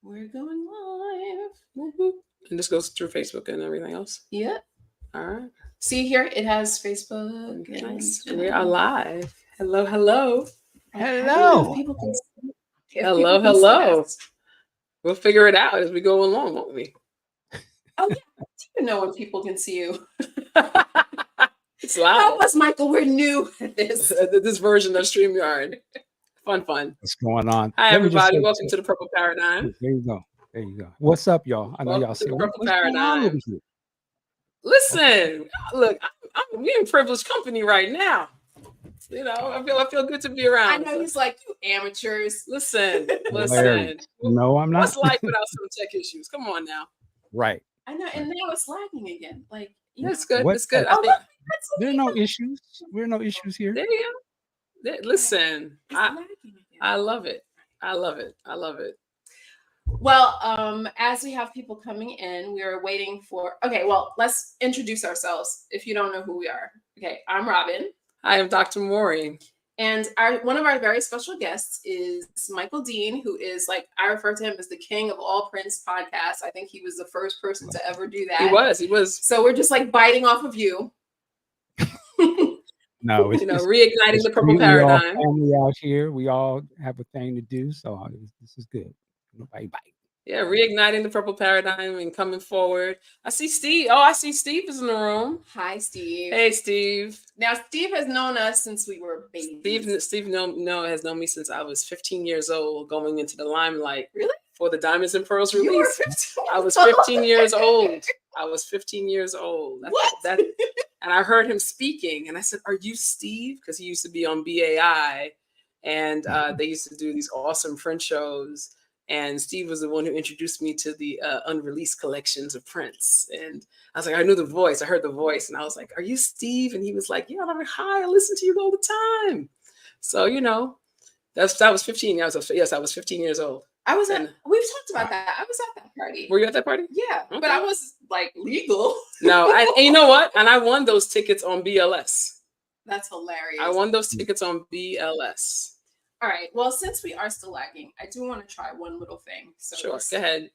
We're going live. And this goes through Facebook and everything else. Yep. All right. See here, it has Facebook. Nice. We are live. Hello, hello. Hello. People can see, Hello. We'll figure it out as we go along, won't we? Oh yeah. Do you know when people can see you? It's live. Help us, Michael. We're new at this. This version of StreamYard. Fun. What's going on? Hi, everybody. Welcome to the Purple Paradigm. There you go. What's up, y'all? I know y'all see Purple what's going on Paradigm. over here? Listen, look, we're in privileged company right now. You know, I feel good to be around. I know he's like, you amateurs. Listen. No, I'm not. What's life without some tech issues? Come on now. Right. I know, and now it's lagging again. Like, That's good. What- It's good. Oh, look, that's There are no issues. There are no issues here. There you go. Listen, it's lagging again. I love it. Well, as we have people coming in, we are waiting for. Okay, well, let's introduce ourselves. If you don't know who we are, okay, I'm Robin, I am Dr. Maury. and one of our very special guests is Michael Dean, who is like I refer to him as the king of all Prince podcasts. I think he was the first person to ever do that. He was. So we're just like biting off of you. No, it's reigniting the purple we all paradigm. family out here. We all have a thing to do, so this is good. Nobody bite. Yeah, reigniting the purple paradigm and coming forward. I see Steve. Oh, I see Steve is in the room. Hi, Steve. Hey, Steve. Now, Steve has known us since we were babies. Steve has known me since I was 15 years old, going into the limelight. Really? For the Diamonds and Pearls You were release. 15 I was 15 years old. What? And I heard him speaking, and I said, "Are you Steve?" Because he used to be on BAI, and they used to do these awesome Prince shows. And Steve was the one who introduced me to the unreleased collections of Prince. And I was like, I knew the voice. I heard the voice, and I was like, "Are you Steve?" And he was like, "Yeah." And I'm like, "Hi, I listen to you all the time." So that was 15. I was 15 years old. We've talked about that. I was at that party. Were you at that party? Yeah, Okay. but I was like legal. No, and you know what? And I won those tickets on BLS. That's hilarious. I won those tickets on BLS. All right. Well, since we are still lagging, I do want to try one little thing. So Sure, go ahead.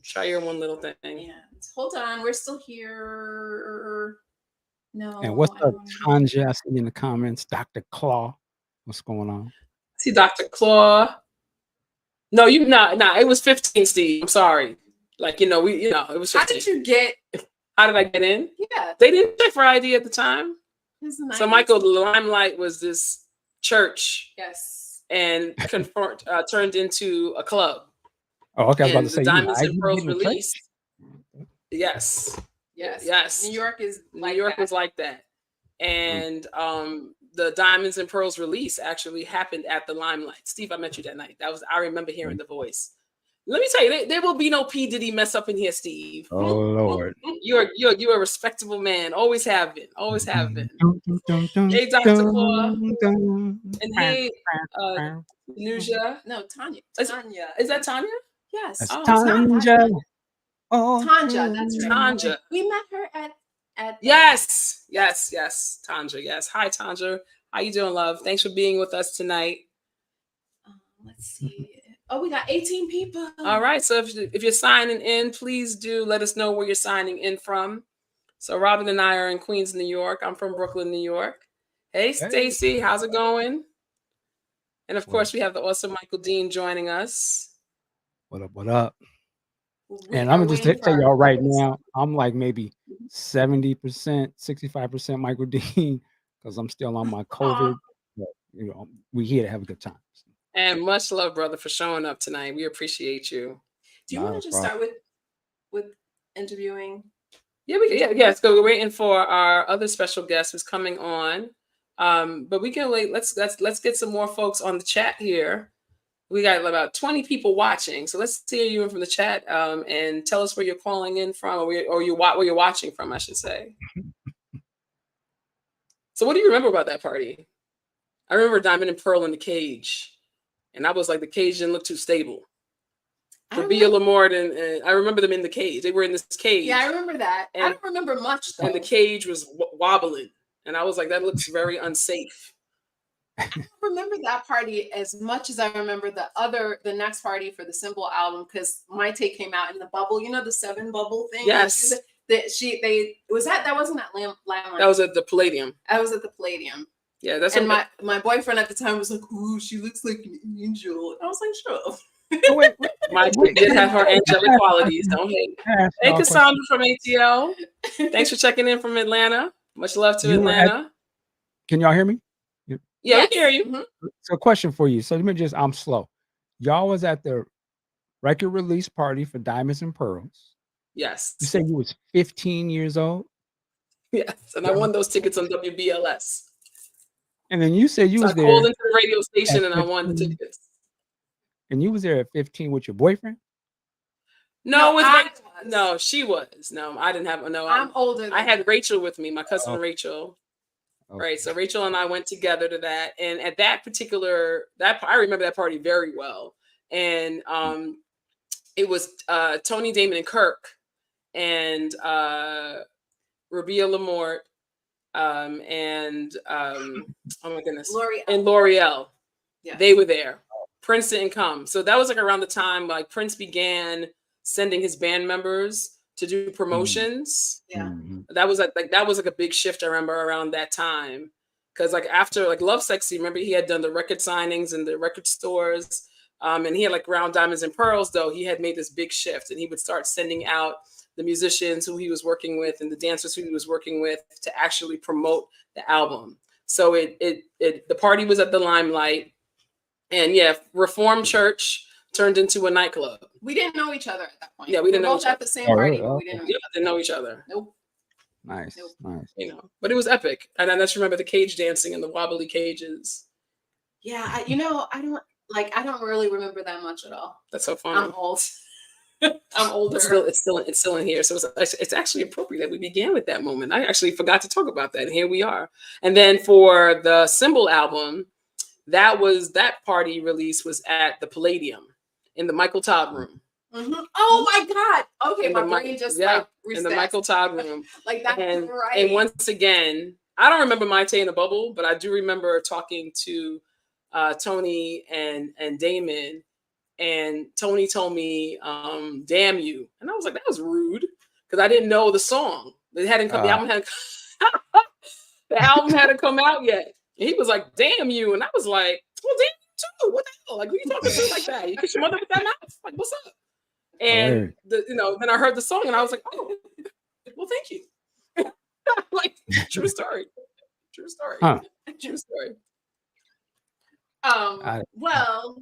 Try your one little thing. And hold on, we're still here. No. And what's I up, don't- Tanja? I see in the comments, Dr. Claw. What's going on? See Dr. Claw. No, it was 15, Steve. I'm sorry. Like, it was 15. How did you get? How did I get in? Yeah. They didn't check for ID at the time. This is So, nice. Michael, the Limelight was this church Yes. and turned into a club. Oh, okay. I was about And to the say, Diamonds I and Pearls didn't get no release. Yes. Yes. New York is like New York that. was like that. And the Diamonds and Pearls release actually happened at the Limelight. Steve, I met you that night. I remember hearing the voice. Let me tell you, there will be no P. Diddy mess up in here, Steve. Oh Lord. You're a respectable man. Always have been. Hey, Dr. Claw. And hey, Nusha. No, Tanya. Tanya. Is that Tanya? Yes. That's Oh, it's not Tanja. Oh, Tanja, that's right. Tanja. We met her at Yes. Tanja. Yes. Hi, Tanja. How you doing, love? Thanks for being with us tonight. Let's see. Oh, we got 18 people. All right. So if you're signing in, please do let us know where you're signing in from. So Robin and I are in Queens, New York. I'm from Brooklyn, New York. Hey, Stacy, how's it going? And of course, we have the awesome Michael Dean joining us. What up? We And are I'm gonna just waiting tell for y'all our right purpose. now, I'm like maybe 70%, 65% Michael Dean, because I'm still on my COVID. But, we're here to have a good time. And much love, brother, for showing up tonight. We appreciate you. Do you want to just start with interviewing? Yeah, yes. Go. We're waiting for our other special guest who's coming on. But we can wait. Let's get some more folks on the chat here. We got about 20 people watching, so let's hear you in from the chat and tell us where you're calling in from, or where you're watching from, I should say. So, what do you remember about that party? I remember Diamond and Pearl in the cage, and I was like, the cage didn't look too stable. For Bia Lamort, and I remember them in the cage. They were in this cage. Yeah, I remember that. I don't remember much though. And the cage was wobbling, and I was like, that looks very unsafe. I don't remember that party as much as I remember the next party for the Symbol album, because My Take came out in the bubble, the 7 bubble thing. Yes. That wasn't at Limelight. That was at the Palladium. I was at the Palladium. Yeah, that's and my boyfriend at the time was like, "Ooh, she looks like an angel." I was like, "Sure." Oh, wait. My chick did have her angelic qualities. Don't hate. Hey, Cassandra from ATL. Thanks for checking in from Atlanta. Much love to Atlanta. Can y'all hear me? Yeah, we can hear you. Mm-hmm. So, question for you. So, I'm slow. Y'all was at the record release party for Diamonds and Pearls. Yes. You said you was 15 years old? Yes, and I won those tickets on WBLS. And then you said you was there. I called into the radio station and I won the tickets. And you was there at 15 with your boyfriend? No, she was. No, I didn't have. No, I'm older. I had Rachel with me, my cousin Rachel. Okay. Right. So Rachel and I went together to that. And at that I remember that party very well. And it was Tony, Damon, and Kirk, and Rabia Lamort, and oh my goodness, L'Oreal. Yeah. They were there. Prince didn't come. So that was like around the time like Prince began sending his band members to do promotions. Yeah. Mm-hmm. That was like a big shift. I remember around that time. Cause like after like Love Sexy, remember he had done the record signings in the record stores. And he had like around Diamonds and Pearls, though, he had made this big shift and he would start sending out the musicians who he was working with and the dancers who he was working with to actually promote the album. So the party was at the Limelight, and yeah, Reformed Church turned into a nightclub. We didn't know each other at that point. Yeah, we didn't know each other. Both at the same party, but we didn't know each other. Nope. Nice. But it was epic. And I just remember the cage dancing and the wobbly cages. Yeah, I don't really remember that much at all. That's so fun. I'm old. I'm older. It's still in here. So it's actually appropriate that we began with that moment. I actually forgot to talk about that. And here we are. And then for the Symbol album, that party release was at the Palladium in the Michael Todd room. Mm-hmm. Oh my God. Okay, my brain just like in the Michael Todd room. Like that's right. And once again, I don't remember My Tay in a Bubble, but I do remember talking to Tony and Damon, and Tony told me "Damn You," and I was like, that was rude because I didn't know the song. It hadn't come. The album hadn't come out yet. And he was like, "Damn you," and I was like, "Well, damn you too. What the hell? Like, who you talking to like that? You kiss your mother with that mouth? Like, what's up?" And then I heard the song and I was like, "Oh, well, thank you." Like, true story. True story. Huh. True story. Well,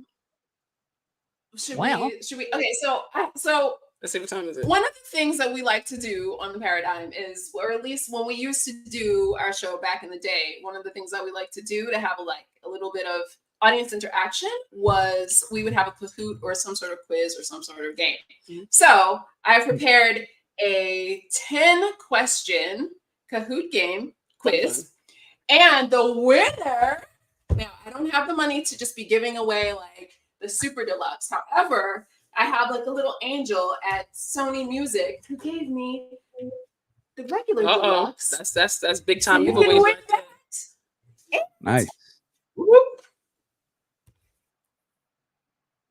should we? Okay, so let's see what time is it. One of the things that we like to do on the Paradigm is, or at least when we used to do our show back in the day, one of the things that we like to do to have a little bit of audience interaction was we would have a Kahoot or some sort of quiz or some sort of game. Mm-hmm. So I've prepared a 10-question Kahoot game quiz, and the winner. Now, I don't have the money to just be giving away like the super deluxe. However, I have like a little angel at Sony Music who gave me the regular deluxe. That's big time giveaways right there. Nice. Whoop.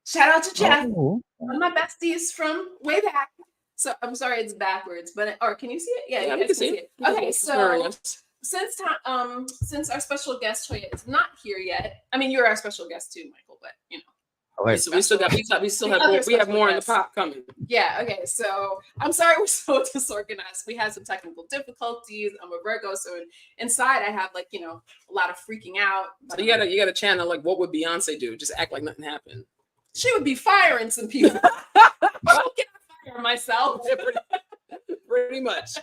Shout out to Jeff, one of my besties from way back. So I'm sorry it's backwards, or can you see it? Yeah, you guys can see it. Okay, so since our special guest Toya is not here yet, I mean you're our special guest too, Michael, but you know. So we have more in the pot coming. Yeah. Okay. So I'm sorry we're so disorganized. We had some technical difficulties. I'm a Virgo, so inside I have like a lot of freaking out. So you gotta channel like what would Beyonce do? Just act like nothing happened. She would be firing some people. How can I fire myself? Pretty much.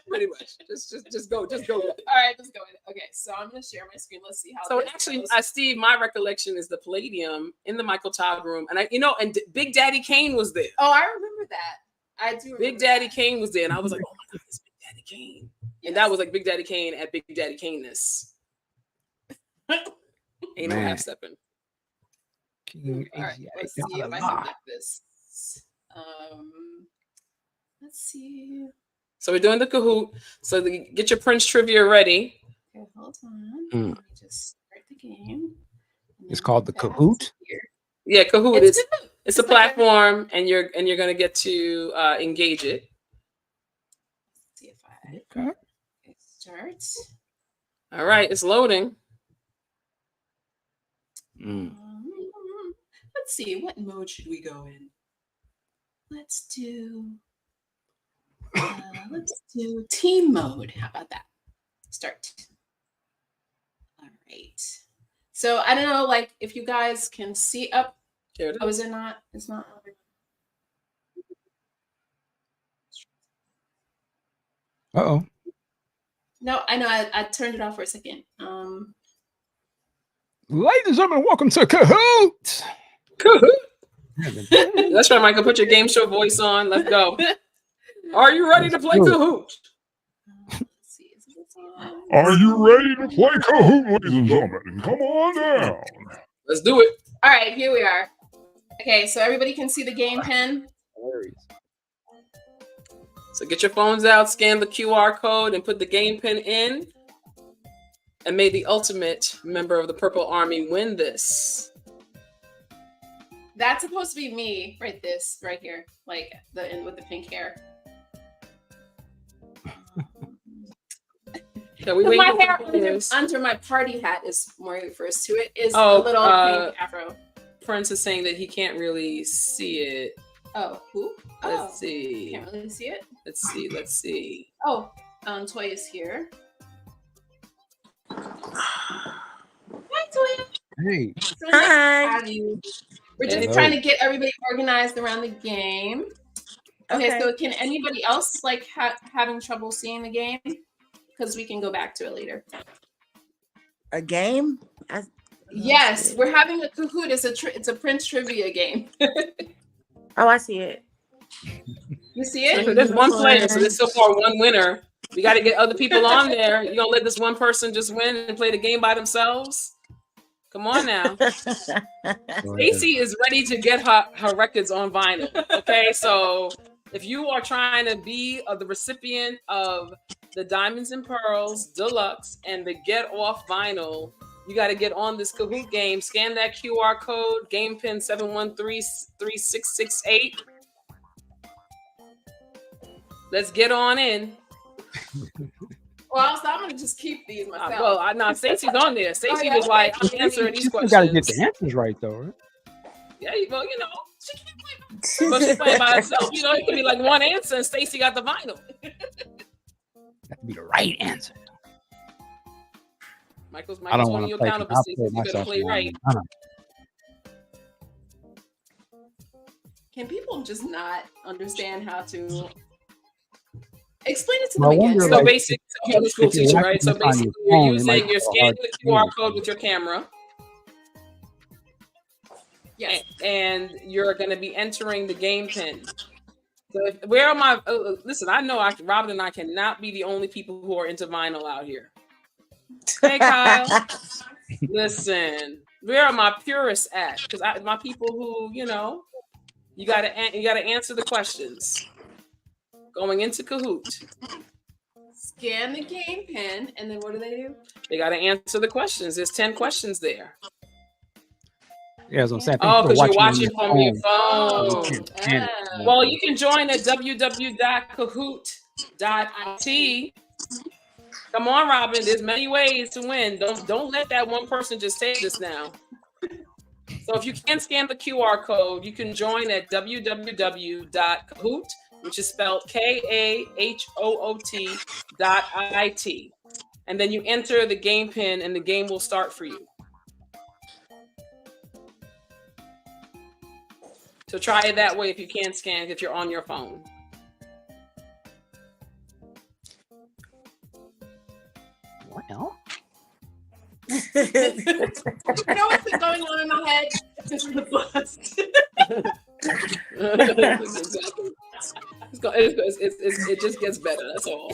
Just go. All right, just go with it. Okay, so I'm gonna share my screen. Let's see how. So actually, Steve, my recollection is the Palladium in the Michael Todd room, and and Big Daddy Kane was there. Oh, I remember that. I do. Big Daddy Kane was there, and I was like, oh my God, it's Big Daddy Kane, and that was like Big Daddy Kane at Big Daddy Kane-ness. Ain't no half stepping. All right, let's see if I can get this. Let's see. So we're doing the Kahoot. So get your Prince trivia ready. Okay, hold on. Let me just start the game. It's called the That's Kahoot. here. Yeah, Kahoot It's is Kahoot. it's a It's like a- platform, and you're gonna get to engage it. Let's see if I Okay. start. All right, it's loading. Let's see, what mode should we go in? Let's do team mode. How about that? Start. All right. So I don't know, like if you guys can see up. Here it Oh, is. is it not? It's not. Uh-oh. No, I know. I turned it off for a second. Ladies and gentlemen, welcome to Kahoot. Kahoot. That's right, Michael. Put your game show voice on. Let's go. Are you ready to play Kahoot? Let's see. Is this on? Are you ready to play Kahoot, ladies and gentlemen? Come on down. Let's do it. All right, here we are. Okay, so everybody can see the game pen. So get your phones out, scan the QR code, and put the game pin in. And may the ultimate member of the Purple Army win this. That's supposed to be me, right? This right here, like the end with the pink hair. Yeah, we But wait. my hair under my party hat is more refers to it is Oh, a little pink afro. Prince is saying that he can't really see it. Oh, who? Let's Oh, see. can't really see it. Let's see. Let's see. Oh, Toy is here. Hi, Toya. Hey. So nice to Hi. have you. We're just Hello. trying to get everybody organized around the game. Okay, so can anybody else like having trouble seeing the game? Because we can go back to it later. A game? Yes, we're having a Kahoot. It's a Prince trivia game. Oh, I see it. You see it? So there's one player, so there's so far one winner. We got to get other people on there. You gonna let this one person just win and play the game by themselves? Come on now. Stacey is ready to get her records on vinyl. Okay, so if you are trying to be the recipient of the Diamonds and Pearls Deluxe and the Get Off vinyl, you got to get on this Kahoot game. Scan that QR code, game pin 7133668. Let's get on in. Well, so I'm gonna just keep these myself. Well, I know Stacey's on there. Stacey was like, I'm answering these You questions. got to get the answers right, though, right? Yeah, well, you know, she can't play. But she's playing by herself. You know, it could be like one answer and Stacey got the vinyl. That could be the right answer. Michael's I don't holding want you to play. accountable, I'll Stacey. play You better myself. play right. Can people just not understand how to explain it to Well, them I again? wonder, So like, basically, middle school if you're teacher, watching right? So this on your basically, phone, you're it might you're be scanning hard the to QR read. code with your camera, Yes. and you're going to be entering the game pin. So where are my? Listen, I know Robin and I cannot be the only people who are into vinyl out here. Hey, Kyle. Listen, where are my purists at? Because my people who, you know, you gotta answer the questions going into Kahoot. Scan the game pin, and then what do they do? They gotta answer the questions. There's 10 questions there. Yeah, as I'm saying. Oh, because you're watching on from your phone. phone. You can't scan it. Well, you can join at www.kahoot.it. Come on, Robin. There's many ways to win. Don't let that one person just take this now. So if you can't scan the QR code, you can join at www.kahoot, which is spelled KAHOOT.IT. And then you enter the game pin and the game will start for you. So try it that way if you can't scan, if you're on your phone. Well, You know what's been going on in my head since the bust? It just gets better. That's all.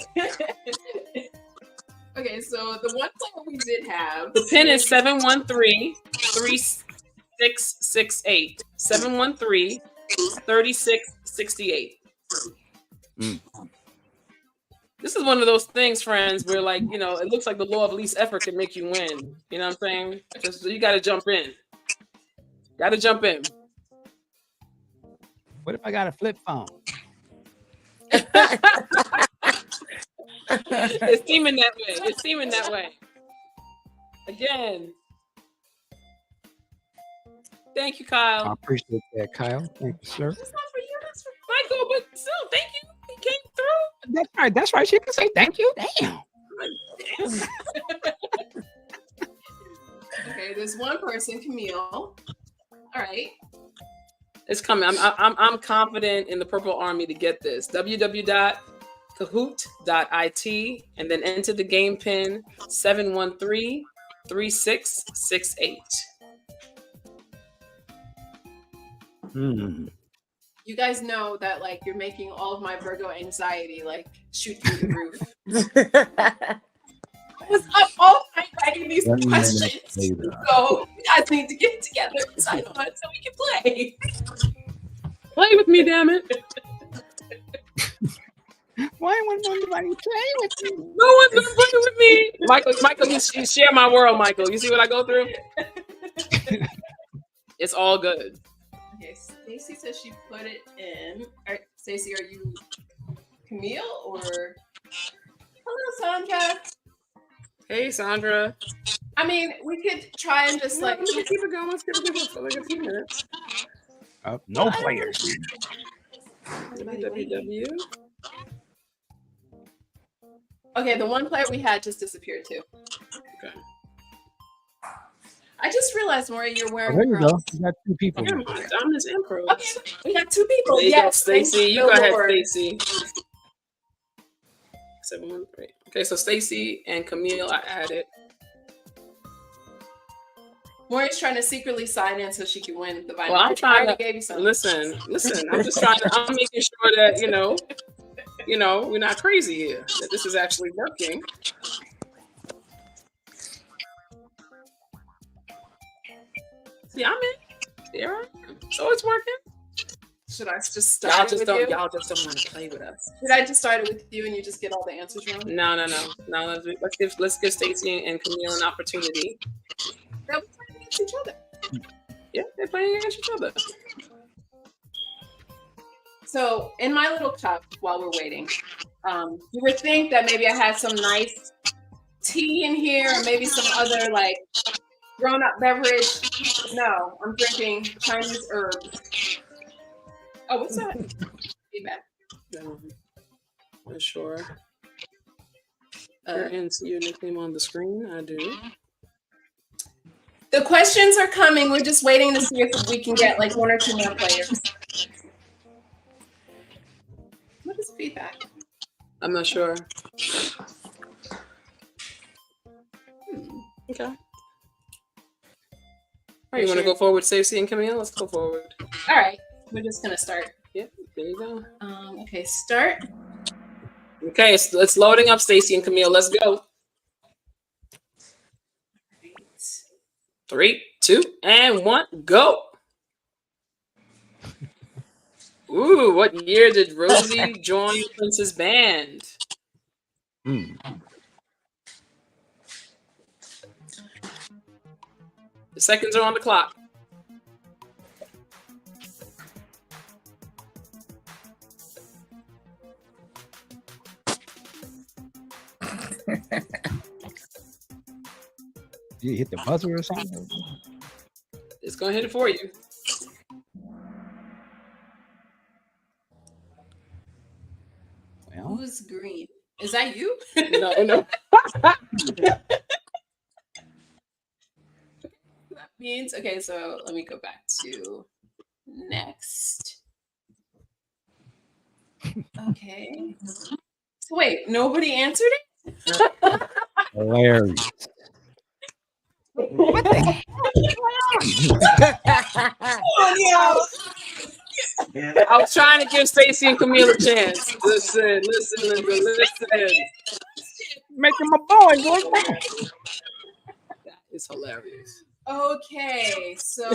Okay, so the one player we did have. The pin is 713-3668. 713-3668. This is one of those things, friends, where, like, you know, it looks like the law of least effort can make you win. You know what I'm saying? Just you got to jump in. Gotta jump in. What if I got a flip phone? It's seeming that way. It's seeming that way. Again. Thank you, I Kyle. appreciate that, Kyle. Thank you, sir. It's not for you, that's for Michael, but still, thank you. He came through. That's right. That's right. She can say thank you. Damn. Okay, there's one person, Camille. All right. It's coming. I'm confident in the Purple Army to get this. www.kahoot.it and then enter the game pin 713-3668. You guys know that like you're making all of my Virgo anxiety like shoot through the roof. I was up all night writing these Let me questions. say that. So you guys need to get together and sign on so we can play. Play with me, damn it. Why wouldn't anybody play with me? No one's gonna play with me. Michael, you share my world, Michael. You see what I go through? It's all good. Okay, Stacy says she put it in. Stacy, are you Camille or? Hello, Sandra. Hey, Sandra. I mean, we could try and just like. Let's keep it going. Let's keep it going for like a few minutes. No players. www. Okay, the one player we had just disappeared too. Okay. I just realized, Maury, you're Oh, wearing there you go. pearls. You got two people. I'm this improv. Okay, we got two people. There you Yes, go, Stacy. thank You the go ahead, Lord. Stacy. 713. Okay, so Stacy and Camille are added. Maury's trying to secretly sign in so she can win the binary. Well, I'm trying I to gave you some. listen. I'm just trying to. I'm making sure that we're not crazy here. That this is actually working. See, I'm in. There, I am. So it's working. Should I just start it with you? Y'all just don't want to play with us. Should I just start it with you and you just get all the answers wrong? No. Let's give Stacy and Camille an opportunity. They'll be playing against each other. Yeah, they're playing against each other. So in my little cup while we're waiting, you would think that maybe I had some nice tea in here or maybe some other like grown-up beverage. No, I'm drinking Chinese herbs. Oh, what's that? Feedback. Not sure. And see your nickname on the screen. I do. The questions are coming. We're just waiting to see if we can get like one or two more players. What is feedback? I'm not sure. Okay. All right, you want to go forward, Stacey and Camille? Let's go forward. All right, we're just gonna start. Yep, there you go. Okay, start. Okay, it's loading up, Stacey and Camille. Let's go. 3, 2, and 1, go. Ooh, what year did Rosie join Prince's band? The seconds are on the clock. You hit the buzzer or something? It's gonna hit it for you. Well, Who's green? Is that you? No. That means okay. So let me go back to next. Okay. So wait, nobody answered it? hilarious. Oh, yeah. I was trying to give Stacey and Camille a chance. Listen. Making my boy go back. That is hilarious. Okay, so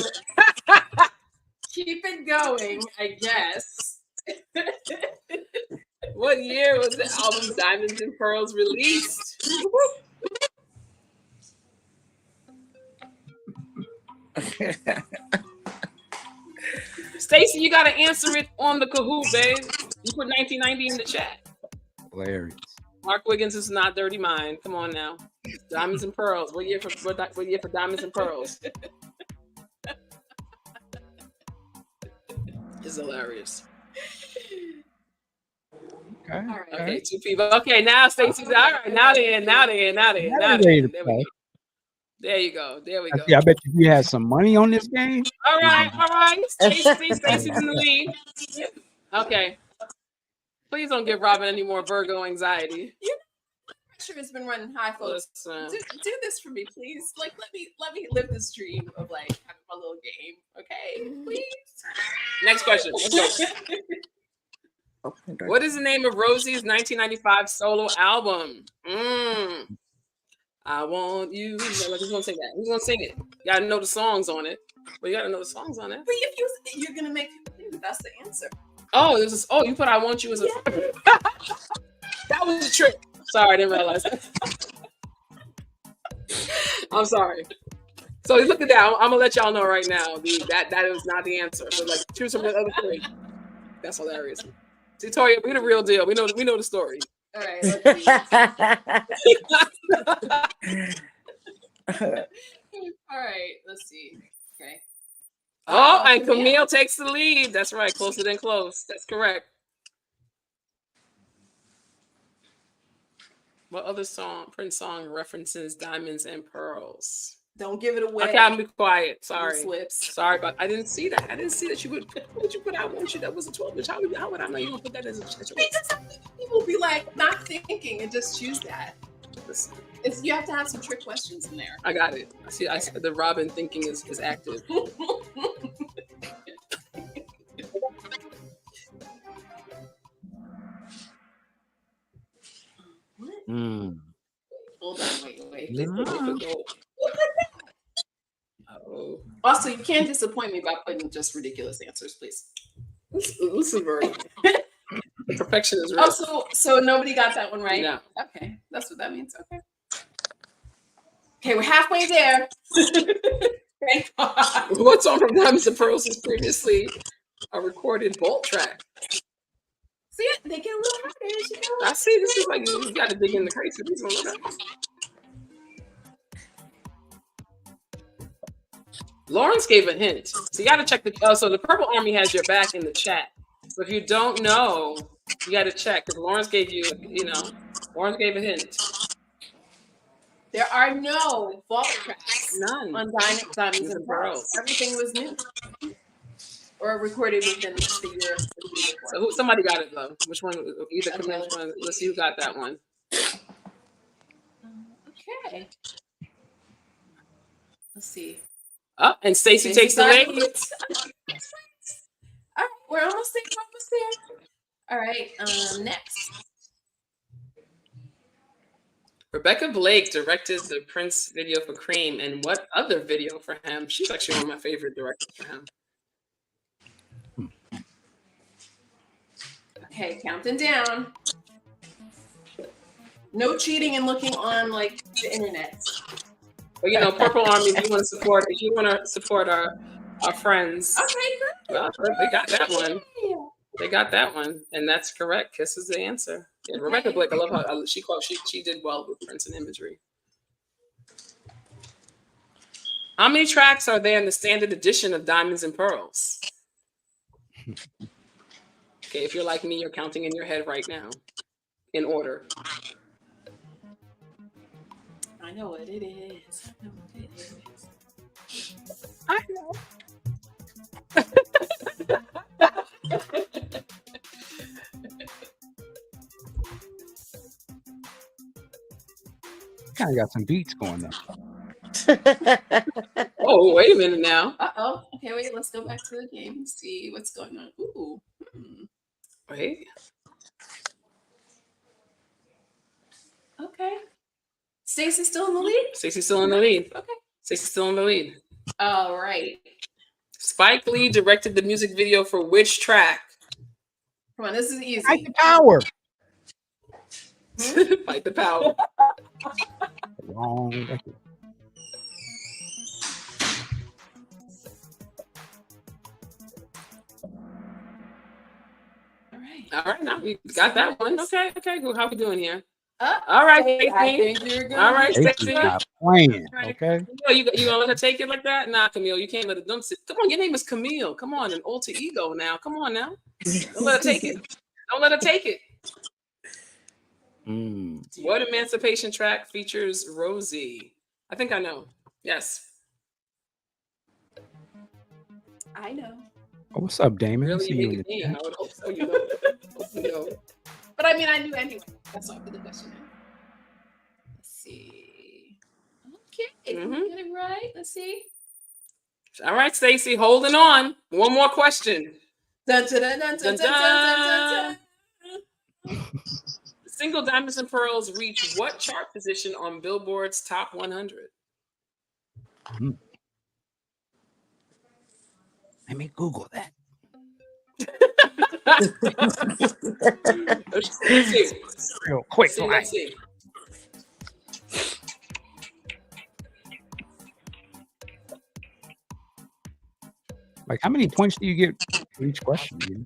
keep it going, I guess. What year was the album Diamonds and Pearls released? Stacy, you gotta answer it on the Kahoot, babe. You put 1990 in the chat. Hilarious. Mark Wiggins is not Dirty Mind. Come on now. Diamonds and Pearls. What year for Diamonds and Pearls? It's hilarious. Okay. All right. Okay, 2 people. Okay, now Stacy's all right. Now they in. There you go. There we go. I bet you had some money on this game. All right. Stacy's in the lead. Okay. Please don't give Robin any more Virgo anxiety. Pressure has been running high, folks. Listen. Do this for me, please. Like, let me live this dream of like having a little game, okay? Please. Next question. Let's go. What is the name of Rosie's 1995 solo album? I want you. No, who's gonna sing that? Who's gonna sing it? You gotta know the songs on it. But you gotta know the songs on it. But if you're gonna make people think that's the answer. Oh, this is. Oh, you put "I Want You" as a. That was a trick. Sorry, I didn't realize that. I'm sorry. So look at that. I'm gonna let y'all know right now. That is not the answer. So like, choose from the other three. That's hilarious. See, Toya, we the real deal. We know the story. All right. Let's see. All right. Let's see. Okay. Oh, and Camille takes the lead. That's right. Closer than close. That's correct. What other Prince song references diamonds and pearls? Don't give it away. Okay, I'm be quiet. Sorry. Slips. Sorry, but I didn't see that. I didn't see that you would. What you put? I Want You. That was a 12 inch. How would I know you would put that as a? Because people be like not thinking and just choose that. Listen, You have to have some trick questions in there. I got it. I see. The Robin thinking is active. Hold on, wait. No. Oh, Also, you can't disappoint me by putting just ridiculous answers, please. listen, Virgo. Perfection is real. Also, so nobody got that one right? No. Okay, that's what that means. Okay, we're halfway there. Thank God. What song from Diamonds and Pearls is previously a recorded Bolt track? See it? They get a little harder as you go. I see. This is like you got to dig in the crates. These ones are- Lawrence gave a hint. So you got to check so the Purple Army has your back in the chat. So if you don't know, you got to check because Lawrence gave Lawrence gave a hint. There are no vault tracks None. on Diamonds and Pearls. Everything was new or recorded within the year. So somebody got it though. Which one? Either Camille. One. Let's see who got that one. Okay. Let's see. Oh, and Stacy takes the lead. All right, we're almost there. All right, next. Rebecca Blake directed the Prince video for Cream, and what other video for him? She's actually one of my favorite directors for him. Okay, counting down. No cheating and looking on like the internet. But Purple Army, if you want to support our friends, Okay, good. well, they got that one. They got that one, and that's correct. Kiss is the answer. Yeah, Rebecca Blake, I love how she did well with Prince and imagery. How many tracks are there in the standard edition of Diamonds and Pearls? Okay, if you're like me, you're counting in your head right now, in order. I know what it is. I know. Kind of got some beats going on. Oh, wait a minute now. Uh-oh. Okay, wait, let's go back to the game and see what's going on. Ooh. Wait. Okay. Stacey's still in the lead? Stacey's still in the lead. Okay. Stacey's still in the lead. All right. Spike Lee directed the music video for which track? Come on, this is easy. Fight the power. Fight the power. Wrong record. right. All right, now we got that one. Okay, cool. How we doing here? All All right, I Stacey. think you're good. All right, Stacey's Stacey. not playing, All right. okay? Camille, you gonna let her take it like that? Nah, Camille, you can't let it. Don't sit. Come on, your name is Camille. Come on, an alter ego now. Come on now. Don't let her take it. Don't let her take it. What emancipation track features Rosie? I think I know. Yes. I know. Oh, what's up, Damon? Really, See you you make in a the name. chat. I would hope so. You know. Hope you know. But I mean, I knew anyway. That's why I put the question in. Let's see. Okay, Mhm. we get it right. Let's see. All right, Stacey, holding on. One more question. Dun, dun, dun, dun, dun, dun, dun, dun, dun. Single Diamonds and Pearls reach what chart position on Billboard's Top 100? Let me Google that. Let's see. Real quick. Let's see. Like, how many points do you get for each question? Dude?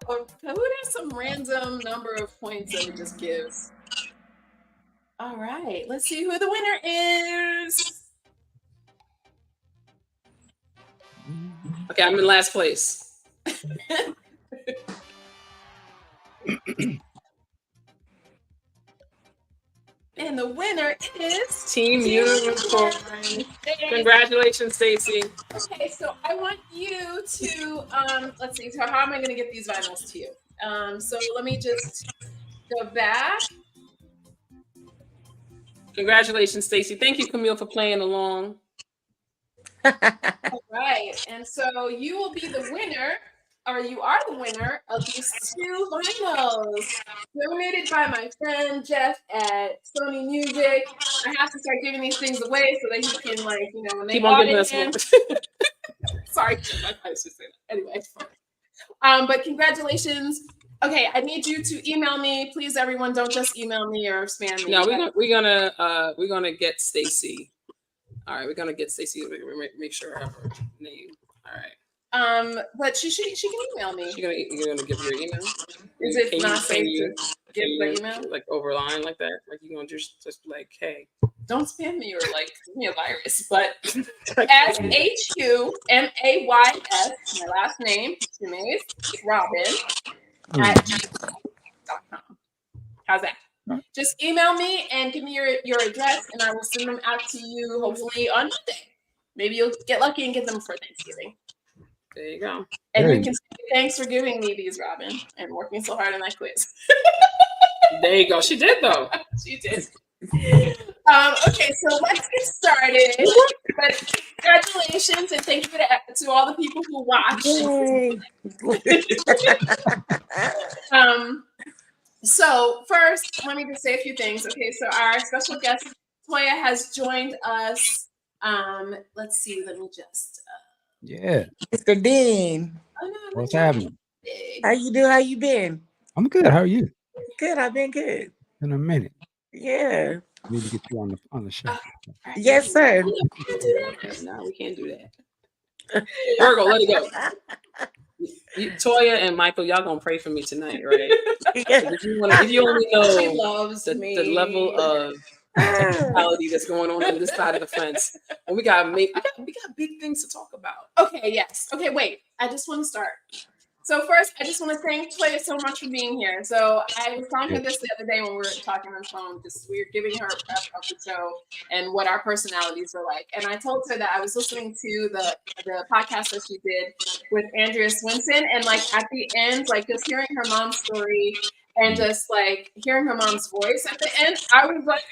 Who has some random number of points that we just give? All right, let's see who the winner is. Okay, I'm in last place. And the winner is Team Unicorn. Congratulations, Stacey. Okay, so I want you to let's see. So how am I going to get these vinyls to you? So let me just go back. Congratulations, Stacey. Thank you, Camille, for playing along. All right, and so you will be the winner, or you are the winner of these 2 vinyls donated by my friend Jeff at Sony Music. I have to start giving these things away so that he can, like, you know, when they Keep on giving audit us him. more. Sorry, I should say that. Anyway, it's fine. But congratulations. Okay, I need you to email me, please. Everyone, don't just email me or spam me. No, we're gonna get Stacey. All right, we're gonna get Stacey. Make sure I have her name. All right. But she can email me. You're gonna give your email. Is it Can not you- safe you- to give can the you, email? like over line like that? Like you're gonna just like, hey. Don't spam me or like give me a virus. But as HUMAYS, my last name, Shumays Robin at gmail.com. How's that? Just email me and give me your address, and I will send them out to you hopefully on Monday. Maybe you'll get lucky and get them for Thanksgiving. There you go. And Hey. you can say thanks for giving me these, Robin, and working so hard on that quiz. There you go. She did though. She did. Okay, so let's get started. But congratulations and thank you to all the people who watched. Yay. So first, let me just say a few things. Okay, so our special guest Toya has joined us. Let's see. Let me just. Yeah. Mr. Dean, Oh no, What's happening? how you do? How you been? I'm good. How are you? Good. I've been good. In a minute. Yeah. Need to get you on the show. Yes, sir. No, we can't do that. Virgo, let it go. Toya and Michael, y'all gonna pray for me tonight, right? If you only She know loves me. the level of technicality that's going on this side of the fence, and we got big things to talk about. Okay, yes. Okay, wait. I just want to start. So first, I just want to thank Toya so much for being here. So I was telling her this the other day when we were talking on the phone, because we were giving her a prep of the show and what our personalities were like. And I told her that I was listening to the podcast that she did with Andrea Swinson, and like at the end, like just hearing her mom's story and just like hearing her mom's voice at the end, I was like,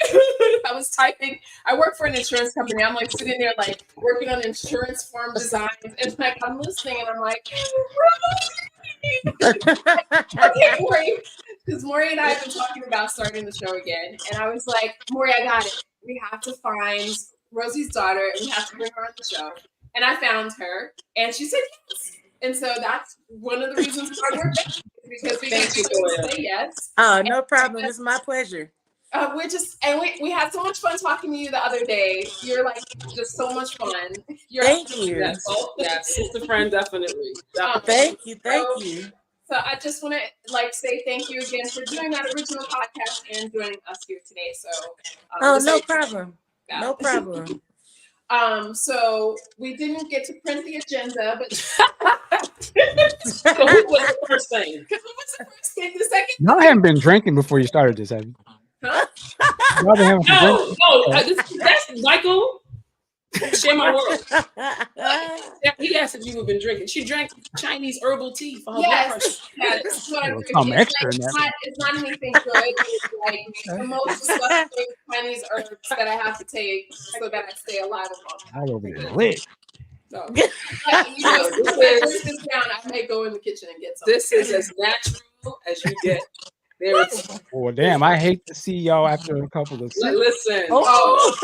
I was typing. I work for an insurance company. I'm like sitting there like working on insurance form designs, and like I'm listening, and I'm like, okay, Maury, because Maury and I have been talking about starting the show again, and I was like, Maury, I got it. We have to find Rosie's daughter, and we have to bring her on the show. And I found her, and she said yes. And so that's one of the reasons why we're back, because we Thank you, to say yes. Oh, no problem. It's my pleasure. We had so much fun talking to you the other day. You're like just so much fun. Thank you. Yes, sister friend, definitely. Thank you. Thank you. So I just want to like say thank you again for doing that original podcast and joining us here today. So Oh, this no is- problem. yeah. No problem. So we didn't get to print the agenda, but So what was the first thing? what was the first thing? The second Y'all haven't been drinking before you started this, have you? Huh? Y'all been having some No, drinks? no, that's Michael. Share my world. He asked if you have been drinking. She drank Chinese herbal tea for her blood pressure. Yes, yeah, this is what I'm Well, drinking. something It's, extra like, in it's, that. not, it's not anything good. It's like the most disgusting Chinese herbs that I have to take so that I stay alive a All over there lit. So, long time. You know, This when I is- drink this down, I may go in the kitchen and get some. this is as natural as you get. There is. Well, damn, I hate to see y'all after a couple of sips. Listen. Oh.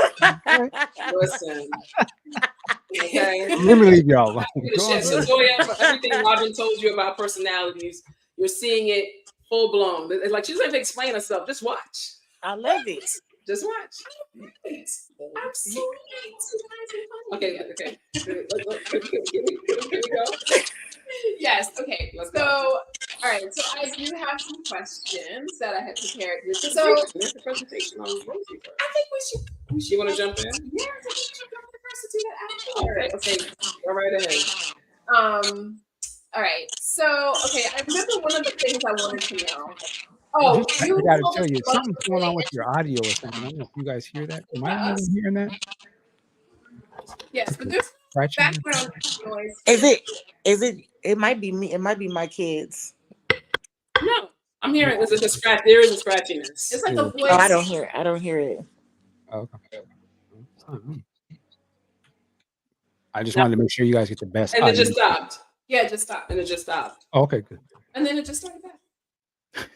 Listen. Okay. Let me leave y'all alone. Go on. So Zoya, for everything Robin told you about personalities, you're seeing it full blown. It's like she doesn't have to explain herself. Just watch. I love it. Just watch. I'm so Okay. Here we go. Yes. Okay. Let's So, go. all right. So I do have some questions that I had prepared. So There's the presentation on Rosie first. I think we should. You want to jump in? Yeah, I think we should go to the first to do that All after. right. Okay. Go right ahead. All right. So, okay, I remember one of the things I wanted to know. Oh, I you gotta told tell us you, about something's the going on way- with your audio or something. I don't know if you guys hear that. Am I even hearing that? Yes, but there's Scratching? background noise. It might be me. It might be my kids. No, I'm hearing there's a scratch. There is a scratchiness. It's like a voice. Oh, I don't hear it. Oh, okay. It's not me. I just wanted to make sure you guys get the best And it audio. just stopped. Yeah, just stop. And it just stopped. Oh, okay, good. And then it just started back.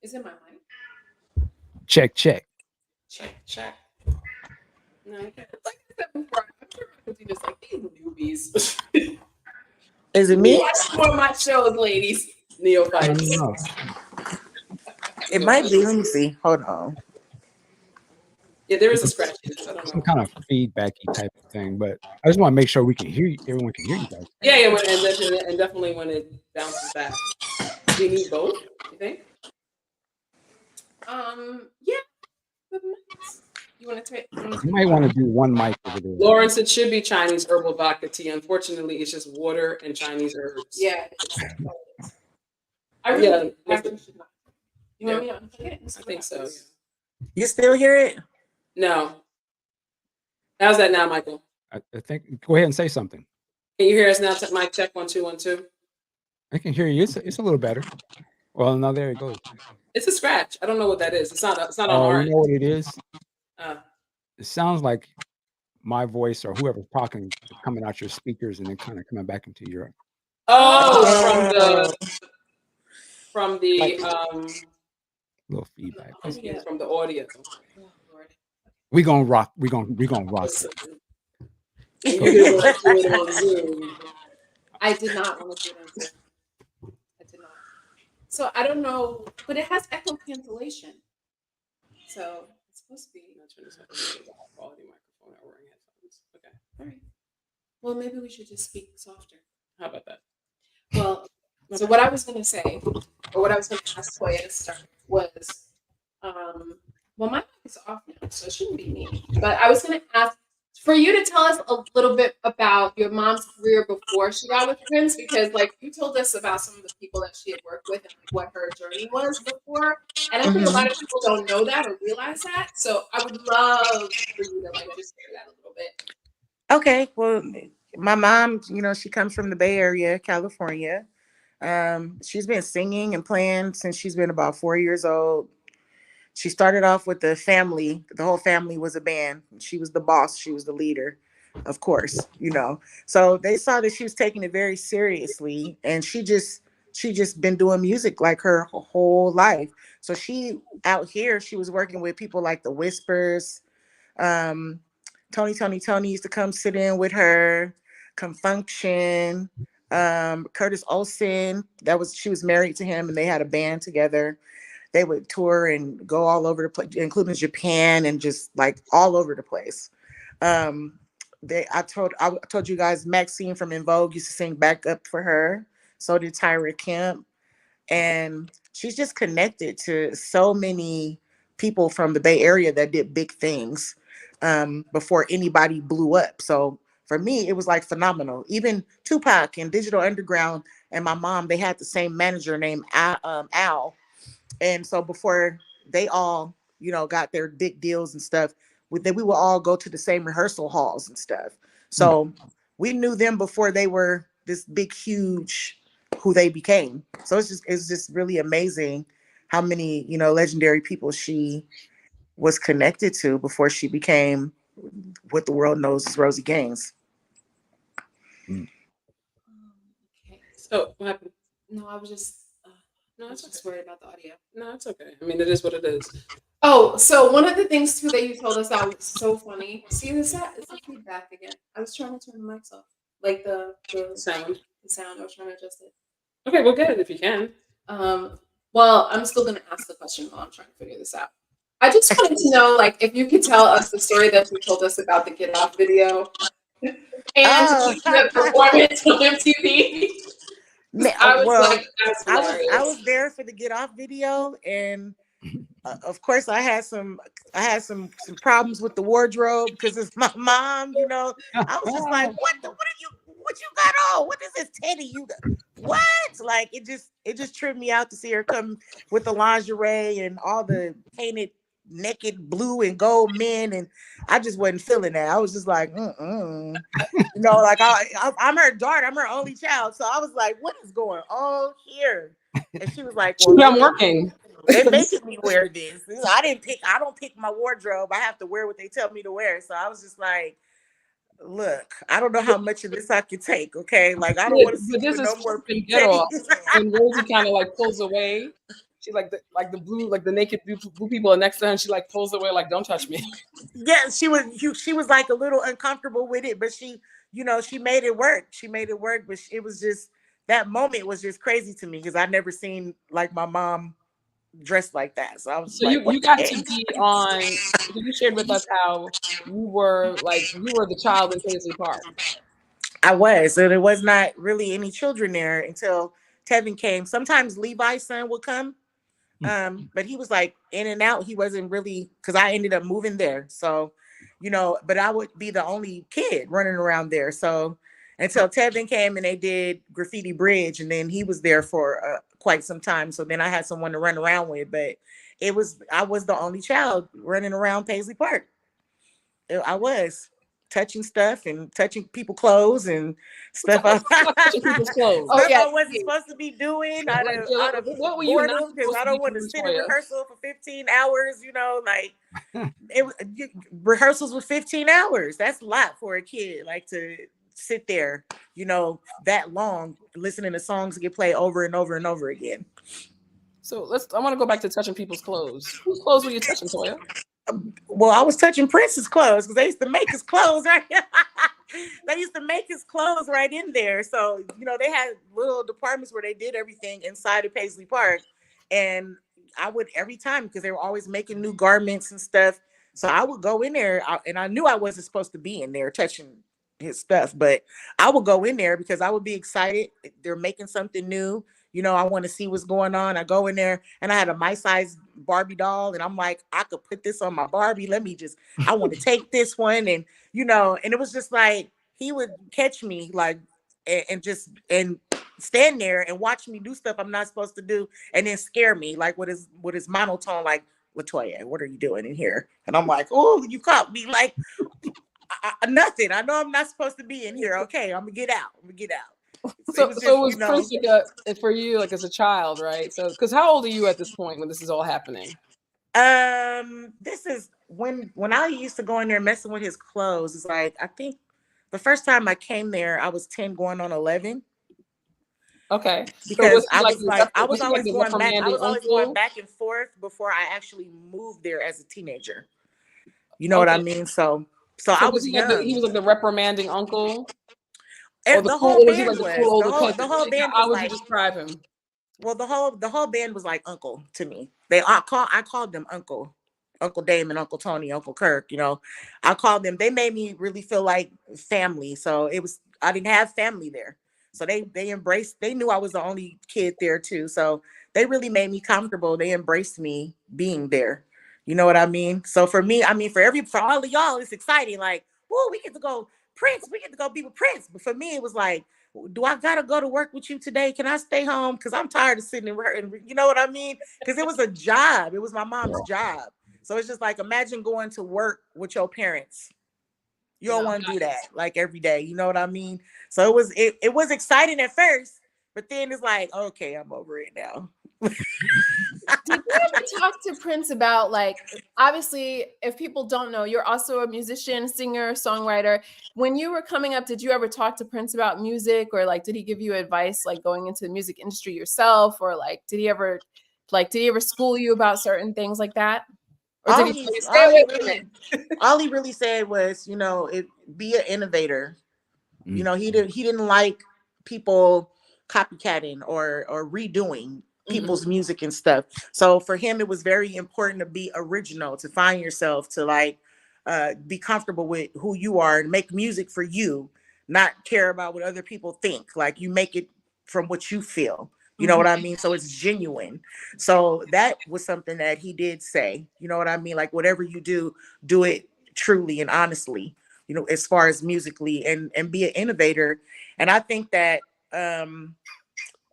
Is it my mic? Check. Check. No, okay. Like I said before, I'm sure I could do this like these newbies. Is it me? Watch more of my shows, ladies. I don't Neophytes. know. It might be. Let me see. Hold on. Yeah, there is a scratchiness. I don't Some know. kind of feedbacky type of thing, but I just want to make sure we can hear you. Everyone can hear you guys. Yeah, and definitely when it bounces back. Do you need both? You think? Yeah. You want to try? You might want to do one mic over there. Lawrence, it should be Chinese herbal vodka tea. Unfortunately, it's just water and Chinese herbs. Yeah. I really, Yeah, I really should not. You want me to unplug it? I think so. You still hear it? No. How's that now, Michael? I think. Go ahead and say something. Can you hear us now? Mic check 1 2 1 2. I can hear you. It's a little better. Well, no, there it goes. It's a scratch. I don't know what that is. It's not on Oh, our you end. know what it is? Uh, It sounds like my voice or whoever's talking coming out your speakers and then kind of coming back into your. oh, from the Little feedback. from the audio. Oh, Lord. We gonna rock. We gonna rock. Listen. You didn't want to do it on Zoom. I did not want to do that. I did not. So I don't know, but it has echo cancellation. So it's supposed to be. I'm not trying to say it's a quality microphone or wearing headphones. Okay. All right. Well, maybe we should just speak softer. How about that? Well, so what I was going to say, or what I was going to ask Toya to start was, well, my mic is off now, so it shouldn't be me. But I was going to ask for you to tell us a little bit about your mom's career before she got with Prince, because like you told us about some of the people that she had worked with and like, what her journey was before, and I think a lot of people don't know that or realize that. So I would love for you to like just share that a little bit. Okay. Well, my mom, she comes from the Bay Area, California. She's been singing and playing since she's been about 4 years old. She started off with the family. The whole family was a band. She was the boss. She was the leader, of course, So they saw that she was taking it very seriously, and she just been doing music like her whole life. So she out here, she was working with people like the Whispers. Tony used to come sit in with her. Confunction. Curtis Olson. She was married to him, and they had a band together. They would tour and go all over the place, including Japan and just like all over the place. I told you guys Maxine from In Vogue used to sing backup for her. So did Tyra Kemp. and she's just connected to so many people from the Bay Area that did big things before anybody blew up. So for me, it was like phenomenal. Even Tupac and Digital Underground and my mom, they had the same manager named Al. And so before they all, got their big deals and stuff, we would all go to the same rehearsal halls and stuff. So we knew them before they were this big, huge who they became. So it's just really amazing how many, legendary people she was connected to before she became what the world knows as Rosie Gaines. Okay. So what happened? No, I was just No, I was it's just okay. worried about the audio. No, it's okay. I mean, it is what it is. Oh, so one of the things too that you told us that was so funny. See, it's the feedback again. I was trying to turn the mics off, like the Sound. the sound. I was trying to adjust it. Okay, well, get it if you can. Well, I'm still gonna ask the question while I'm trying to figure this out. I just wanted to know, like, if you could tell us the story that you told us about the Get Off video and the performance on MTV. I was like, that's hilarious. I was there for the Get Off video, and of course I had some problems with the wardrobe because it's my mom. I was just like, what you got on? What is this teddy you got? What? Like it just tripped me out to see her come with the lingerie and all the painted naked blue and gold men, and I just wasn't feeling that. I was just like, like I'm her daughter, I'm her only child, so I was like, what is going on here? And she was like, well, I'm working. They're making me wear this. I don't pick my wardrobe. I have to wear what they tell me to wear. So I was just like, look, I don't know how much of this I can take. Okay. Like I don't want to see no more Get off. When Rosie kind of like pulls away, she like the blue, like the naked blue people are next to her, and she like pulls away, like, don't touch me. Yeah, she was like a little uncomfortable with it, but she made it work. She made it work, but it was just, that moment was just crazy to me because I'd never seen like my mom dressed like that. So I was so like, you got to be on. You shared with us how you were the child in Paisley Park. I was, and there was not really any children there until Tevin came. Sometimes Levi's son would come, but he was like in and out. He wasn't really, because I ended up moving there. So, but I would be the only kid running around there. So until Tevin came and they did Graffiti Bridge, and then he was there for quite some time. So then I had someone to run around with, but I was the only child running around Paisley Park. I was touching stuff and touching people's clothes and stuff. Touching people's clothes. Stuff I wasn't supposed to be doing. What were you not because I don't want to sit in rehearsal for 15 hours. Rehearsals with 15 hours. That's a lot for a kid. Like to sit there, that long, listening to songs get played over and over and over again. So I want to go back to touching people's clothes. Whose clothes were you touching, Toya? Well, I was touching Prince's clothes because they used to make his clothes right. They used to make his clothes right in there. So, they had little departments where they did everything inside of Paisley Park. And I would every time, because they were always making new garments and stuff. So I would go in there and I knew I wasn't supposed to be in there touching his stuff, but I would go in there because I would be excited. They're making something new. I want to see what's going on. I go in there and I had a my size Barbie doll, and I'm like, I could put this on my Barbie. I want to take this one. And, and it was just like, he would catch me like, and stand there and watch me do stuff I'm not supposed to do. And then scare me like with his monotone, like, LaToya, what are you doing in here? And I'm like, oh, you caught me. Like, nothing. I know I'm not supposed to be in here. Okay, I'm gonna get out. So it was Prince for you, like as a child, right? So, because how old are you at this point when this is all happening? This is when I used to go in there messing with his clothes. It's like, I think the first time I came there, I was 10 going on 11. Okay. Because I was always going back and forth before I actually moved there as a teenager. You know what I mean? So I was young. He was like the reprimanding uncle. And the whole band was. The whole band was how would like, you describe him? Well, the whole band was like uncle to me. I called them Uncle Damon, Uncle Tony, Uncle Kirk. I called them. They made me really feel like family. So I didn't have family there. So they embraced, they knew I was the only kid there too. So they really made me comfortable. They embraced me being there. You know what I mean? So for me, I mean, for all of y'all, it's exciting. Like, whoa, we get to go Prince. We get to go be with Prince. But for me, it was like, do I gotta go to work with you today? Can I stay home? Because I'm tired of sitting and you know what I mean? Because it was a job. It was my mom's job. So it's just like, imagine going to work with your parents. You don't want to do that like every day. You know what I mean? So it was exciting at first, but then it's like, okay, I'm over it now. Did you ever talk to Prince about, like, obviously, if people don't know, you're also a musician, singer, songwriter. When you were coming up, did you ever talk to Prince about music, or like, did he give you advice, like going into the music industry yourself, or like, did he ever school you about certain things like that? Or did he stay away from it? All he really said was, you know, be an innovator. You know, he didn't like people copycatting or redoing people's music and stuff. So for him, it was very important to be original, to find yourself, to like be comfortable with who you are and make music for you, not care about what other people think. Like, you make it from what you feel. You know what I mean? So it's genuine. So that was something that he did say. You know what I mean? Like, whatever you do it truly and honestly, you know, as far as musically, and be an innovator. And I think that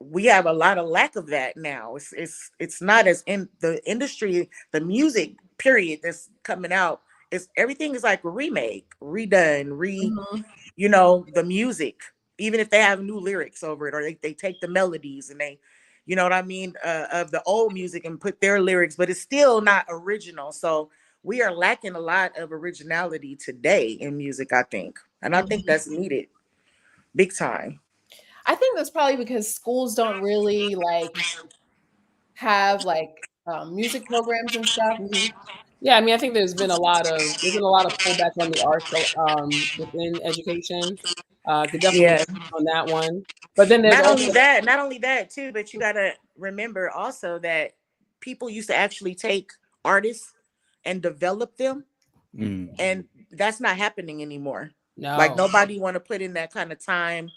we have a lot of lack of that now. It's not as in the industry, the music period that's coming out, everything is like a remake, redone, you know, the music, even if they have new lyrics over it, or they take the melodies and they, you know what I mean, of the old music and put their lyrics, but it's still not original. So we are lacking a lot of originality today in music, I think. And I think that's needed big time. I think that's probably because schools don't really like have like music programs and stuff. Yeah, I mean, I think there's been a lot of pullback on the arts within education. Could definitely Yeah. speak on that one. But then there's Not also only that too, but you gotta remember also that people used to actually take artists and develop them, and that's not happening anymore. Like, no. nobody want to put in that kind of time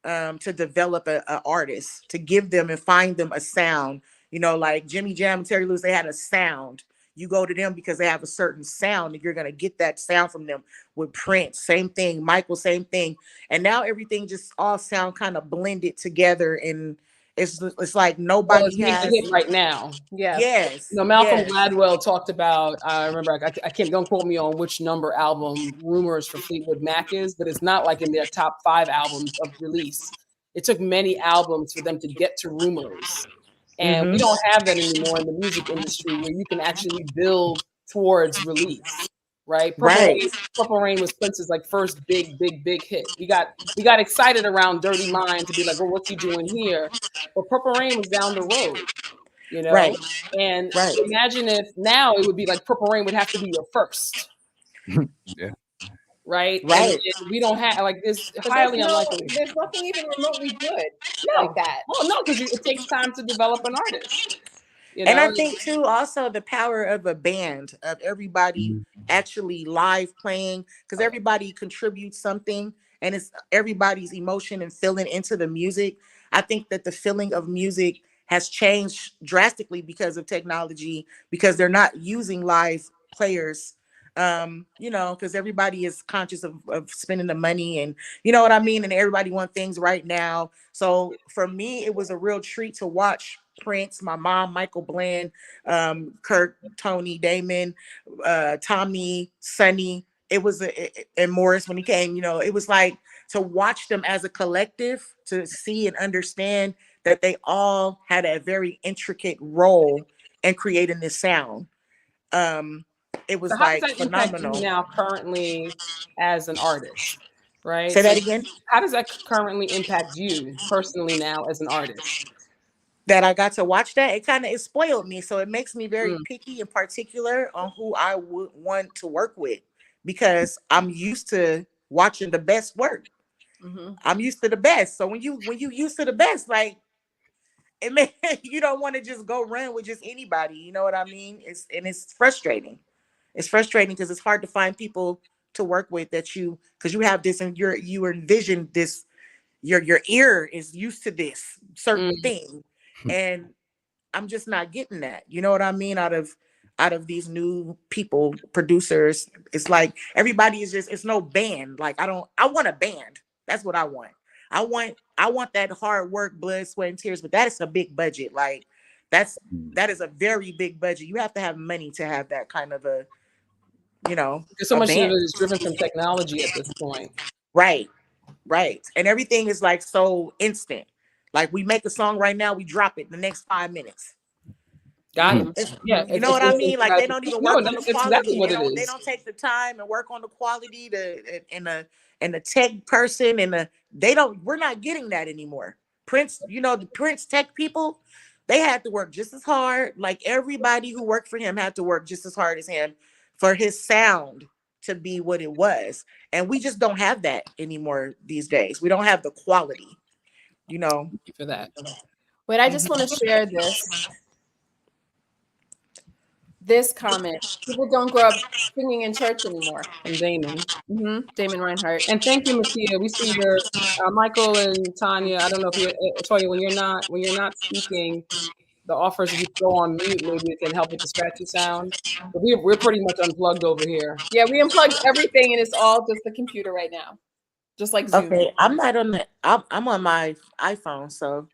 to develop a artist, to give them and find them a sound. You know, like Jimmy Jam and Terry Lewis, they had a sound. You go to them because they have a certain sound, and you're gonna get that sound from them. With Prince, same thing. Michael, same thing. And now everything just all sound kind of blended together, and it's like Well, nobody it's making has. a hit right now. Yeah. Yes. You know, Malcolm Yes. Gladwell talked about, I remember, I can't, don't quote me on which number album Rumors for Fleetwood Mac is, but it's not like in their top 5 albums of release. It took many albums for them to get to Rumors. And we don't have that anymore in the music industry, where you can actually build towards release, right? Purple Rain was Prince's like first big hit. We got excited around Dirty Mind to be like, well, what's he doing here? But Purple Rain was down the road, you know? Right. And Right. imagine if now it would be like Purple Rain would have to be your first. Yeah. Right. Right. And we don't have, like, this But highly unlikely. there's nothing even remotely good like that. Well, no, because it takes time to develop an artist. You know? And I think too, also the power of a band, of everybody actually live playing, because everybody contributes something, and it's everybody's emotion and feeling into the music. I think that the feeling of music has changed drastically because of technology, because they're not using live players. You know, because everybody is conscious of spending the money, and you know what I mean, and everybody wants things right now. So for me, it was a real treat to watch Prince, my mom, Michael Bland, Kirk, Tony, Damon, Tommy, Sonny. It was and Morris when he came. You know, it was like to watch them as a collective, to see and understand that they all had a very intricate role in creating this sound. It was So how like does that impact phenomenal. you now currently as an artist, right? Say that again. How does that currently impact you personally now as an artist? That I got to watch that, it spoiled me. So it makes me very picky and particular on who I would want to work with, because I'm used to watching the best work. I'm used to the best. So when you used to the best, like, it may, you don't want to just go run with just anybody. You know what I mean? It's frustrating. It's frustrating because it's hard to find people to work with because you have this, and you envision this, your ear is used to this certain Mm. thing, and I'm just not getting that. You know what I mean? Out of these new people, producers, it's like everybody is just, it's no band. Like I want a band. That's what I want. I want that hard work, blood, sweat, and tears, but that is a big budget. Like that is a very big budget. You have to have money to have that kind of a, Because so a much of band. it is driven from technology at this point. Right. Right. And everything is like so instant. Like we make a song right now, we drop it in the next 5 minutes. Got Mm. it. Yeah, You know what I mean? Like they don't even work on the that's exactly quality. what They it don't is. take the time and work on the quality and the tech person we're not getting that anymore. Prince, the Prince tech people, they had to work just as hard. Like everybody who worked for him had to work just as hard as him for his sound to be what it was. And we just don't have that anymore these days. We don't have the quality, Thank you for that. Wait, I just want to share this comment. People don't grow up singing in church anymore. And Damon. Damon Reinhardt. And thank you, Mattia. We see your Michael and Tanya. I don't know if you're Toya, when you're not speaking, the offers if you go on mute, maybe it can help with the scratchy sound. But we're pretty much unplugged over here. Yeah, we unplugged everything and it's all just the computer right now. Just like Zoom. Okay, I'm not on I'm on my iPhone, so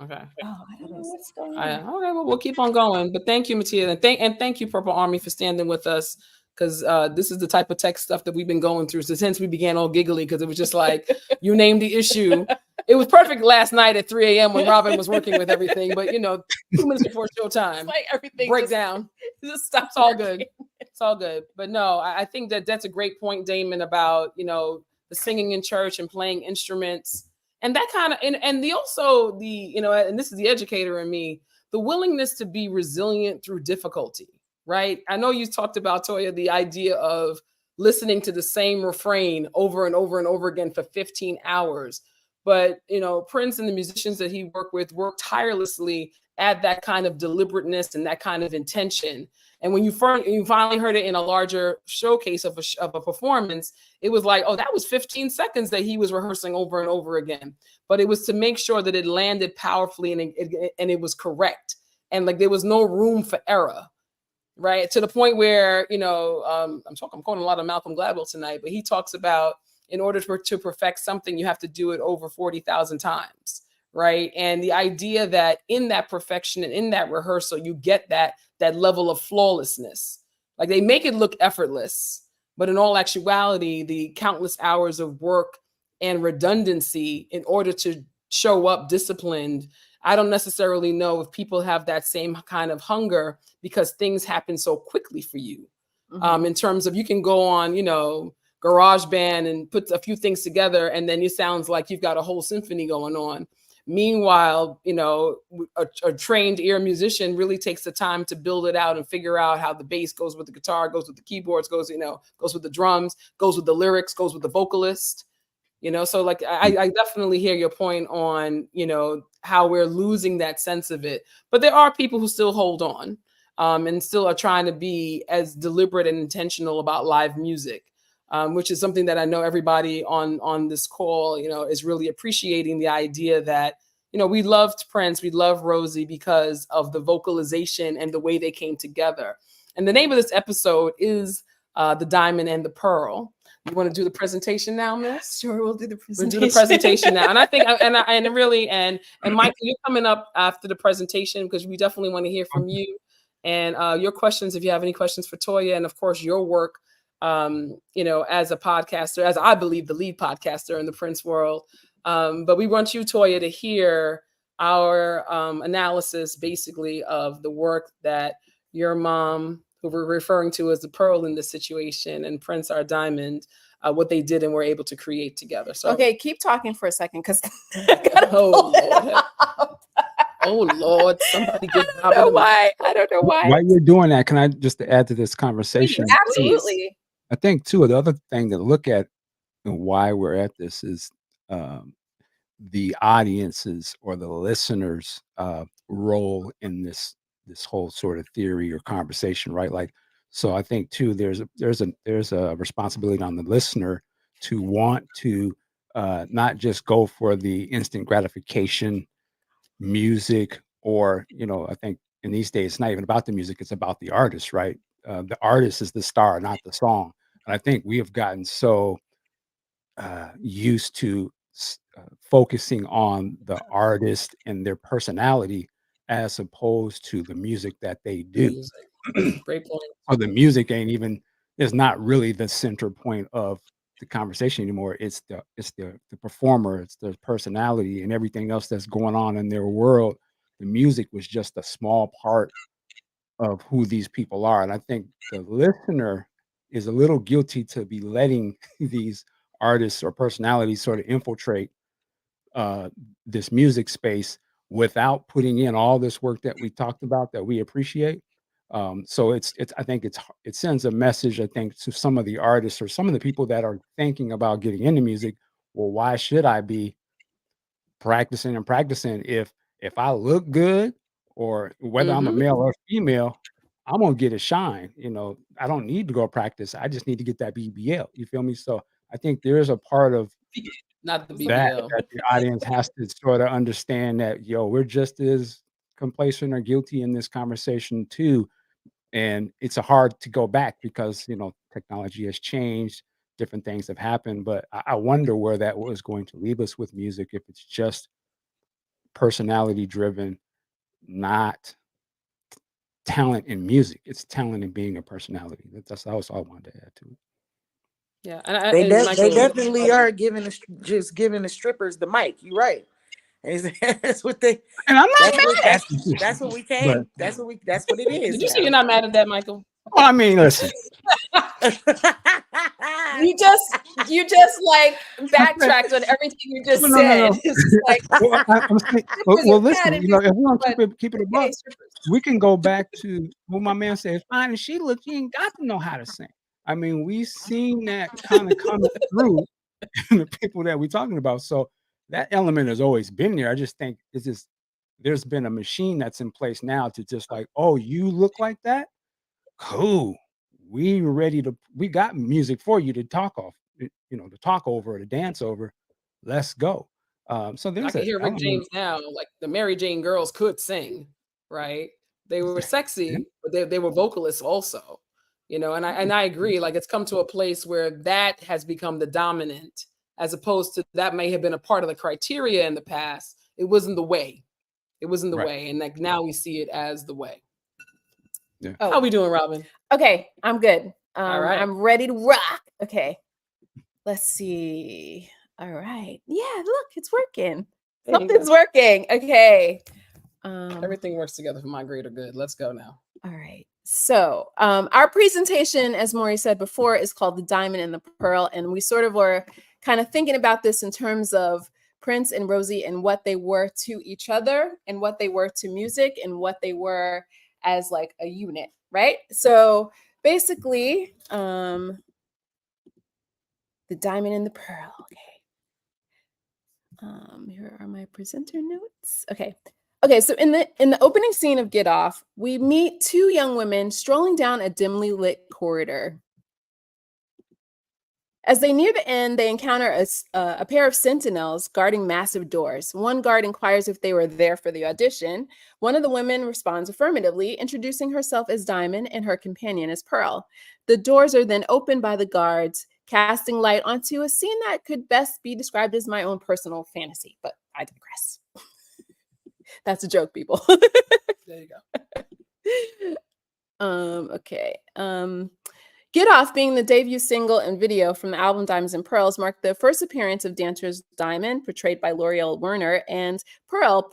Okay. Oh, I don't know what's going Okay, on. well, we'll keep on going. But thank you, Mattia, and thank you, Purple Army, for standing with us, because this is the type of tech stuff that we've been going through since we began all giggly, because it was just like you named the issue. It was perfect last night at 3 a.m. when Robin was working with everything, but 2 minutes before showtime, It's like everything break just- down. just stops. It's all good. It's all good. But no, I think that's a great point, Damon, about the singing in church and playing instruments. And that kind of, and the also the, and this is the educator in me, the willingness to be resilient through difficulty, right? I know you talked about, Toya, the idea of listening to the same refrain over and over and over again for 15 hours. But, Prince and the musicians that he worked with worked tirelessly at that kind of deliberateness and that kind of intention. And when you finally heard it in a larger showcase of a performance, it was like, oh, that was 15 seconds that he was rehearsing over and over again. But it was to make sure that it landed powerfully and it was correct. And like there was no room for error, right? To the point where, I'm quoting a lot of Malcolm Gladwell tonight, but he talks about in order to perfect something, you have to do it over 40,000 times. Right. And the idea that in that perfection and in that rehearsal, you get that level of flawlessness. Like they make it look effortless, but in all actuality, the countless hours of work and redundancy in order to show up disciplined, I don't necessarily know if people have that same kind of hunger because things happen so quickly for you. In terms of you can go on, GarageBand and put a few things together, and then it sounds like you've got a whole symphony going on. Meanwhile, a trained ear musician really takes the time to build it out and figure out how the bass goes with the guitar, goes with the keyboards, goes with the drums, goes with the lyrics, goes with the vocalist. So like I definitely hear your point on, how we're losing that sense of it. But there are people who still hold on and still are trying to be as deliberate and intentional about live music. Which is something that I know everybody on this call, is really appreciating the idea that, we loved Prince, we love Rosie because of the vocalization and the way they came together. And the name of this episode is The Diamond and the Pearl. You want to do the presentation now, Miss? Sure, we'll do the presentation. We'll do the presentation now. And I think, and Mike, you're coming up after the presentation because we definitely want to hear from you and your questions, if you have any questions for Toya, and of course your work as a podcaster, as I believe the lead podcaster in the Prince world. But we want you, Toya, to hear our analysis basically of the work that your mom, who we're referring to as the Pearl in this situation, and Prince, our diamond, what they did and were able to create together. So okay, keep talking for a second because oh Lord, somebody get I don't know why. While you're doing that, can I just add to this conversation? Absolutely. I think too, the other thing to look at and why we're at this is the audience's or the listeners' role in this whole sort of theory or conversation, right? Like, so I think too, there's a responsibility on the listener to want to not just go for the instant gratification music, or I think in these days it's not even about the music, it's about the artist, right? The artist is the star, not the song. And I think we have gotten so used to focusing on the artist and their personality as opposed to the music that they do. Music. Great point. Or the music ain't even is not really the center point of the conversation anymore. It's the performer, it's the personality, and everything else that's going on in their world. The music was just a small part of who these people are, and I think the listener is a little guilty to be letting these artists or personalities sort of infiltrate uh, this music space without putting in all this work that we talked about that we appreciate. So it's I think it sends a message, I think, to some of the artists or some of the people that are thinking about getting into music. Well, why should I be practicing and practicing if I look good, or whether I'm a Mhm. male or female, I'm gonna get a shine. I don't need to go practice. I just need to get that BBL. You feel me? So I think there is a part of Not the that BBL. that the audience has to sort of understand that, we're just as complacent or guilty in this conversation too. And it's a hard to go back because, technology has changed, different things have happened. But I wonder where that was going to leave us with music if it's just personality driven, not talent in music. It's talent in being a personality. That's all I wanted to add to it. Yeah, They Michael, definitely are giving just giving the strippers the mic. You're right. That's what they. And I'm not That's what mad at you. that's what we But came. That's what it is did you say you're now. not mad at that, Michael? I mean, listen. You just like backtracked on everything you just No, no, said. no, no. It's just like Well, I'm saying, strippers well, are bad listen. and If we want to but keep it okay, above, strippers. we can go back to what my man said. Fine as she looks, you ain't got to know how to sing. I mean, we've seen that kind of coming through in the people that we're talking about. So that element has always been there. I just think it's just there's been a machine that's in place now to just like, oh, you look like that? Cool. We got music for you to talk off, to talk over or to dance over. Let's go. So I there's can an hear Rick element. James now. Like the Mary Jane girls could sing, right? They were Yeah. sexy, but they were vocalists also, And I agree. Like it's come to a place where that has become the dominant, as opposed to that may have been a part of the criteria in the past. It wasn't the way. It wasn't the Right. way, and like now we see it as the way. Yeah. Oh, How we doing, Robin? okay, I'm good. All right. I'm ready to rock. Okay. Let's see. All right. Yeah, look, it's working. There you Something's go. working. Okay. Everything works together for my greater good. Let's go now. All right. So our presentation, as Maury said before, is called The Diamond and the Pearl. And we sort of were kind of thinking about this in terms of Prince and Rosie and what they were to each other and what they were to music and what they were as like a unit, right? So basically, The Diamond and the Pearl. Okay. Here are my presenter notes. Okay, so in the opening scene of Get Off, we meet two young women strolling down a dimly lit corridor. As they near the end, they encounter a pair of sentinels guarding massive doors. One guard inquires if they were there for the audition. One of the women responds affirmatively, introducing herself as Diamond and her companion as Pearl. The doors are then opened by the guards, casting light onto a scene that could best be described as my own personal fantasy, but I digress. That's a joke, people. There you go. Okay. Get Off, being the debut single and video from the album Diamonds and Pearls, marked the first appearance of dancers Diamond, portrayed by L'Oreal Werner, and Pearl,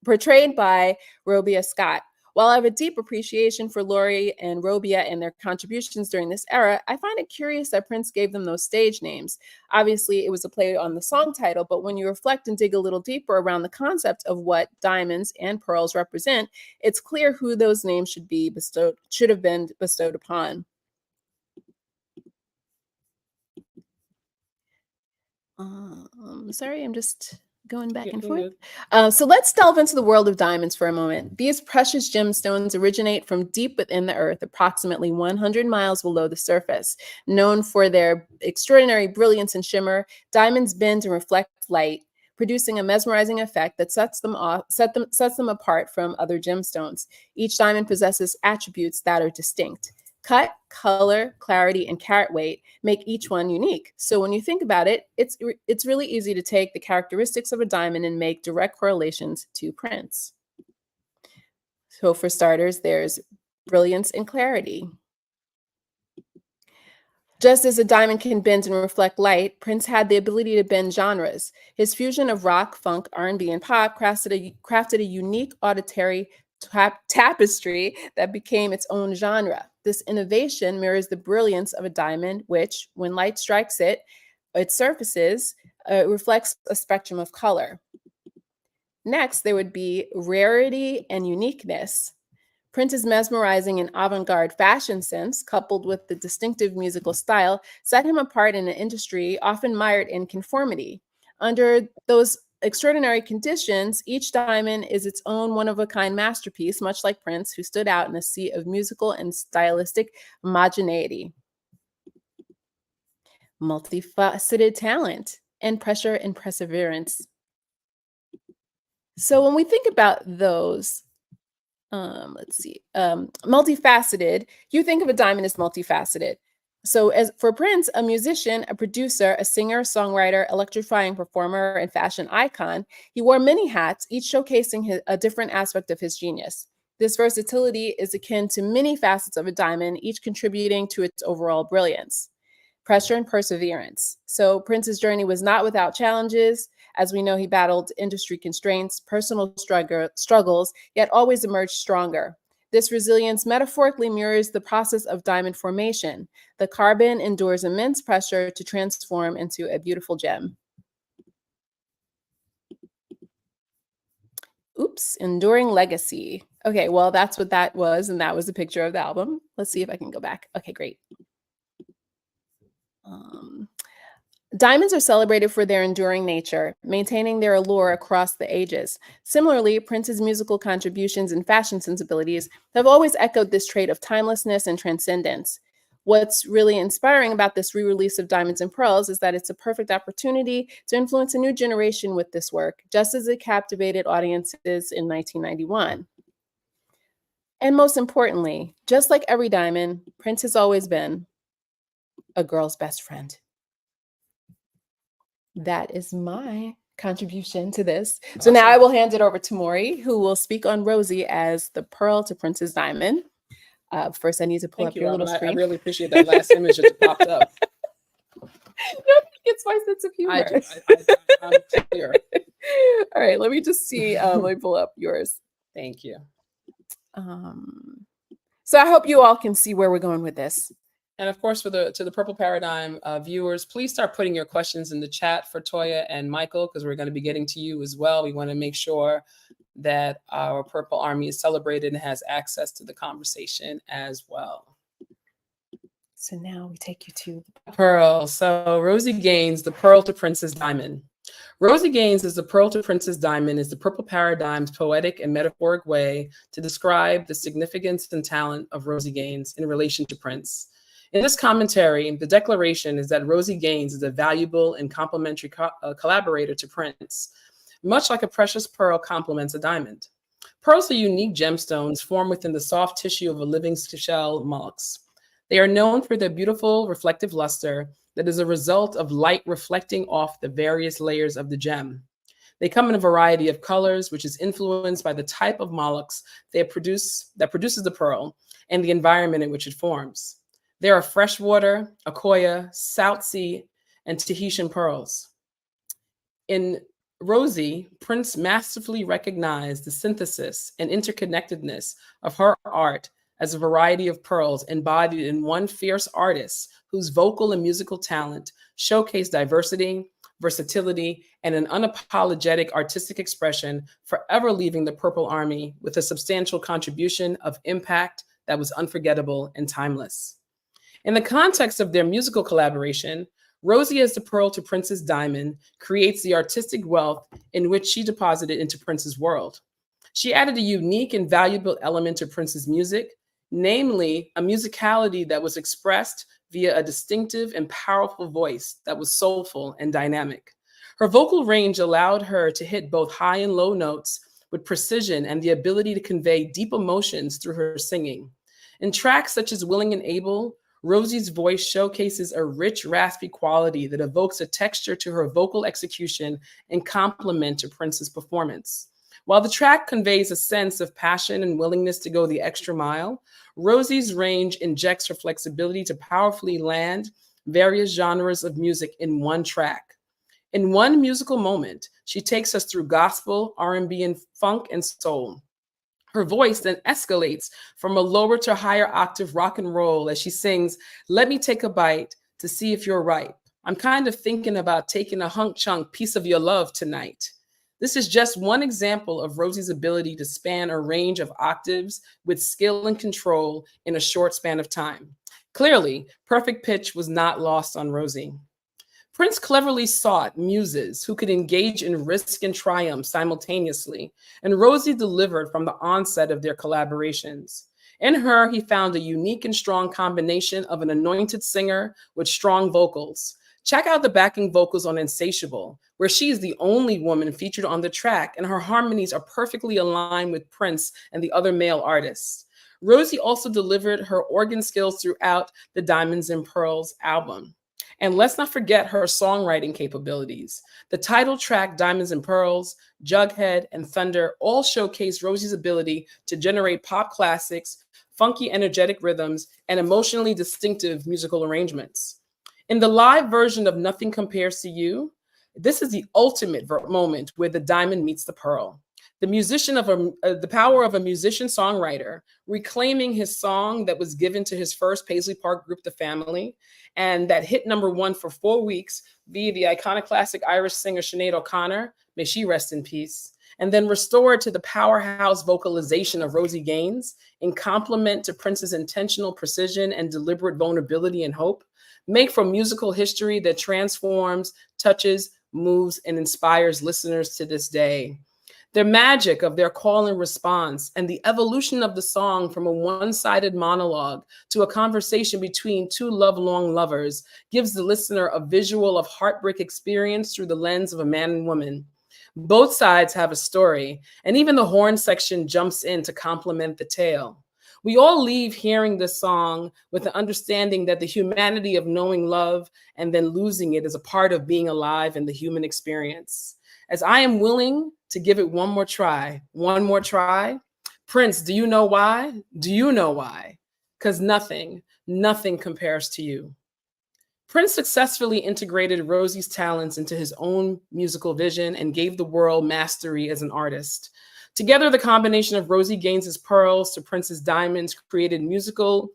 portrayed by Robia Scott. While I have a deep appreciation for Laurie and Robia and their contributions during this era, I find it curious that Prince gave them those stage names. Obviously, it was a play on the song title, but when you reflect and dig a little deeper around the concept of what diamonds and pearls represent, it's clear who those names should have been bestowed upon. Sorry, I'm just going back Yeah, and you're forth. good. So let's delve into the world of diamonds for a moment. These precious gemstones originate from deep within the earth, approximately 100 miles below the surface. Known for their extraordinary brilliance and shimmer, diamonds bend and reflect light, producing a mesmerizing effect that sets them apart from other gemstones. Each diamond possesses attributes that are distinct. Cut, color, clarity, and carat weight make each one unique. So when you think about it, it's really easy to take the characteristics of a diamond and make direct correlations to prints. So for starters, there's brilliance and clarity. Just as a diamond can bend and reflect light, Prince had the ability to bend genres. His fusion of rock, funk, R&B, and pop crafted a unique auditory tapestry that became its own genre. This innovation mirrors the brilliance of a diamond, which, when light strikes its surfaces, reflects a spectrum of color. Next, there would be rarity and uniqueness. Prince's mesmerizing and avant-garde fashion sense, coupled with the distinctive musical style, set him apart in an industry often mired in conformity. Under those extraordinary conditions, each diamond is its own one-of-a-kind masterpiece, much like Prince, who stood out in a sea of musical and stylistic homogeneity. Multifaceted talent and pressure and perseverance. So when we think about those, multifaceted, you think of a diamond as multifaceted. So as for Prince, a musician, a producer, a singer, songwriter, electrifying performer, and fashion icon, he wore many hats, each showcasing a different aspect of his genius. This versatility is akin to many facets of a diamond, each contributing to its overall brilliance. Pressure and perseverance. So Prince's journey was not without challenges. As we know, he battled industry constraints, personal struggles, yet always emerged stronger. This resilience metaphorically mirrors the process of diamond formation. The carbon endures immense pressure to transform into a beautiful gem. Oops, enduring legacy. Okay, well, that's what that was, and that was a picture of the album. Let's see if I can go back. Okay, great. Diamonds are celebrated for their enduring nature, maintaining their allure across the ages. Similarly, Prince's musical contributions and fashion sensibilities have always echoed this trait of timelessness and transcendence. What's really inspiring about this re-release of Diamonds and Pearls is that it's a perfect opportunity to influence a new generation with this work, just as it captivated audiences in 1991. And most importantly, just like every diamond, Prince has always been a girl's best friend. That is my contribution to this. So now I will hand it over to Maury, who will speak on Rosie as the pearl to Prince's diamond. First, I need to pull up your little screen. I really appreciate that last image that popped up. Nobody gets my sense of humor. I do. I'm clear. All right, let me just see. Let me pull up yours. Thank you. So I hope you all can see where we're going with this. And of course, to the Purple Paradigm viewers, please start putting your questions in the chat for Toya and Michael, because we're going to be getting to you as well. We want to make sure that our Purple Army is celebrated and has access to the conversation as well. So now we take you to the pearl. So Rosie Gaines, the pearl to Prince's diamond. Rosie Gaines is the pearl to Prince's diamond is the Purple Paradigm's poetic and metaphoric way to describe the significance and talent of Rosie Gaines in relation to Prince. In this commentary, the declaration is that Rosie Gaines is a valuable and complementary collaborator to Prince, much like a precious pearl complements a diamond. Pearls are unique gemstones formed within the soft tissue of a living shell mollusks. They are known for their beautiful reflective luster that is a result of light reflecting off the various layers of the gem. They come in a variety of colors, which is influenced by the type of mollusks that produces the pearl and the environment in which it forms. There are freshwater, Akoya, South Sea, and Tahitian pearls. In Rosie, Prince masterfully recognized the synthesis and interconnectedness of her art as a variety of pearls embodied in one fierce artist whose vocal and musical talent showcased diversity, versatility, and an unapologetic artistic expression, forever leaving the Purple Army with a substantial contribution of impact that was unforgettable and timeless. In the context of their musical collaboration, Rosie as the pearl to Prince's diamond creates the artistic wealth in which she deposited into Prince's world. She added a unique and valuable element to Prince's music, namely a musicality that was expressed via a distinctive and powerful voice that was soulful and dynamic. Her vocal range allowed her to hit both high and low notes with precision and the ability to convey deep emotions through her singing. In tracks such as Willing and Able, Rosie's voice showcases a rich, raspy quality that evokes a texture to her vocal execution and complement to Prince's performance. While the track conveys a sense of passion and willingness to go the extra mile, Rosie's range injects her flexibility to powerfully land various genres of music in one track. In one musical moment, she takes us through gospel, R&B, and funk and soul. Her voice then escalates from a lower to higher octave rock and roll as she sings, "Let me take a bite to see if you're ripe. I'm kind of thinking about taking a hunk chunk piece of your love tonight." This is just one example of Rosie's ability to span a range of octaves with skill and control in a short span of time. Clearly, perfect pitch was not lost on Rosie. Prince cleverly sought muses who could engage in risk and triumph simultaneously, and Rosie delivered from the onset of their collaborations. In her, he found a unique and strong combination of an anointed singer with strong vocals. Check out the backing vocals on Insatiable, where she is the only woman featured on the track, and her harmonies are perfectly aligned with Prince and the other male artists. Rosie also delivered her organ skills throughout the Diamonds and Pearls album. And let's not forget her songwriting capabilities. The title track, Diamonds and Pearls, Jughead, and Thunder all showcase Rosie's ability to generate pop classics, funky, energetic rhythms, and emotionally distinctive musical arrangements. In the live version of Nothing Compares to You, this is the ultimate moment where the diamond meets the pearl. The power of a musician-songwriter reclaiming his song that was given to his first Paisley Park group, The Family, and that hit #1 for 4 weeks via the iconoclastic Irish singer Sinead O'Connor, may she rest in peace, and then restored to the powerhouse vocalization of Rosie Gaines in complement to Prince's intentional precision and deliberate vulnerability and hope, make for musical history that transforms, touches, moves, and inspires listeners to this day. The magic of their call and response and the evolution of the song from a one-sided monologue to a conversation between two love-long lovers gives the listener a visual of heartbreak experience through the lens of a man and woman. Both sides have a story, and even the horn section jumps in to complement the tale. We all leave hearing this song with the understanding that the humanity of knowing love and then losing it is a part of being alive in the human experience. As I am willing to give it one more try, Prince, do you know why? Do you know why? Because nothing compares to you. Prince successfully integrated Rosie's talents into his own musical vision and gave the world mastery as an artist. Together, the combination of Rosie Gaines' pearls to Prince's diamonds created musical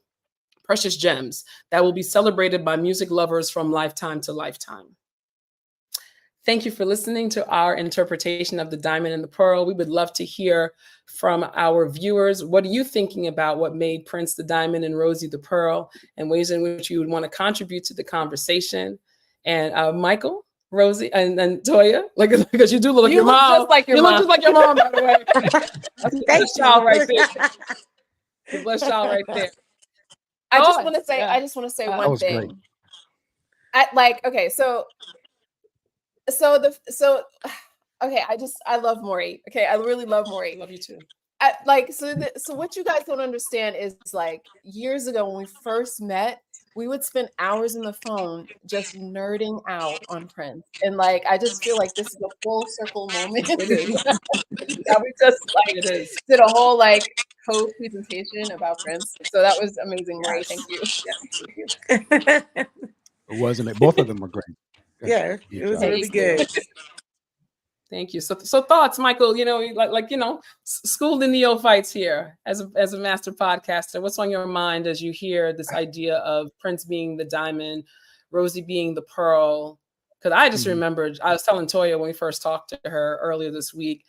precious gems that will be celebrated by music lovers from lifetime to lifetime. Thank you for listening to our interpretation of The Diamond and the Pearl. We would love to hear from our viewers. What are you thinking about what made Prince the Diamond and Rosie the Pearl, and ways in which you would want to contribute to the conversation? And Michael, Rosie, and Toya, because you do look like your mom. Just like your mom. You look just like your mom, by the way. That's a blessed child right there. The blessed child right there. I just want to say one thing. I love Maury. Okay, I really love Maury. Love you too. So what you guys don't understand is, like, years ago when we first met, we would spend hours on the phone just nerding out on Prince, and like I just feel like this is a full circle moment. It is. That we just did a whole whole presentation about Prince. So that was amazing, Maury. Thank you. It wasn't it? Both of them were great. Yeah, it was really good. Thank you. So thoughts, Michael, school the neophytes here as a master podcaster. What's on your mind as you hear this idea of Prince being the diamond, Rosie being the pearl? Because I just remembered, I was telling Toya when we first talked to her earlier this week,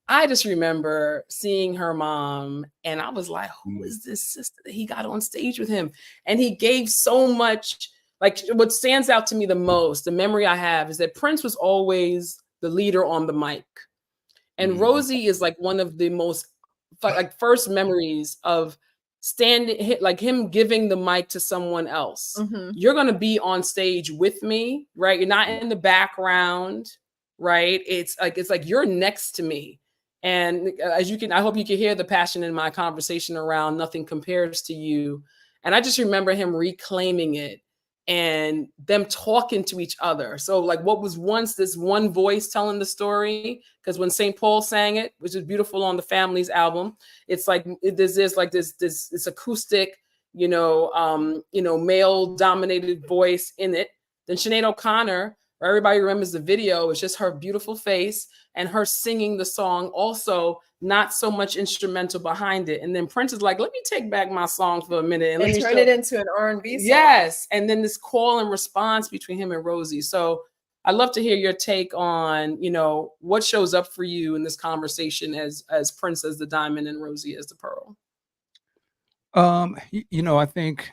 I just remember seeing her mom and I was like, who is this sister that he got on stage with him? And he gave so much like what stands out to me the most, the memory I have, is that Prince was always the leader on the mic. And Rosie is like one of the most like first memories of standing, like him giving the mic to someone else. Mhm. You're going to be on stage with me, right? You're not in the background, right? It's like you're next to me. And as you can, I hope you can hear the passion in my conversation around Nothing Compares to You. And I just remember him reclaiming it and them talking to each other. So like what was once this one voice telling the story, because when St. Paul sang it, which is beautiful on the Families album, it's like there's this acoustic, male dominated voice in it. Then Sinead O'Connor, where everybody remembers the video, it's just her beautiful face and her singing the song, also not so much instrumental behind it. And then Prince is like, let me take back my song for a minute and let me turn it into an R&B song. Yes. And then this call and response between him and Rosie. So I'd love to hear your take on, what shows up for you in this conversation as Prince as the diamond and Rosie as the pearl. I think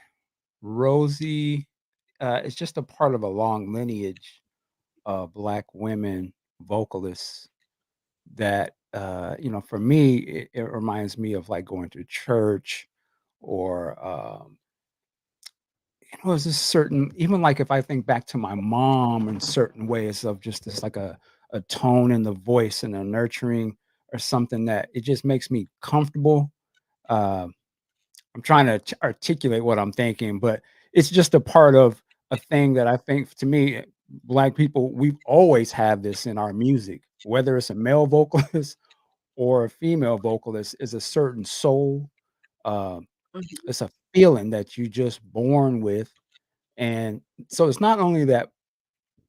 Rosie is just a part of a long lineage of Black women vocalists that, for me, it reminds me of like going to church or, it's just certain, even like if I think back to my mom in certain ways of just this like a tone in the voice and a nurturing or something that it just makes me comfortable. Uh, I'm trying to articulate what I'm thinking, but it's just a part of a thing that I think to me, Black people, we've always had this in our music, whether it's a male vocalist or a female vocalist, is a certain soul. Uh, it's a feeling that you just born with. And so it's not only that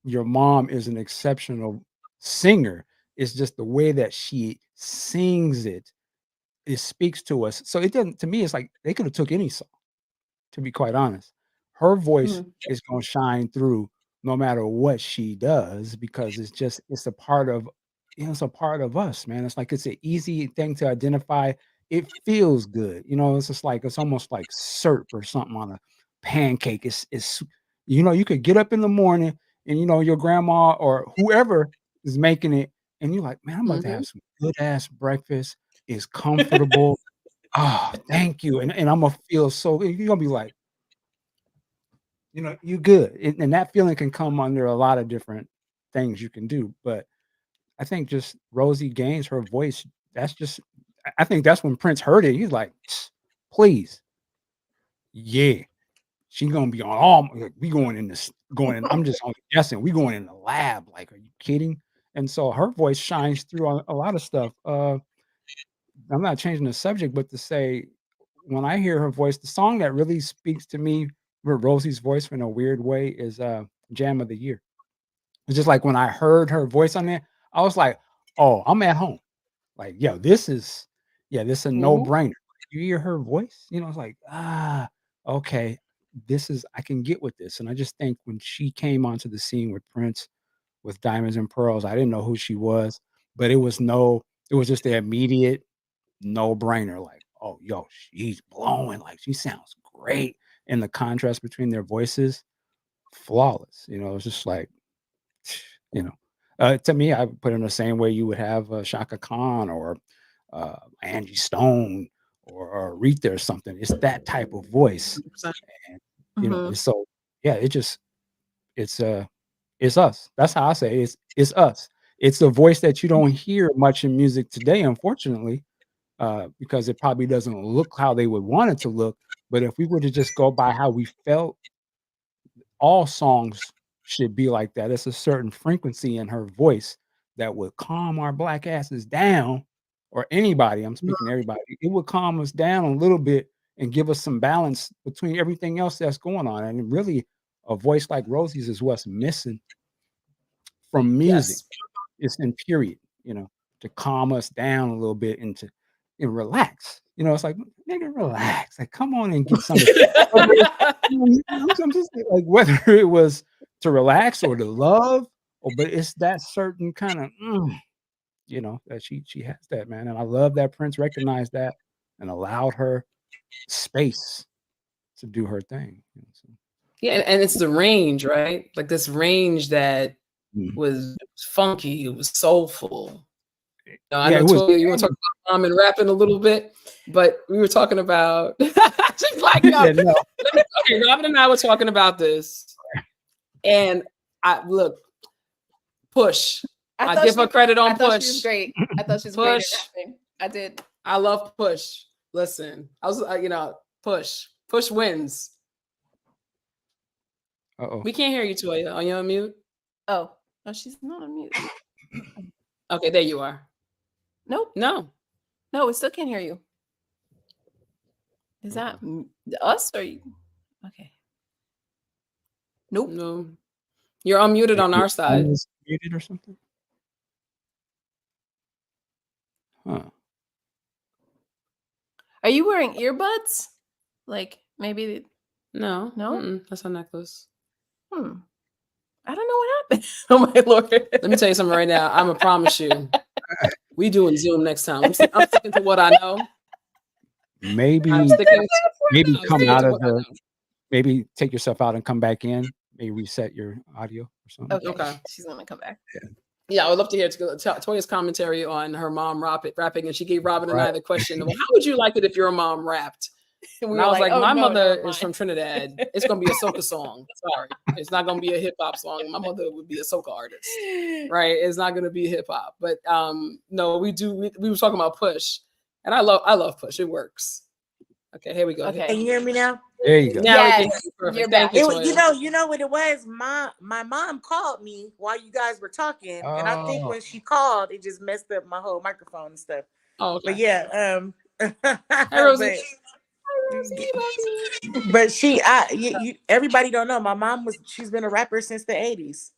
your mom is an exceptional singer, it's just the way that she sings it. It speaks to us. So it doesn't, to me, it's like they could have took any song, to be quite honest. Her voice is going to shine through no matter what she does because it's a part of, it's a part of us, man. It's like it's an easy thing to identify. It feels good. It's just like it's almost like syrup or something on a pancake. It's you could get up in the morning and your grandma or whoever is making it, and you're like, man, I'm about to have some good ass breakfast. It's comfortable. Oh, thank you. And I'm gonna feel so you're gonna be like, you good. And that feeling can come under a lot of different things you can do. But I think just Rosie Gaines, her voice, I think that's when Prince heard it. He's like, please, yeah, she's gonna be on all we going in this going in. I'm just only guessing, we going in the lab. Like, are you kidding? And so her voice shines through on a lot of stuff. I'm not changing the subject, but to say when I hear her voice, the song that really speaks to me with Rosie's voice in a weird way is Jam of the Year. It's just like when I heard her voice on there, I was like, oh, I'm at home. Like, yo, this is a no-brainer. You hear her voice, it's like, okay, I can get with this. And I just think when she came onto the scene with Prince with Diamonds and Pearls, I didn't know who she was, but it was just the immediate no-brainer, like, oh, yo, she's blowing, like, she sounds great, and the contrast between their voices, flawless, it's just like, to me, I put it in the same way you would have Shaka Khan or Angie Stone or Aretha or something. It's that type of voice, and so yeah, it's us. That's how I say it. It's us. It's a voice that you don't hear much in music today, unfortunately. Because it probably doesn't look how they would want it to look. But if we were to just go by how we felt, all songs should be like that. It's a certain frequency in her voice that would calm our Black asses down, or anybody. I'm speaking to everybody. It would calm us down a little bit and give us some balance between everything else that's going on. And really, a voice like Rosie's is what's missing from music. It's in period, to calm us down a little bit and to relax. It's like, nigga, relax. Like, come on and get something. I'm just like, whether it was to relax or to love, but it's that certain kind of, that she has that, man. And I love that Prince recognized that and allowed her space to do her thing. So. Yeah, and it's the range, right? Like this range that Mhm. was funky, it was soulful. I Yeah, know it was. Toya, you want to talk about mom and rapping a little bit, but we were talking about she's like, no. Yeah, no. Okay, Robin and I were talking about this, and I look, Push. I give her credit on I thought she was Push. great. I thought she was great at Push. rapping. I did. I love Push. Listen, I was, Push. Push wins. Uh-oh. We can't hear you, Toya. Are you on mute? Oh, no, she's not on mute. Okay, there you are. Nope. No. No, we still can't hear you. Is that us or you? Okay. Nope. No. You're unmuted on our Your phone side. was muted or something? Huh. Are you wearing earbuds? Like maybe No. No? That's a necklace. I don't know what happened. Oh my Lord. Let me tell you something right now. I'm gonna promise you. We doing Zoom next time. I'm sticking to what I know. Maybe I'm sticking maybe I'm come sticking out to of what I the know. maybe take yourself out and come back in. Maybe reset your audio or something. Okay. She's gonna come back. Yeah, I would love to hear Toya's commentary on her mom rapping, and she gave Robin and I Right. the question, well, how would you like it if your mom rapped? And And I was like, "Oh, my no, mother never is from mind." Trinidad. It's gonna be a soca song. Sorry, it's not gonna be a hip hop song. My mother would be a soca artist, right? It's not gonna be hip hop. But no, we were talking about Push, and I love Push. It works. Okay, here we go. Okay. Can you hear me now? There you go. Now we can Yes, hear you perfect. you're Thank back. you, It was, Toya. you know what it was. My mom called me while you guys were talking, and I think Oh. when she called, it just messed up my whole microphone and stuff. Oh, okay. But yeah, Hi, Rosie. but everybody don't know. My mom she's been a rapper since the 80s.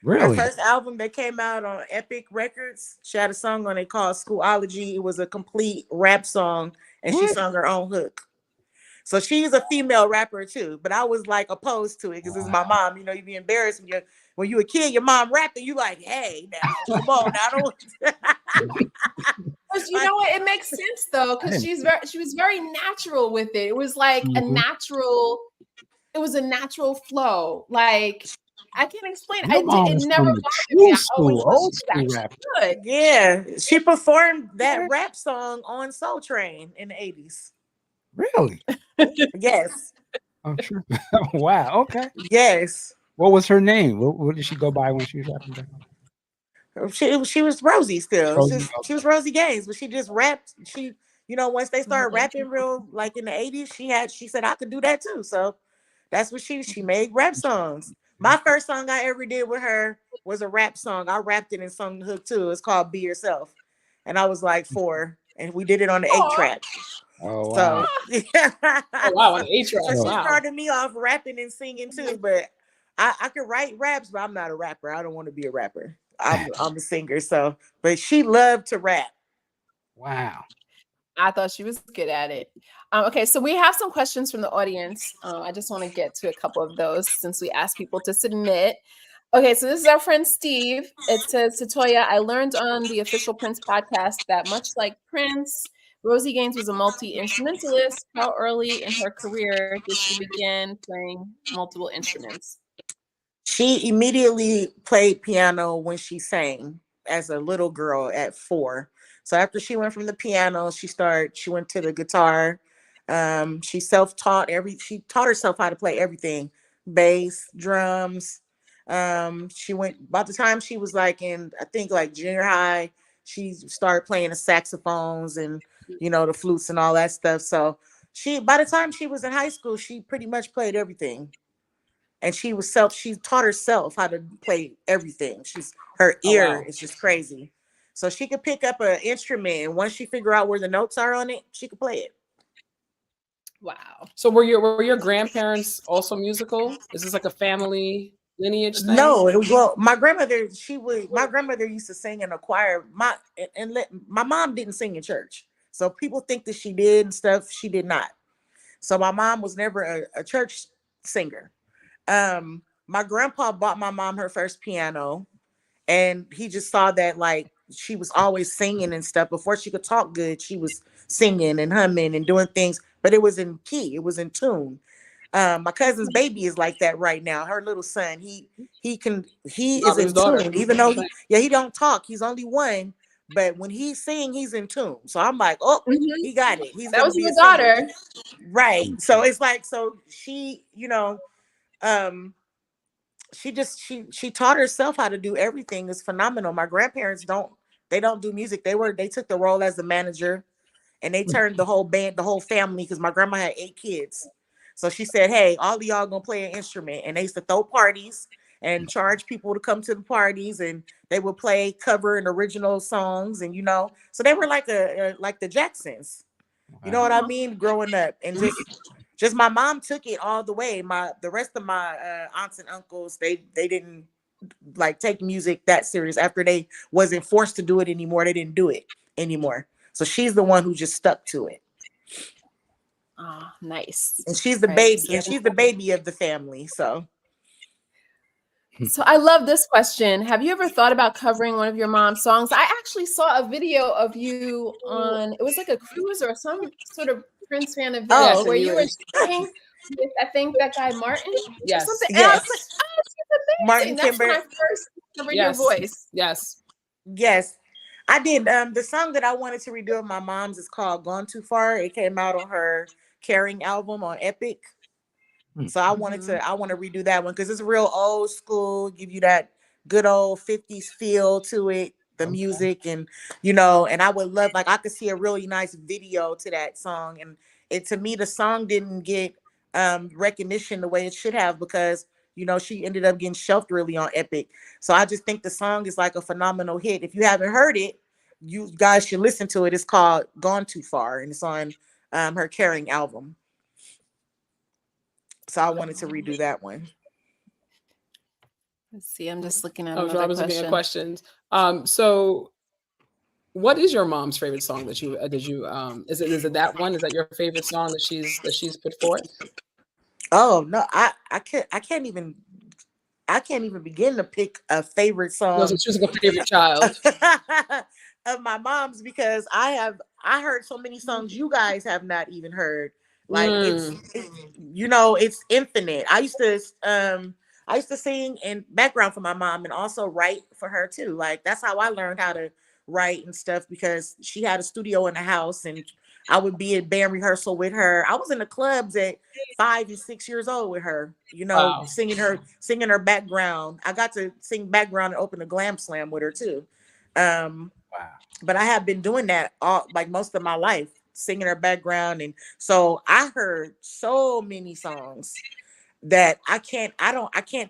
Her Really? first album that came out on Epic Records, she had a song on it called Schoology. It was a complete rap song, and she What? sung her own hook. So she's a female rapper too, but I was like opposed to it because it's my mom. You know, you be embarrassed when you a kid, your mom rapping. You like, hey, now come on, now don't. But you know what? It makes sense though, because she was very natural with it. It was like Mhm. it was a natural flow. Like I can't explain. Your mom It was never from the bothered me. true I school, always thought old she school was rap. actually good. Yeah, she performed that rap song on Soul Train in the 80s. Really? Yes. Oh, sure. Wow. Okay. Yes. What was her name? What did she go by when she was rapping back then? She was Rosie still. Rosie, She was Rosie Gaines, but she just rapped. Once they started rapping real like in the 80s, she said I could do that too. So that's what she made rap songs. My first song I ever did with her was a rap song. I rapped it and sung the hook too. It's called Be Yourself. And I was like 4, and we did it on the 8-track. Oh, So wow. Oh, wow, an 8-track. so she Wow. started me off rapping and singing too, but I could write raps, but I'm not a rapper. I don't want to be a rapper. I'm a singer. So, but she loved to rap. Wow. I thought she was good at it. Okay, so we have some questions from the audience. I just want to get to a couple of those since we asked people to submit. Okay, so this is our friend Steve. It says, Toya, I learned on the official Prince podcast that much like Prince, Rosie Gaines was a multi-instrumentalist. How early in her career did she begin playing multiple instruments? She immediately played piano when she sang as a little girl at 4. So after she went from the piano, she went to the guitar. She self-taught she taught herself how to play everything, bass, drums. She went by the time she was like in, I think like junior high, she started playing the saxophones and the flutes and all that stuff. So by the time she was in high school, she pretty much played everything. And she taught herself how to play everything. Her ear is just crazy. So she could pick up an instrument, and once she figure out where the notes are on it, she could play it. Wow. So were your grandparents also musical? Is this like a family lineage thing? No, well, my grandmother used to sing in a choir. My mom didn't sing in church. So people think that she did and stuff. She did not. So my mom was never a church singer. My grandpa bought my mom her first piano, and he just saw that like she was always singing and stuff. Before she could talk good, she was singing and humming and doing things, but it was in key, it was in tune. My cousin's baby is like that right now. Her little son, he is Robin's in daughter. tune, even though he don't talk. He's only one, but when he's sing, he's in tune. So I'm like, oh, Mhm. he got it. He's That gonna was be your a singer. daughter. Right. So it's like, so she, she taught herself how to do everything. It's phenomenal. My grandparents don't do music. They took the role as the manager, and they turned the whole band, the whole family, because my grandma had 8 kids. So she said, hey, all of y'all gonna play an instrument. And they used to throw parties and charge people to come to the parties, and they would play cover and original songs, and so they were like like the Jacksons. You know what I mean? Growing up, and just my mom took it all the way. The rest of my aunts and uncles, they didn't like take music that serious. After they wasn't forced to do it anymore, they didn't do it anymore. So she's the one who just stuck to it. Oh, nice. And she's the Right. baby, and she's the baby of the family. So I love this question. Have you ever thought about covering one of your mom's songs? I actually saw a video of you on, it was like a cruise or some sort of Prince fan event Oh, where and you you were were- singing with, I think, that guy Martin Yes. or something. And I was Yes. like, oh, she's Martin amazing. That's when I Kimber. first discovered Yes. your voice. Yes. Yes, I did. The song that I wanted to redo of my mom's is called "Gone Too Far." It came out on her Caring album on Epic. So I want to redo that one because it's real old school, give you that good old 50s feel to it, the music, and and I would love, like, I could see a really nice video to that song. And to me, the song didn't get recognition the way it should have, because she ended up getting shelved really on Epic. So I just think the song is like a phenomenal hit. If you haven't heard it, you guys should listen to it. It's called "Gone Too Far," and it's on her Caring album. So I wanted to redo that one. Let's see. I'm just looking at Oh, another Robin's looking at question. questions. So what is your mom's favorite song that you is it that one? Is that your favorite song that she's put forth? Oh no, I can't even begin to pick a favorite No, song so she's like a favorite child. of my mom's, because I heard so many songs you guys have not even heard. Like it's infinite. I used to sing in background for my mom and also write for her too. Like that's how I learned how to write and stuff, because she had a studio in the house and I would be at band rehearsal with her. I was in the clubs at 5 and 6 years old with her, Wow. singing her background. I got to sing background and open a glam slam with her too. Wow. But I have been doing that most of my life, singing her background. And so I heard so many songs that I can't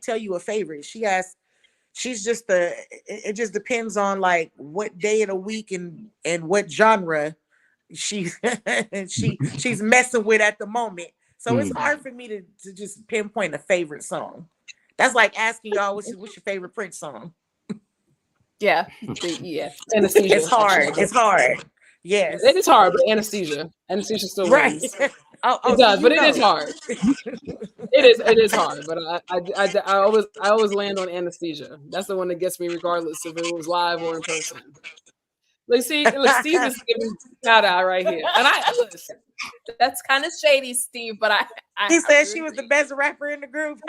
tell you a favorite. She's just it just depends on like what day of the week and what genre she's messing with at the moment. So it's hard for me to just pinpoint a favorite song. That's like asking y'all what's your favorite Prince song. Yeah. Anesthesia. It's hard. It's hard. Yes. It is hard, but anesthesia still Right. wins. Oh, It does, but it is hard. It is hard, but I always land on anesthesia. That's the one that gets me, regardless if it was live or in person. Like, see, look, Steve is giving a shout out right here, and listen. That's kind of shady, Steve, but He said she was the best rapper in the group.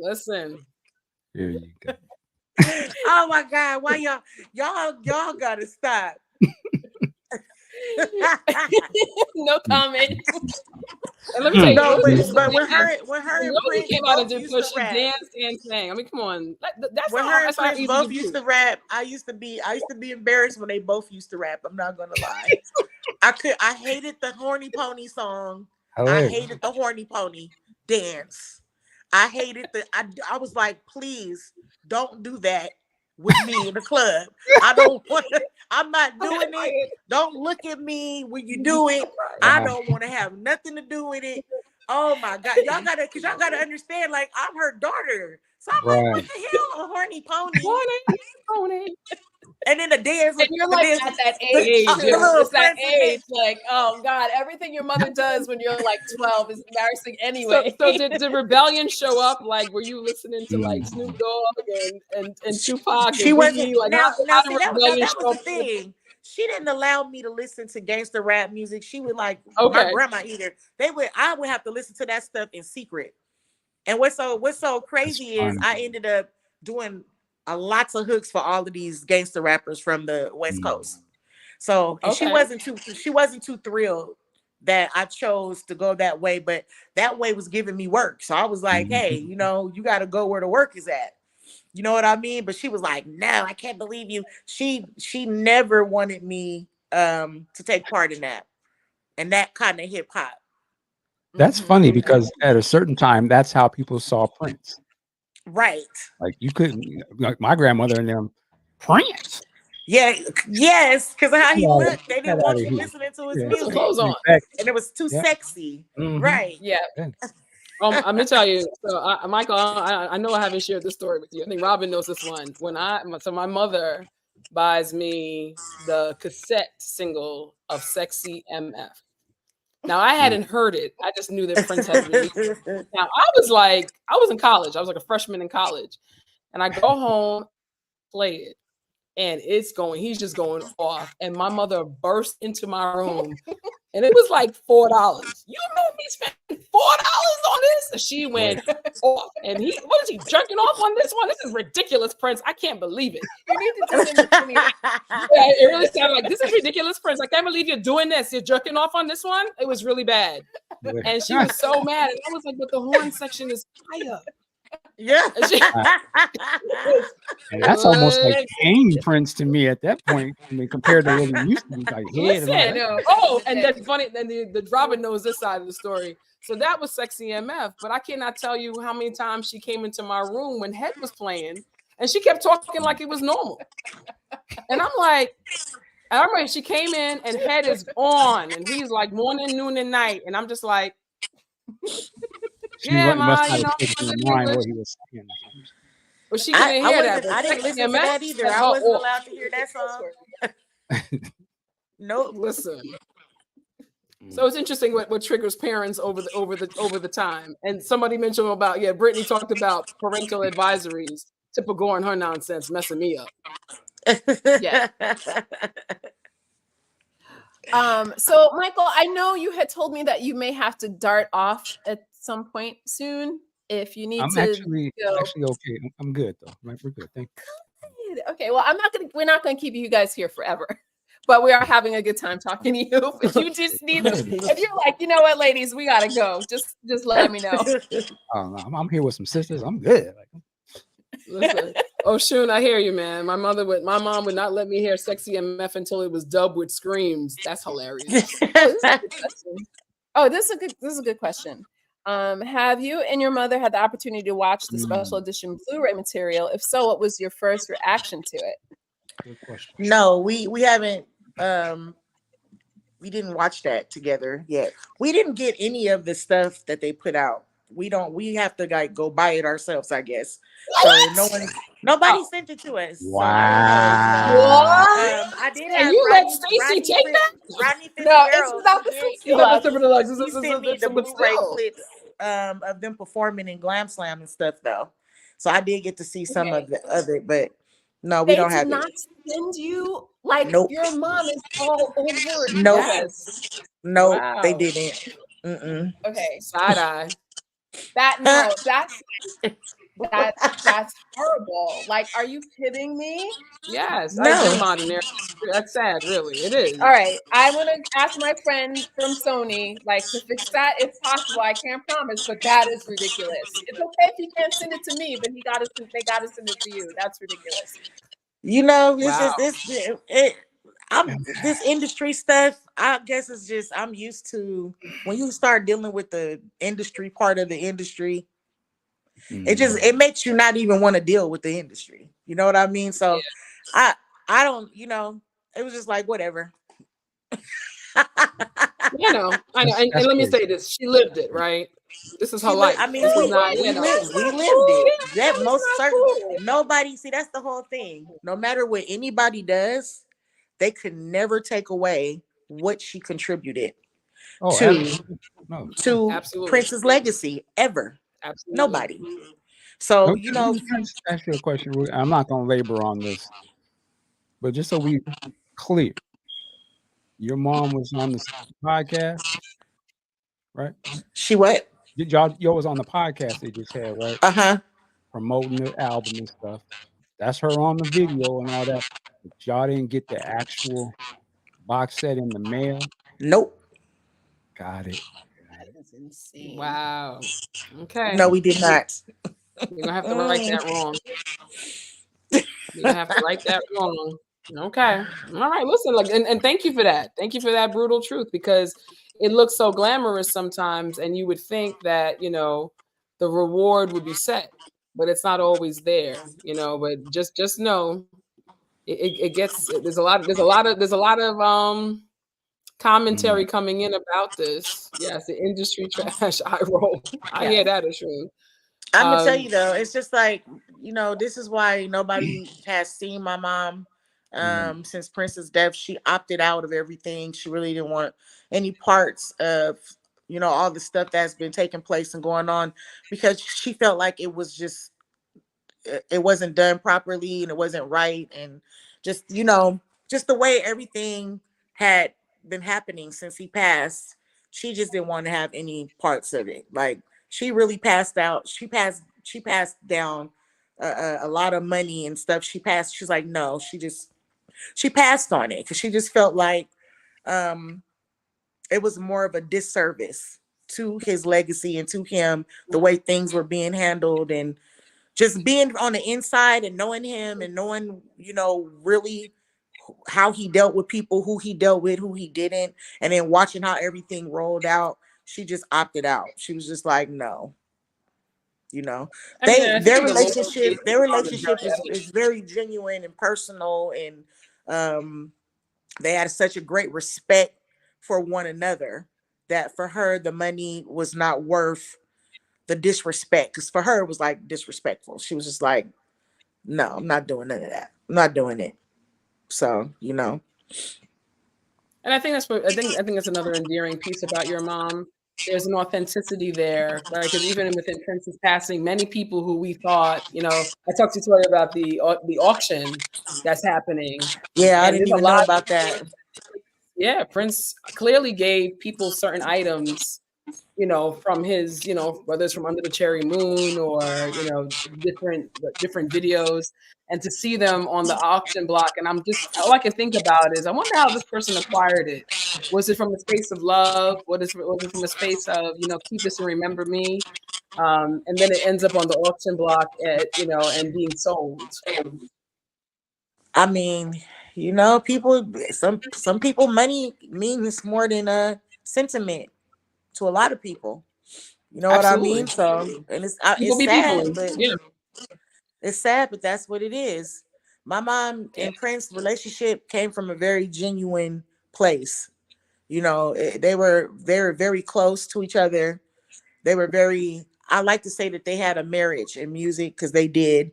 Listen. There you go. Oh my God! Why y'all gotta stop? No comment. And let me tell you, No, listen, but when her and Nobody Prince came out and both did used push, to she rap. danced and sang. I mean, come on, that's When not, her and that's not Prince easy both to used do. to rap, I used to be embarrassed when they both used to rap. I'm not gonna lie. I hated the Horny Pony song. I hated the Horny Pony dance. I hated I was like, please don't do that with me in the club. I don't want to, I'm not doing it. Don't look at me when you do it. I don't want to have nothing to do with it. Oh my God. Y'all gotta understand, like, I'm her daughter. So I'm like, what the hell? A horny pony. And then the dance. And you're like at that age, the little it's that president. age, like, oh God, everything your mother does when you're like 12 is embarrassing anyway. So did Rebellion show up? Like, were you listening to like Snoop Dogg and Tupac? She and wasn't. Biggie? Like, Now how see, did that Rebellion was show the up? thing. she didn't allow me to listen to gangster rap music. She would like Okay. my grandma either. I would have to listen to that stuff in secret. And what's so crazy is fun. I ended up doing lots of hooks for all of these gangster rappers from the West Coast. So and she Okay. wasn't too thrilled that I chose to go that way, but that way was giving me work. So I was like, hey, you know, you got to go where the work is at. You know what I mean? But she was like, no, I can't believe you. She never wanted me to take part in that. And that kind of hip hop. That's funny because at a certain time, that's how people saw Prince. Right. Like you couldn't, like my grandmother and them, Prince. Yeah, yes, because of how he Yeah, looked. They get didn't outta want you here. listening to his Yeah. Put some music. clothes on. And it was too Yeah. sexy. Mhm. Right. Yeah. Yeah. I'm gonna tell you, so Michael. I know I haven't shared this story with you. I think Robin knows this one. So my mother buys me the cassette single of "Sexy MF." Now I hadn't heard it. I just knew that Prince had released it. Now I was in college. I was like a freshman in college, and I go home, play it, and he's just going off. And my mother burst into my room, and it was like $4. You know he spent $4 on this? And she went off. And what is he jerking off on this one? This is ridiculous, Prince. I can't believe it. You need to do it in between. Yeah, it really sounded like this is ridiculous, Prince. I can't believe you're doing this. You're jerking off on this one. It was really bad. And she was so mad. And I was like, but the horn section is fire. Yeah. And she- And that's almost like King Prince to me at that point. I mean, compared to what he used to be like. Listen, Head and all that. oh, and that's funny. Then the Robin knows this side of the story. So that was Sexy MF, but I cannot tell you how many times she came into my room when Head was playing, and she kept talking like it was normal. And I'm like, I remember she came in and Head is on, and he's like morning, noon, and night, and I'm just like, She yeah, must ma, not you have know, taken in mind what he was saying. well, she didn't hear that. I didn't Sexy listen to MF that either. set I her wasn't off. allowed to hear that song. Nope. Listen. So it's interesting what triggers parents over the time. And somebody mentioned about Brittany talked about parental advisories. Typical and her nonsense messing me up. Yeah. So Michael, I know you had told me that you may have to dart off at some point soon. If you need I'm to actually go. okay. I'm good though. Right, we're good. Thank you. Okay, well, we're not gonna keep you guys here forever. But we are having a good time talking to you. If you just need if you're like, you know what, ladies, we gotta go. Just let me know. Oh, no, I'm here with some sisters. I'm good. Listen. Oh, Shun, I hear you, man. My mom would not let me hear Sexy MF until it was dubbed with screams. That's hilarious. Oh, this is a good question. Have you and your mother had the opportunity to watch the special edition Blu-ray material? If so, what was your first reaction to it? Good question. No, we haven't. We didn't watch that together yet. We didn't get any of the stuff that they put out. We have to like go buy it ourselves, I guess. So nobody sent it to us. Wow. So, I did have And you let Rodney- Stacey Rodney take Fin- that? Rodney No, it's Fitzgerald, not the he did- Stacey Deluxe. He sent me the Blu-ray clips of them performing in Glam Slam and stuff though. So I did get to see some of it, but no, we don't have They did not it. send you like Nope. your mom is all over it. Nope. Yes. No, Wow. they didn't. Mm-mm. Okay. Side eye. That's horrible. Like, are you kidding me? Yes. No. I do modern era. That's sad, really. It is. All right. I want to ask my friend from Sony, like, to fix that if possible. I can't promise, but that is ridiculous. It's okay if he can't send it to me, but they got to send it to you. That's ridiculous. You know, it's Wow. just this industry stuff. I guess it's just I'm used to when you start dealing with the industry part of the industry. It makes you not even want to deal with the industry. You know what I mean? So I don't. You know, it was just like whatever. You know, I know. And let me say this: she lived it, right? This is her life. I mean, This we is not, lived you know. it. That most certain. Cool. Nobody see. That's the whole thing. No matter what anybody does, they could never take away what she contributed to Absolutely. Prince's legacy ever. Absolutely. Nobody. So Let you know, me just ask you a question. I'm not going to labor on this, but just so we clear, Your mom was on the podcast, right? She what? Y'all was on the podcast they just had, right? Uh-huh. Promoting the album and stuff. That's her on the video and all that. But y'all didn't get the actual box set in the mail. Nope. Got it. That is insane. Wow. Okay. No, we did not. You're gonna have to write that wrong. You're gonna have to write that wrong. Okay. All right. Listen, like, and thank you for that. Thank you for that brutal truth, because it looks so glamorous sometimes, and you would think that, you know, the reward would be set, but it's not always there, you know. But just know it gets there's a lot of commentary coming in about this. Yes, the industry trash. I roll. I hear that, Ashun. I'm gonna tell you though, it's just like, you know, this is why nobody has seen my mom since Prince's death. She opted out of everything. She really didn't want any parts of, you know, all the stuff that's been taking place and going on, because she felt like it was just, it wasn't done properly and it wasn't right, and just, you know, just the way everything had been happening since he passed, she just didn't want to have any parts of it. Like, she really passed out. She passed down a lot of money and stuff. She's like, no, she passed on it because she just felt like it was more of a disservice to his legacy and to him, the way things were being handled, and just being on the inside and knowing him and knowing, you know, really how he dealt with people, who he dealt with, who he didn't, and then watching how everything rolled out. She just opted out. She was just like, no, you know, their relationship is very genuine and personal, and they had such a great respect for one another that for her the money was not worth the disrespect, because for her it was like disrespectful. She was just like, no, I'm not doing none of that. I'm not doing it. So, you know. And I think that's another endearing piece about your mom. There's an authenticity there, right? Because even within Prince's passing, many people who we thought, you know, I talked to Toya about the auction that's happening. Yeah, I didn't even know about that. Yeah, Prince clearly gave people certain items, you know, from his, you know, whether it's from Under the Cherry Moon or, you know, different videos, and to see them on the auction block. And I'm just, all I can think about is, I wonder how this person acquired it. Was it from a space of love? Was it from a space of, you know, keep this and remember me? And then it ends up on the auction block you know, and being sold. I mean, you know, some people, money means more than sentiment to a lot of people. You know Absolutely. what I mean? So, and it's sad, but yeah. It's sad, but that's what it is. My mom and Prince relationship came from a very genuine place. You know, they were very close to each other. They were I like to say that they had a marriage in music, because they did.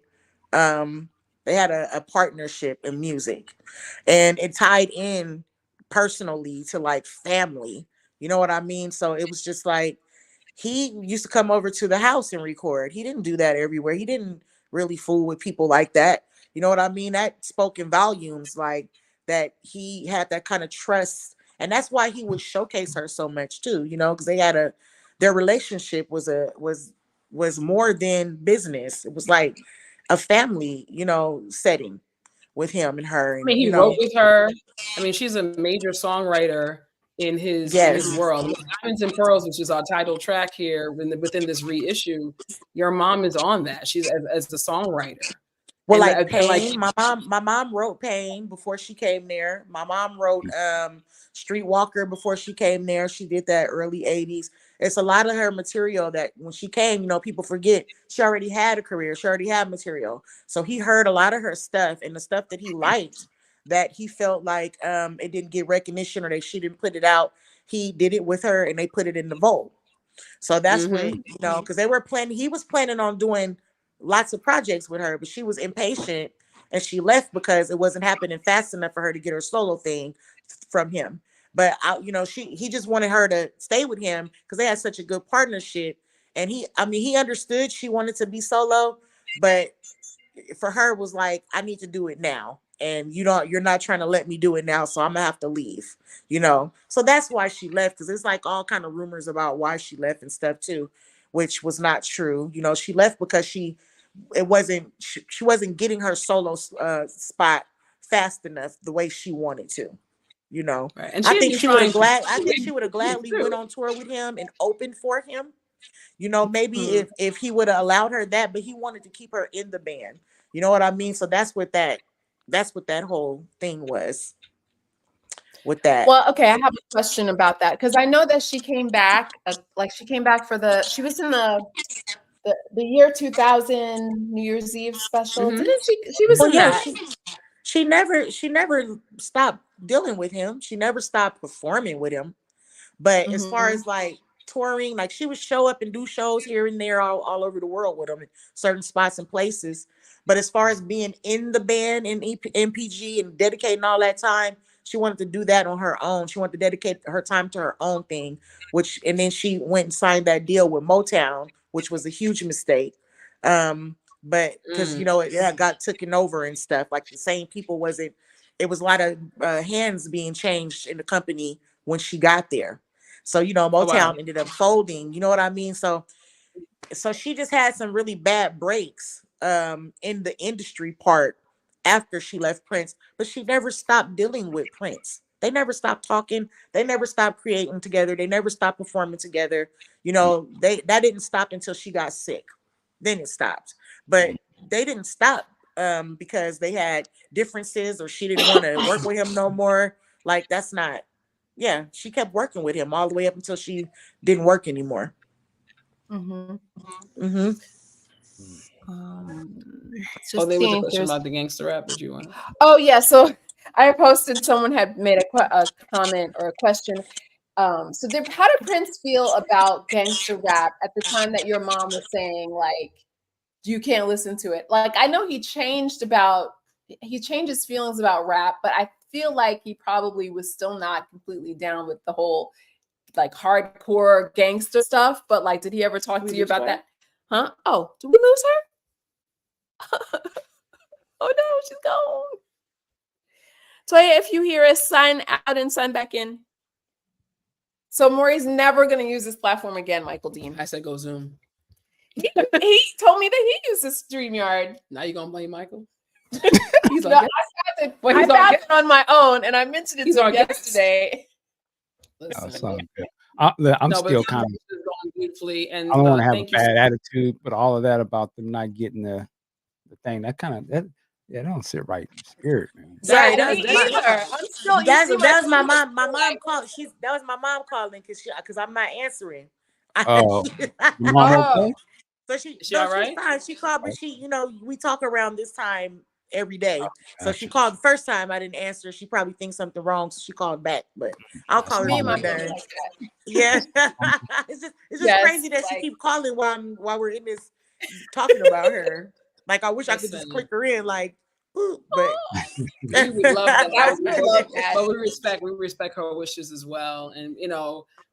They had a partnership in music, and it tied in personally to like family. You know what I mean? So it was just like, he used to come over to the house and record. He didn't do that everywhere. He didn't really fool with people like that. You know what I mean? That spoke in volumes, like that he had that kind of trust. And that's why he would showcase her so much too, you know, because their relationship was more than business. It was like a family, you know, setting with him and her. And, I mean, he wrote with her. I mean, she's a major songwriter in his world. Diamonds and Pearls, which is our title track here within this reissue, your mom is on that. She's as the songwriter. Well, like Pain, my mom wrote Pain before she came there. My mom wrote Streetwalker before she came there. She did that early 80s. It's a lot of her material that when she came, you know, people forget she already had a career. She already had material. So he heard a lot of her stuff, and the stuff that he liked, that he felt like it didn't get recognition, or she didn't put it out. He did it with her, and they put it in the vault. So that's what, you know, because he was planning on doing lots of projects with her, but she was impatient and she left because it wasn't happening fast enough for her to get her solo thing from him. But you know, he just wanted her to stay with him because they had such a good partnership. And he understood she wanted to be solo, but for her was like, I need to do it now. and you're not trying to let me do it now, so I'm gonna have to leave. So that's why she left, because it's like all kind of rumors about why she left and stuff too, which was not true. She left because she wasn't getting her solo spot fast enough the way she wanted to. Right. And I think she would have too. gladly went on tour with him and opened for him. Maybe Mhm. if he would have allowed her that, but he wanted to keep her in the band. You know what I mean? So that's what that whole thing was with that. Well, okay, I have a question about that because I know that she came back, she came back she was in the year 2000 New Year's Eve special. Mhm. Didn't she? She was Well, in yeah, that. she never stopped dealing with him. She never stopped performing with him. But as far as like touring, like she would show up and do shows here and there all over the world with him in certain spots and places. But as far as being in the band in MPG and dedicating all that time, she wanted to do that on her own. She wanted to dedicate her time to her own thing, and then she went and signed that deal with Motown, which was a huge mistake. But because it got taken over and stuff, like the same people it was a lot of hands being changed in the company when she got there. So Motown ended up folding. You know what I mean? So she just had some really bad breaks in the industry part after she left Prince, but she never stopped dealing with Prince. They never stopped talking. They never stopped creating together. They never stopped performing together. That didn't stop until she got sick. Then it stopped. But they didn't stop because they had differences or she didn't want to work with him no more. Like that's not. Yeah, she kept working with him all the way up until she didn't work anymore. Mm-hmm. Mm-hmm. There was a question about the gangster rap that you want. Oh yeah, so I posted. Someone had made a comment or a question. How did Prince feel about gangster rap at the time that your mom was saying like you can't listen to it? Like I know he changed his feelings about rap, but I feel like he probably was still not completely down with the whole like hardcore gangster stuff. But like, did he ever talk to you about that? Huh? Oh, did we lose her? Oh no, she's gone. Toya, if you hear us, sign out and sign back in. So Maury's never going to use this platform again, Michael Dean. I said go Zoom. He told me that he uses StreamYard. Now you're going to blame Michael? He's like, I found it on my own, and I mentioned it to him yesterday. Listen, I'm still kind of going beautifully, and I don't want to have a bad attitude, but all of that about them not getting the thing, that kind of that don't sit right in the spirit, man. Sorry, that was my mom. My mom called. That was my mom calling because I'm not answering. Oh, okay. So she's right? fine. She called, but we talk around this time every day. So she called the first time. I didn't answer. She probably thinks something wrong, so she called back. But I'll call her when I'm done. Yeah, it's just crazy that she keep calling while we're in this talking about her. Like I wish I could just click her in, like, but we would love that. But we respect her wishes as well, and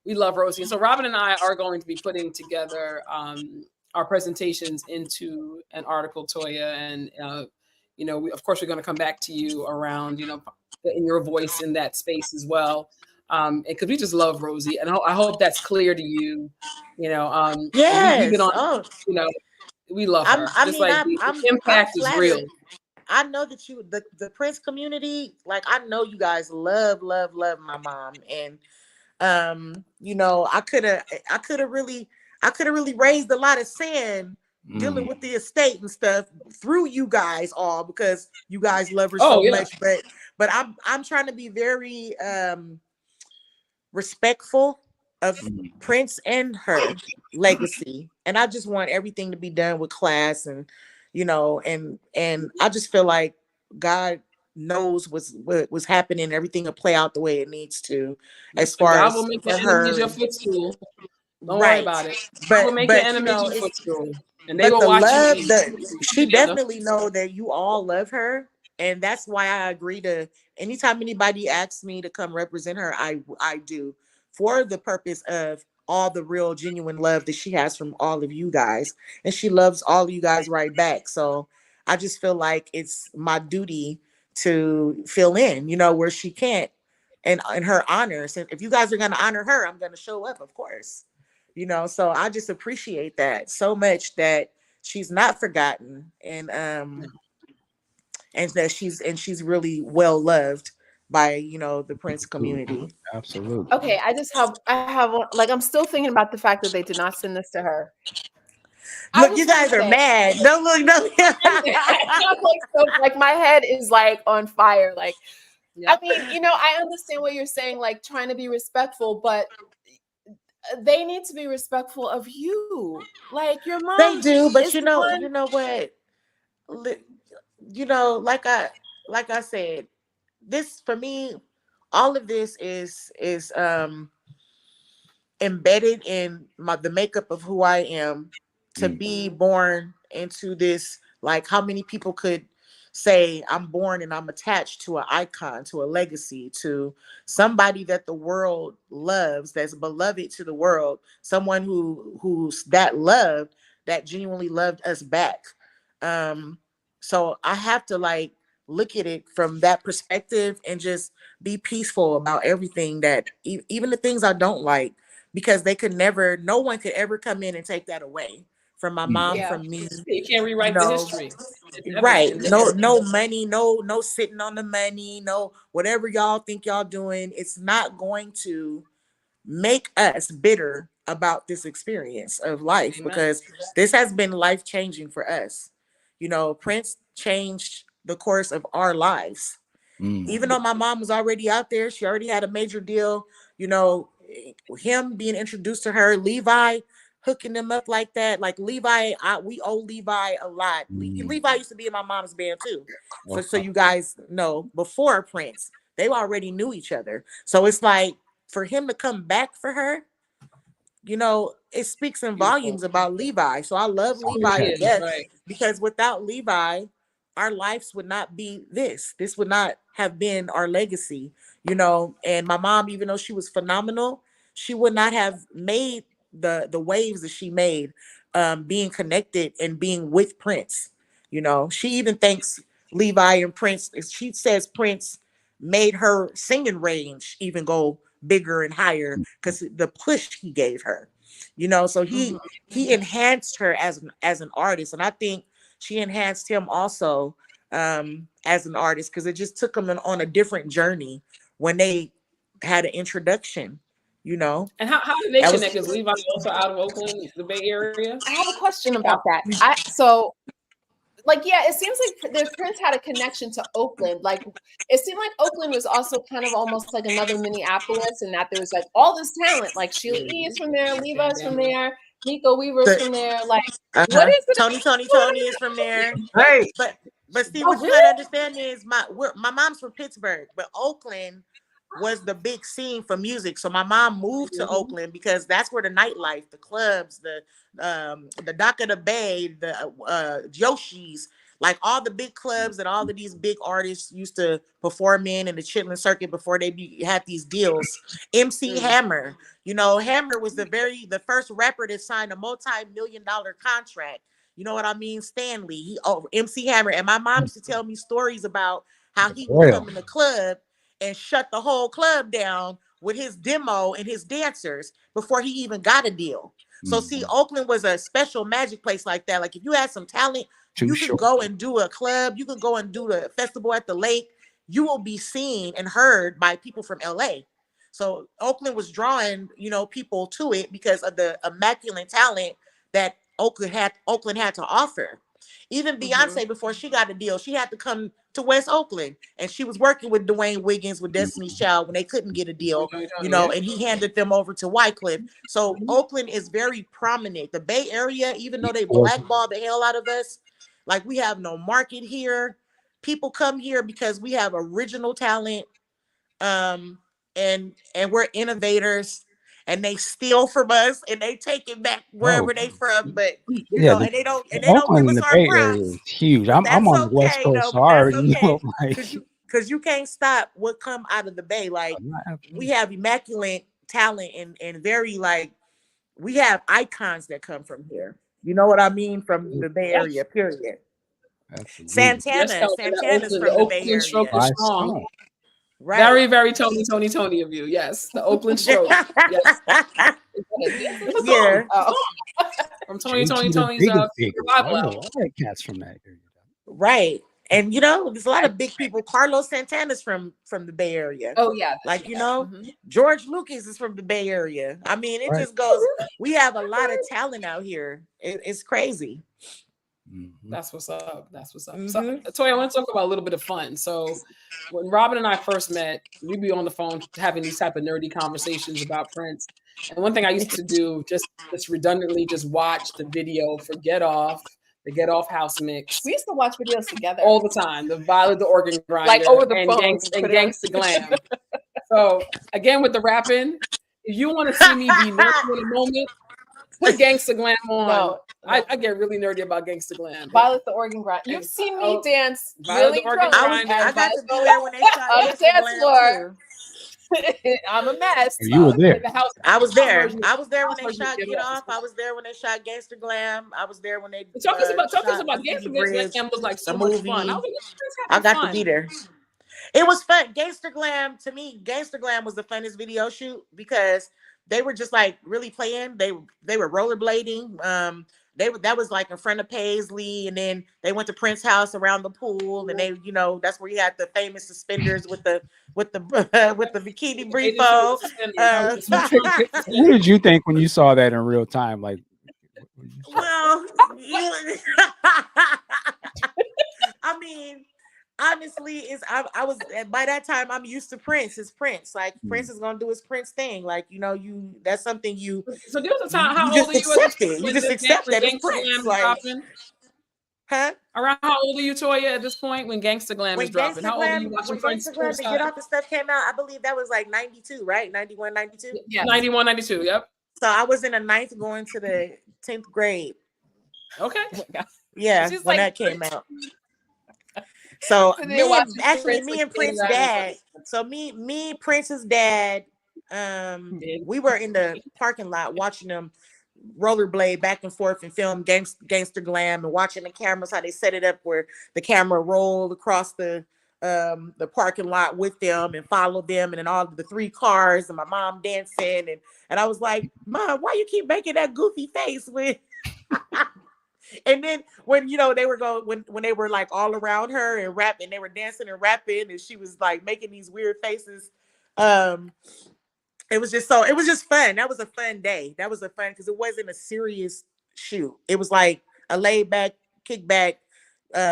we love Rosie. And so Robin and I are going to be putting together our presentations into an article, Toya, and of course we're going to come back to you around in your voice in that space as well, because we just love Rosie, and I hope that's clear to you. Yes. We've been on, we love her. The impact is real. I know that the Prince community, like I know you guys love my mom, and I could have really raised a lot of sand dealing with the estate and stuff through you guys all because you guys love her so much. But I'm trying to be very respectful of Prince and her legacy, and I just want everything to be done with class, and and I just feel like God knows what's happening. Everything will play out the way it needs to, as far as will make for her. Your footstool. Don't worry about it. But will make your enemies your footstool, and they will watch she definitely know that you all love her, and that's why I agree to anytime anybody asks me to come represent her, I do, for the purpose of all the real genuine love that she has from all of you guys, and she loves all of you guys right back. So I just feel like it's my duty to fill in, you know, where she can't, and in her honor. So if you guys are going to honor her, I'm going to show up, of course. You know, so I just appreciate that so much, that she's not forgotten, and that she's really well loved by, you know, the Prince community. Absolutely. Okay, like, I'm still thinking about the fact that they did not send this to her. Look, you guys are mad. No, look, no. Like, my head is like on fire. Like, Yep. I mean, you know, I understand what you're saying, like trying to be respectful, but they need to be respectful of you. Like, your mom. They do, but is you the know, one- you know what? You know, like I said, this for me, all of this is embedded in the makeup of who I am, to be born into this. Like, how many people could say I'm born and I'm attached to an icon, to a legacy, to somebody that the world loves, that's beloved to the world, someone who's that loved, that genuinely loved us back. So I have to like look at it from that perspective and just be peaceful about everything, that even the things I don't like, because no one could ever come in and take that away from my mom, Yeah. from me. You can't rewrite the history. It's Right. evident. No money, no sitting on the money, no whatever y'all think y'all doing. It's not going to make us bitter about this experience of life, Amen. because this has been life changing for us. You know, Prince changed the course of our lives. Even though my mom was already out there, she already had a major deal, you know, him being introduced to her, Levi hooking them up like that. Like, Levi, we owe Levi a lot. Levi used to be in my mom's band too. So you guys know, before Prince, they already knew each other. So it's like, for him to come back for her, you know, it speaks in volumes about Levi. So I love Levi to death, Right. because without Levi, our lives would not be this. This would not have been our legacy, you know. And my mom, even though she was phenomenal, she would not have made the waves that she made, being connected and being with Prince. You know, she even thanks Levi and Prince. She says Prince made her singing range even go bigger and higher, because the push he gave her, you know. So he enhanced her as an artist, and I think she enhanced him also, as an artist, because it just took him on a different journey when they had an introduction, you know. And how did they That was- connect? Is Levi also out of Oakland, the Bay Area? I have a question about that. So, like, yeah, it seems like the Prince had a connection to Oakland. Like, it seemed like Oakland was also kind of almost like another Minneapolis, and that there was like all this talent. Like, Sheila E. is from there, Levi's from there, Nico Weaver's from there. Like, what is it? Tony is from there. Hey, But see, what you gotta understand is my mom's from Pittsburgh, but Oakland was the big scene for music. So my mom moved to Oakland because that's where the nightlife, the clubs, the Dock of the Bay, the Yoshi's, like all the big clubs that all of these big artists used to perform in the Chitlin circuit before they had these deals. MC Hammer, you know, Hammer was the first rapper to sign a multi-million-dollar contract. You know what I mean? Stanley, MC Hammer. And my mom used to tell me stories about how he would come in the club and shut the whole club down with his demo and his dancers before he even got a deal. So see, Oakland was a special magic place like that. Like, if you had some talent, you could go and do a club, you could go and do the festival at the lake. You will be seen and heard by people from LA. So Oakland was drawing, you know, people to it because of the immaculate talent that Oakland had to offer. Even Beyonce, before she got a deal, she had to come to West Oakland, and she was working with Dwayne Wiggins with Destiny's Child when they couldn't get a deal, you know, and he handed them over to Wycliffe. So Oakland is very prominent. The Bay Area, even though they blackball the hell out of us, like, we have no market here. People come here because we have original talent, and we're innovators. And they steal from us, and they take it back wherever they from. But you know, and they don't give us our Bay props. Area is huge. I'm on the West okay, Coast, though, so I but that's already know. okay. Like, Because you can't stop what come out of the Bay. Like, we have immaculate talent, and very, like, we have icons that come from here. You know what I mean? From the Bay Area, period. Absolutely. Yes, Kelvin, Santana's the from the Bay Oakland Stroke Area. is By strong. Stone. Right. Very, very Tony of you. Yes, the Oakland Stroke. Yes, it's a Yeah. song. From Tony's JT the Bigger Bigger. I revival know album. all the cats from that area. Right. And there's a lot of big people. Carlos Santana's from the Bay Area. Oh yeah. Like, Mhm. George Lucas is from the Bay Area. I mean, it Right. just goes, we have a lot of talent out here. It's crazy. Mhm. That's what's up. So, Mhm. Toy, I want to talk about a little bit of fun. So, when Robin and I first met, we'd be on the phone having these type of nerdy conversations about Prince. And one thing I used to do, just redundantly, just watch the video for Get Off, the Get Off house mix, We used to watch videos together. all the time. The Violet the Organ Grinder, Like over the and phone, Gangsta put it on. Glam. So again, with the rapping, if you want to see me be nerdy in a moment, put Gangsta Glam on. No. I get really nerdy about Gangsta Glam. Violet the Organ Grinder. You've And- seen me dance Violet really the Organ drunk. Grinder. I got to be there when they shot On the Gangsta dance Glam, floor. too. I'm a mess. You were there. The house, I was there. version- I was there when they house version shot of Get Off. I was there when they shot Gangsta Glam. I was there when they Talk to us about shot Gangsta Bridge, Glam was like so the much movie. fun. I was like, I got to be there. It was fun. Gangsta Glam, to me, Gangsta Glam was the funnest video shoot because they were just like really playing. They were rollerblading. That was like in front of Paisley, and then they went to Prince's house around the pool, and they, that's where you had the famous suspenders with the bikini briefo. What did you think when you saw that in real time? Like, Well, I mean, honestly, I was by that time I'm used to Prince. It's Prince. Like Prince is gonna do his Prince thing. Like that's something you. So there was a time. How You old just are you? accept it. You just accept that it's Prince. Like, huh? Around how old are you, Toya, at this point when Gangsta Glam is dropping? How old are you watching Prince? Gangsta Glam, the Get Off the stuff came out, I believe that was like 92, right? 91, 92? Yeah. 91, 92, yep. So I was in the 9th going to the 10th grade. Okay. Yeah, She's when like- that came out. So So they watched me and Prince's dad. So me, Prince's dad, we were in the parking lot watching them rollerblade back and forth and film Gangsta Glam and watching the cameras, how they set it up where the camera rolled across the parking lot with them and followed them, and then all of the 3 cars and my mom dancing, and I was like, Mom, why you keep making that goofy face with and then when they were when they were like all around her and rapping, they were dancing and rapping, and she was like making these weird faces. It was just fun. That was a fun day. That was a fun because it wasn't a serious shoot. It was like a laid back, kickback.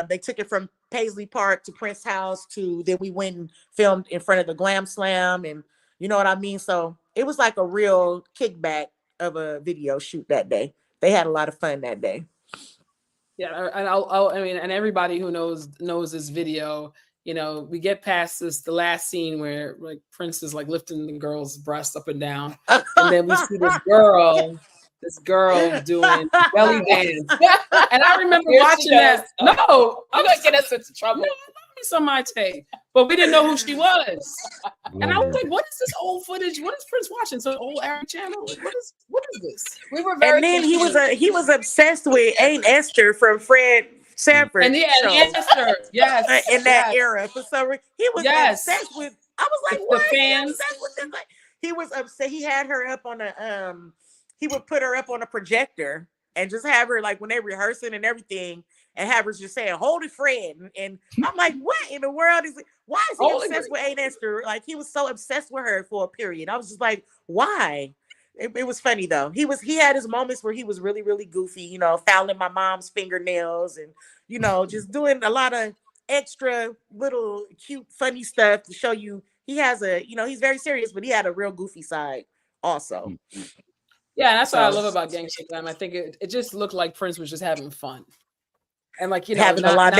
They took it from Paisley Park to Prince's house then we went and filmed in front of the Glam Slam, and you know what I mean? So it was like a real kickback of a video shoot that day. They had a lot of fun that day. Yeah, and and everybody who knows this video, we get past the last scene where like Prince is like lifting the girl's breast up and down, and then we see this girl doing belly dance, and I remember watching that. No, I'm gonna get us into trouble. On my tape, but we didn't know who she was, and I was like, "What is this old footage? What is Prince watching? Some old Eric channel? Like, what is this?" We were very. And then he was obsessed with Aunt Esther from Fred Sanford. And Esther, yes, in that era, for some reason, he was obsessed with. I was like, "What?" The fans. He was upset. He had her up on a He would put her up on a projector and just have her like when they rehearsing and everything. And have her just saying, "Hold it, Fred." And I'm like, what in the world is it? Why is he obsessed with Aunt Esther? Like, he was so obsessed with her for a period. I was just like, why? It was funny though. He had his moments where he was really, really goofy, fouling my mom's fingernails and, just doing a lot of extra little cute, funny stuff to show you he has he's very serious, but he had a real goofy side also. Yeah, that's what I love about Gangsta Glam. I think it just looked like Prince was just having fun. And like they was having a lot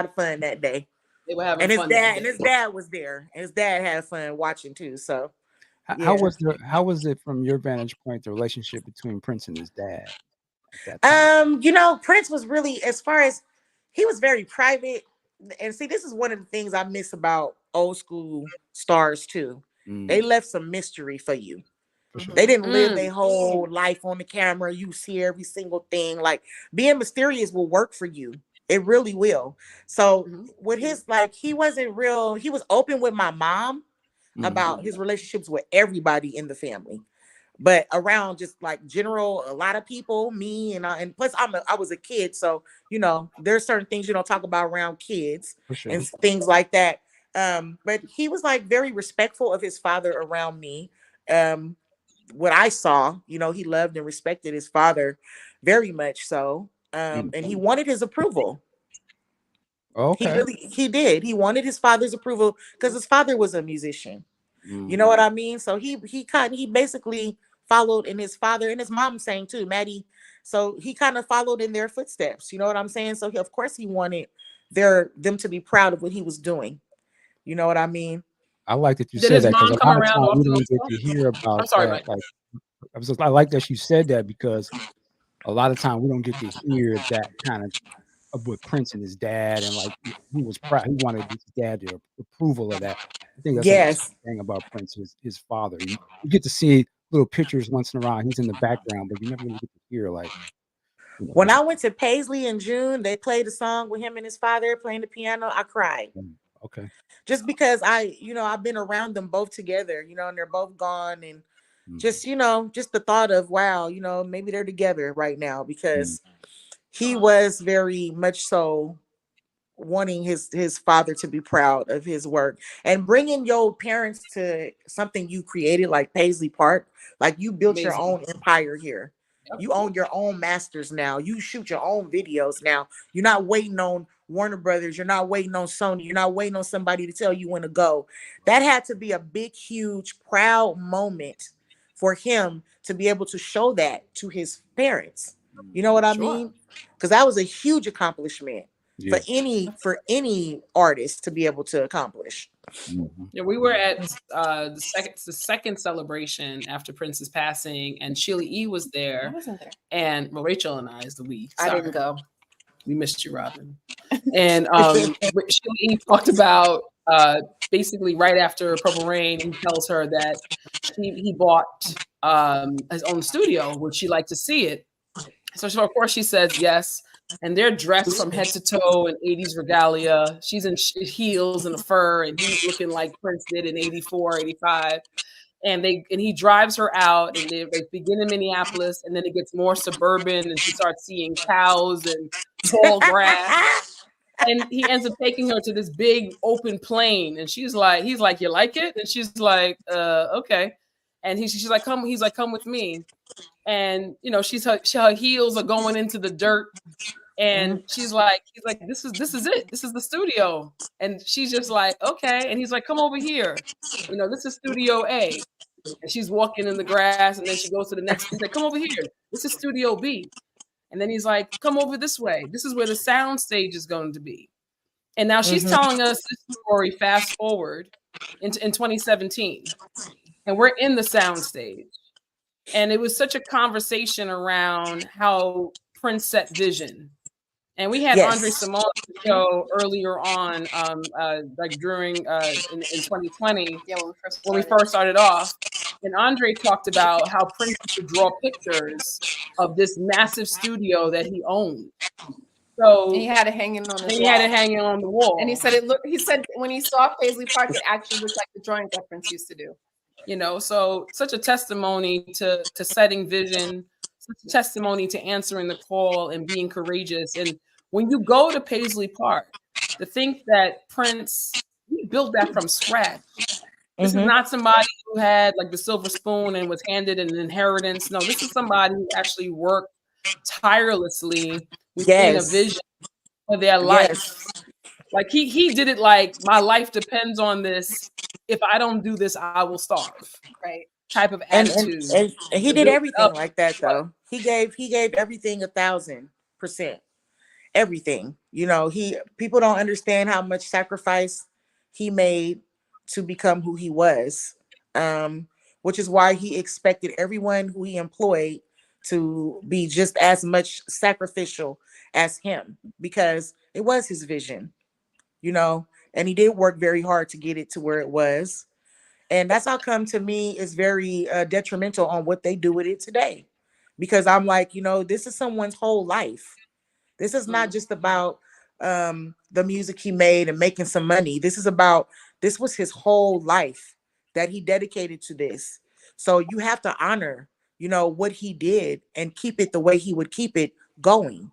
of fun that day. They were having and fun. His dad was there. And his dad had fun watching too. So how was it from your vantage point, the relationship between Prince and his dad? Prince was really, as far as he was very private. And see, this is one of the things I miss about old school stars too. They left some mystery for you. For sure. They didn't live Mm. their whole life on the camera. You see every single thing. Like being mysterious will work for you. It really will. So Mhm. with his, like, he wasn't real. He was open with my mom about his relationships with everybody in the family, but around just like general, a lot of people, me and plus I was a kid, so you know there's certain things you don't talk about around kids For sure. and things like that. But he was like very respectful of his father around me. What I saw, you know, he loved and respected his father very much so. And he wanted his approval. Okay. He did. He wanted his father's approval because his father was a musician. You know what I mean? So he basically followed in his father and his mom saying too, Maddie. So he kind of followed in their footsteps. You know what I'm saying? So of course he wanted them to be proud of what he was doing. You know what I mean? I like that you Did said his that because mom a come lot of around times we often don't as get well? to hear about I'm sorry, that. Mike. Like, I like that you said that because a lot of time we don't get to hear that kind of with Prince and his dad, and like he was proud. He wanted his dad to approval of that. I think that's an Yes. interesting thing about Prince, his father. You get to see little pictures once in a while. He's in the background, but you never really get to hear like, you know, When I went to Paisley in June, they played a song with him and his father playing the piano. I cried. Okay. Just because I've been around them both together, you know, and they're both gone. And just, you know, just the thought of, wow, you know, maybe they're together right now because he was very much so wanting his father to be proud of his work and bringing your parents to something you created like Paisley Park. Like you built your Amazing. own empire here. Yep. You own your own masters now. You shoot your own videos now. You're not waiting on Warner Brothers. You're not waiting on Sony. You're not waiting on somebody to tell you when to go. That had to be a big, huge, proud moment for him to be able to show that to his parents. You know what I Sure. mean? Because that was a huge accomplishment Yeah. for any artist to be able to accomplish. Yeah, we were at the second celebration after Prince's passing, and Sheila E was I there, wasn't there. and well, Rachel and I is the we. I Sorry. didn't go. We missed you, Robin. And Sheila E talked about basically right after Purple Rain, he tells her that he bought his own studio. Would she like to see it? So of course she says yes. And they're dressed from head to toe in 80s regalia. She's in heels and a fur, and he's looking like Prince did in 84, 85. And he drives her out, and they begin in Minneapolis, and then it gets more suburban, and she starts seeing cows and tall grass. And he ends up taking her to this big open plain, and he's like, you like it? And she's like, okay. And she's like, come. He's like, come with me. And you know, her heels are going into the dirt, and he's like, this is it. This is the studio. And she's just like, okay. And he's like, come over here. You know, this is Studio A. And she's walking in the grass, and then she goes to the next. He's like, come over here. This is Studio B. And then he's like, come over this way. This is where the sound stage is going to be. And now she's telling us this story fast forward in 2017. And we're in the sound stage. And it was such a conversation around how Prince set vision. And we had Andre Simone show earlier on, like during in 2020, when we first started off. And Andre talked about how Prince would draw pictures of this massive studio that he owned. So And he had it hanging on his he wall. had it hanging on the wall. And he said when he saw Paisley Park, it actually looked like the drawings that Prince used to do. You know, so such a testimony to setting vision, such a testimony to answering the call and being courageous. And when you go to Paisley Park, to think that Prince, he built that from scratch. This is not somebody who had like the silver spoon and was handed an inheritance. No, this is somebody who actually worked tirelessly within a vision for their life. Like he did it like, my life depends on this. If I don't do this, I will starve. Right. Type of attitude. And he did everything like that though. He gave everything 1,000%. Everything. You know, people don't understand how much sacrifice he made to become who he was. Which is why he expected everyone who he employed to be just as much sacrificial as him, because it was his vision, you know, and he did work very hard to get it to where it was. And that's how come to me is very detrimental on what they do with it today. Because I'm like, this is someone's whole life. This is not just about the music he made and making some money. This was his whole life that he dedicated to this. So you have to honor, what he did and keep it the way he would keep it going.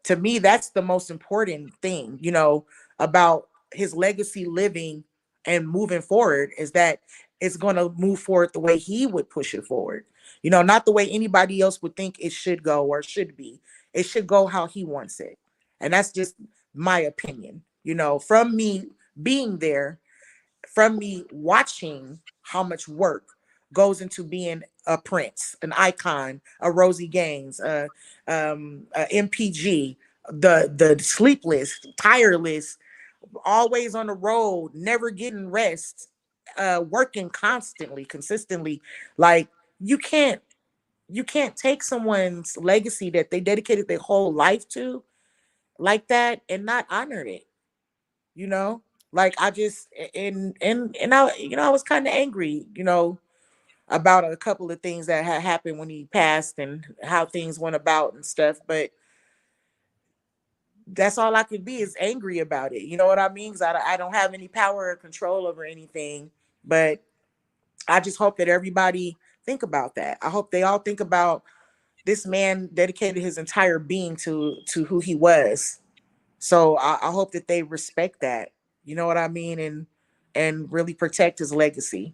To me, that's the most important thing, about his legacy living and moving forward, is that it's going to move forward the way he would push it forward. Not the way anybody else would think it should go or should be. It should go how he wants it. And that's just my opinion. From me being there, from me watching how much work goes into being a Prince, an icon, a Rosie Gaines, a MPG, the sleepless, tireless, always on the road, never getting rest, working constantly, consistently. Like you can't take someone's legacy that they dedicated their whole life to like that and not honor it. Like I just and I was kind of angry, about a couple of things that had happened when he passed and how things went about and stuff. But that's all I could be, is angry about it. You know what I mean? 'Cause I don't have any power or control over anything. But I just hope that everybody think about that. I hope they all think about this man dedicated his entire being to who he was. So I hope that they respect that. You know what I mean? And really protect his legacy.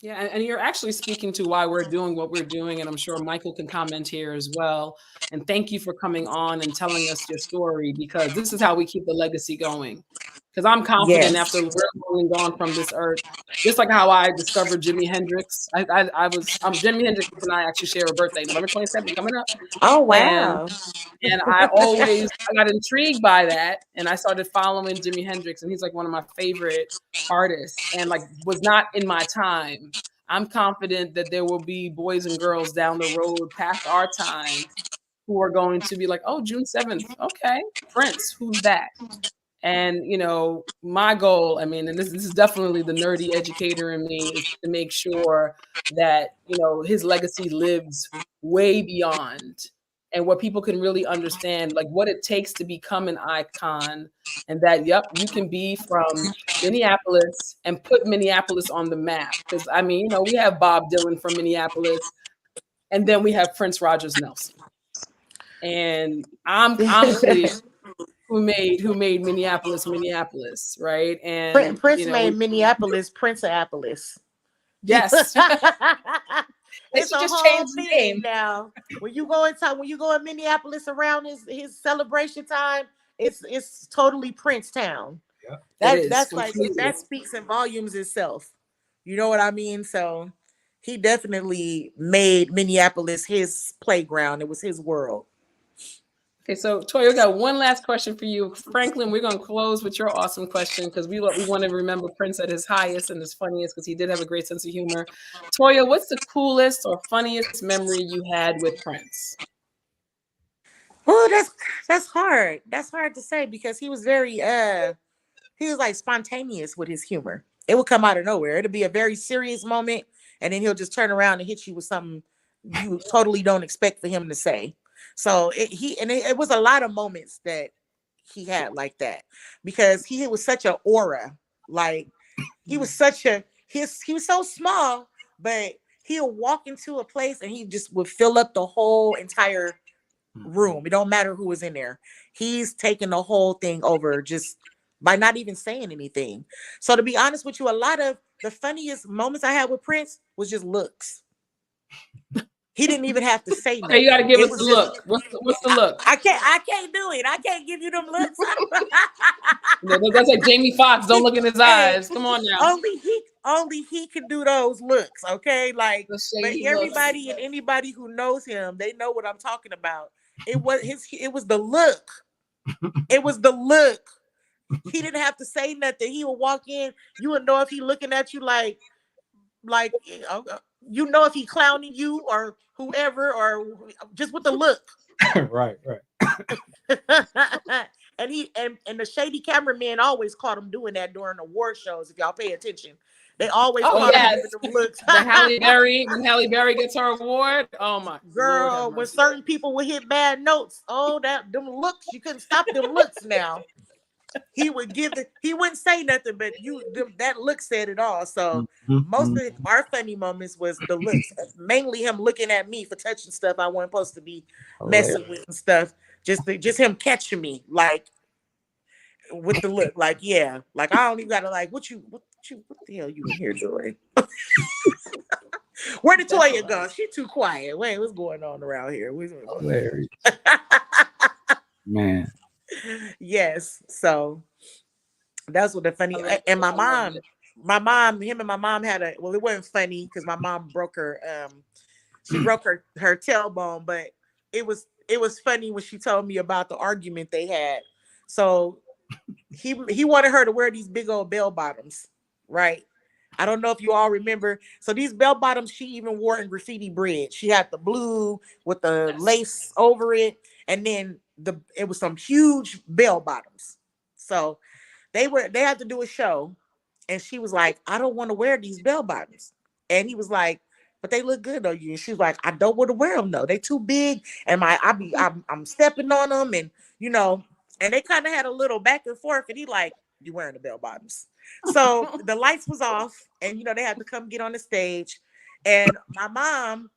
Yeah, and you're actually speaking to why we're doing what we're doing, and I'm sure Michael can comment here as well. And thank you for coming on and telling us your story, because this is how we keep the legacy going. Because I'm confident Yes. after we're long and gone from this earth, just like how I discovered Jimi Hendrix. Jimi Hendrix and I actually share a birthday, November 27th, coming up. Oh wow. And I got intrigued by that, and I started following Jimi Hendrix, and he's like one of my favorite artists, and like was not in my time. I'm confident that there will be boys and girls down the road past our time who are going to be like, oh, June 7th, okay, Prince, who's that? And my goal, I mean, and this is definitely the nerdy educator in me, is to make sure that his legacy lives way beyond, and what people can really understand, like what it takes to become an icon, and that you can be from Minneapolis and put Minneapolis on the map. Because I mean, we have Bob Dylan from Minneapolis, and then we have Prince Rogers Nelson, and I'm clear who made Minneapolis, right? And Prince made Minneapolis Princeapolis. Yes. It's a just whole changed the thing name now. When you go in Minneapolis around his celebration time, it's totally Prince Town. Yeah. That's like, that speaks in volumes itself. You know what I mean? So he definitely made Minneapolis his playground. It was his world. Okay, so Toya, we got one last question for you. Franklin, we're going to close with your awesome question, because we want to remember Prince at his highest and his funniest, because he did have a great sense of humor. Toya, what's the coolest or funniest memory you had with Prince? Oh, that's hard. That's hard to say, because he was very he was like spontaneous with his humor. It would come out of nowhere. It'll be a very serious moment, and then he'll just turn around and hit you with something you totally don't expect for him to say. So it was a lot of moments that he had like that, because he was such an aura. Like he was he was so small, but he'll walk into a place and he just would fill up the whole entire room. It don't matter who was in there. He's taking the whole thing over just by not even saying anything. So to be honest with you, a lot of the funniest moments I had with Prince was just looks. He didn't even have to say nothing. Okay, you got to give us the look. What's the look? I can't do it. I can't give you them looks. That's like Jamie Foxx. Don't look in his eyes. Come on now. Only he can do those looks. Okay, like, but everybody looks. and anybody who knows him, they know what I'm talking about. It was the look. It was the look. He didn't have to say nothing. He would walk in. You would know if he looking at you like if he clowning you or whoever, or just with the look. Right. And the shady cameraman always caught him doing that during award shows. If y'all pay attention, They always Oh, call them yes. giving them looks. When Halle Berry gets her award, oh my Girl, Lord have when mercy. certain people would hit bad notes, them looks, you couldn't stop them looks now. He would give it, he wouldn't say nothing, but that look said it all. So most of our funny moments was the looks, mainly him looking at me for touching stuff I wasn't supposed to be messing with and stuff. Just him catching me like with the look, like yeah, like I don't even gotta like what the hell you in here doing? Where did Toya go? She too quiet. Wait, what's going on around here? Hilarious. Man. Yes, so that's what the funny. And my mom, him and my mom had it wasn't funny because my mom broke her she broke her tailbone, but it was funny when she told me about the argument they had. So he wanted her to wear these big old bell bottoms, right? I don't know if you all remember. So these bell bottoms she even wore in Graffiti Bridge. She had the blue with the lace over it, and then it was some huge bell bottoms. So they had to do a show, and she was like, I don't want to wear these bell bottoms. And he was like, but they look good on you. And she was like, I don't want to wear them though. They too big, and I'm stepping on them, and and they kind of had a little back and forth, and he like, you wearing the bell bottoms. So the lights was off, and they had to come get on the stage, and my mom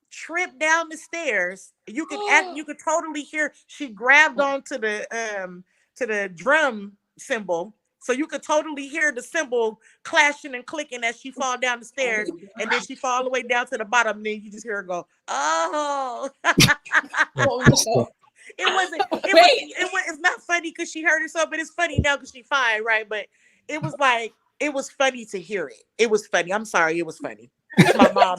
tripped down the stairs. You could totally hear she grabbed onto the drum cymbal, so you could totally hear the cymbal clashing and clicking as she fall down the stairs, and then she fall all the way down to the bottom, and then you just hear her go, oh. It's not funny because she hurt herself, but it's funny now because she's fine, right? But it was like, it was funny to hear it. It was funny. I'm sorry, it was funny. My mom,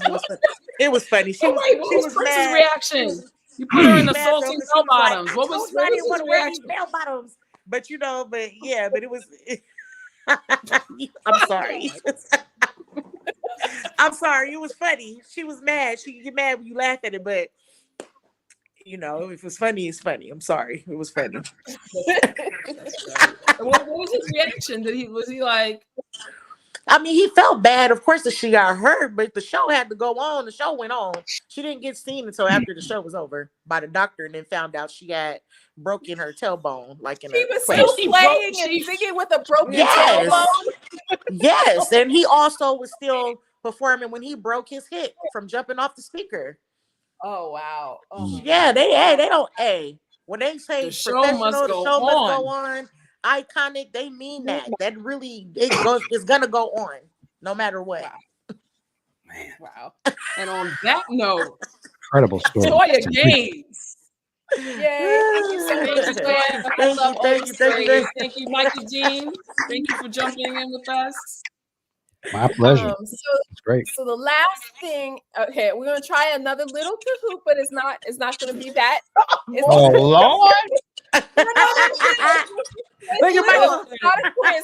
it was funny. She was Prince's mad. reaction? You put her in the salty bell bottoms. What was I didn't want his to wear reaction? these bell bottoms, but but it was. I'm sorry. I'm sorry. It was funny. She was mad. She get mad when you laugh at it, but if it's funny, it's funny. I'm sorry. It was funny. What was his reaction? Was he like? I mean, he felt bad, of course, that she got hurt, but the show had to go on. The show went on. She didn't get seen until after the show was over by the doctor, and then found out she had broken her tailbone. Like he was still playing and singing with a broken tailbone. Yes, and he also was still performing when he broke his hip from jumping off the speaker. Oh wow! Oh, yeah, they don't. When they say the show must go on, iconic, they mean that. That really it's gonna go on no matter what. Wow. Man. Wow. And on that note, incredible story. Toya Gaines. Yay! Thank you so much, Toya. Thank you, Mikey Jean. Thank you for jumping in with us. My pleasure. It's great. So the last thing, okay, we're gonna try another little Kahoot, but it's not gonna be that. Oh Lord! It's not a quiz.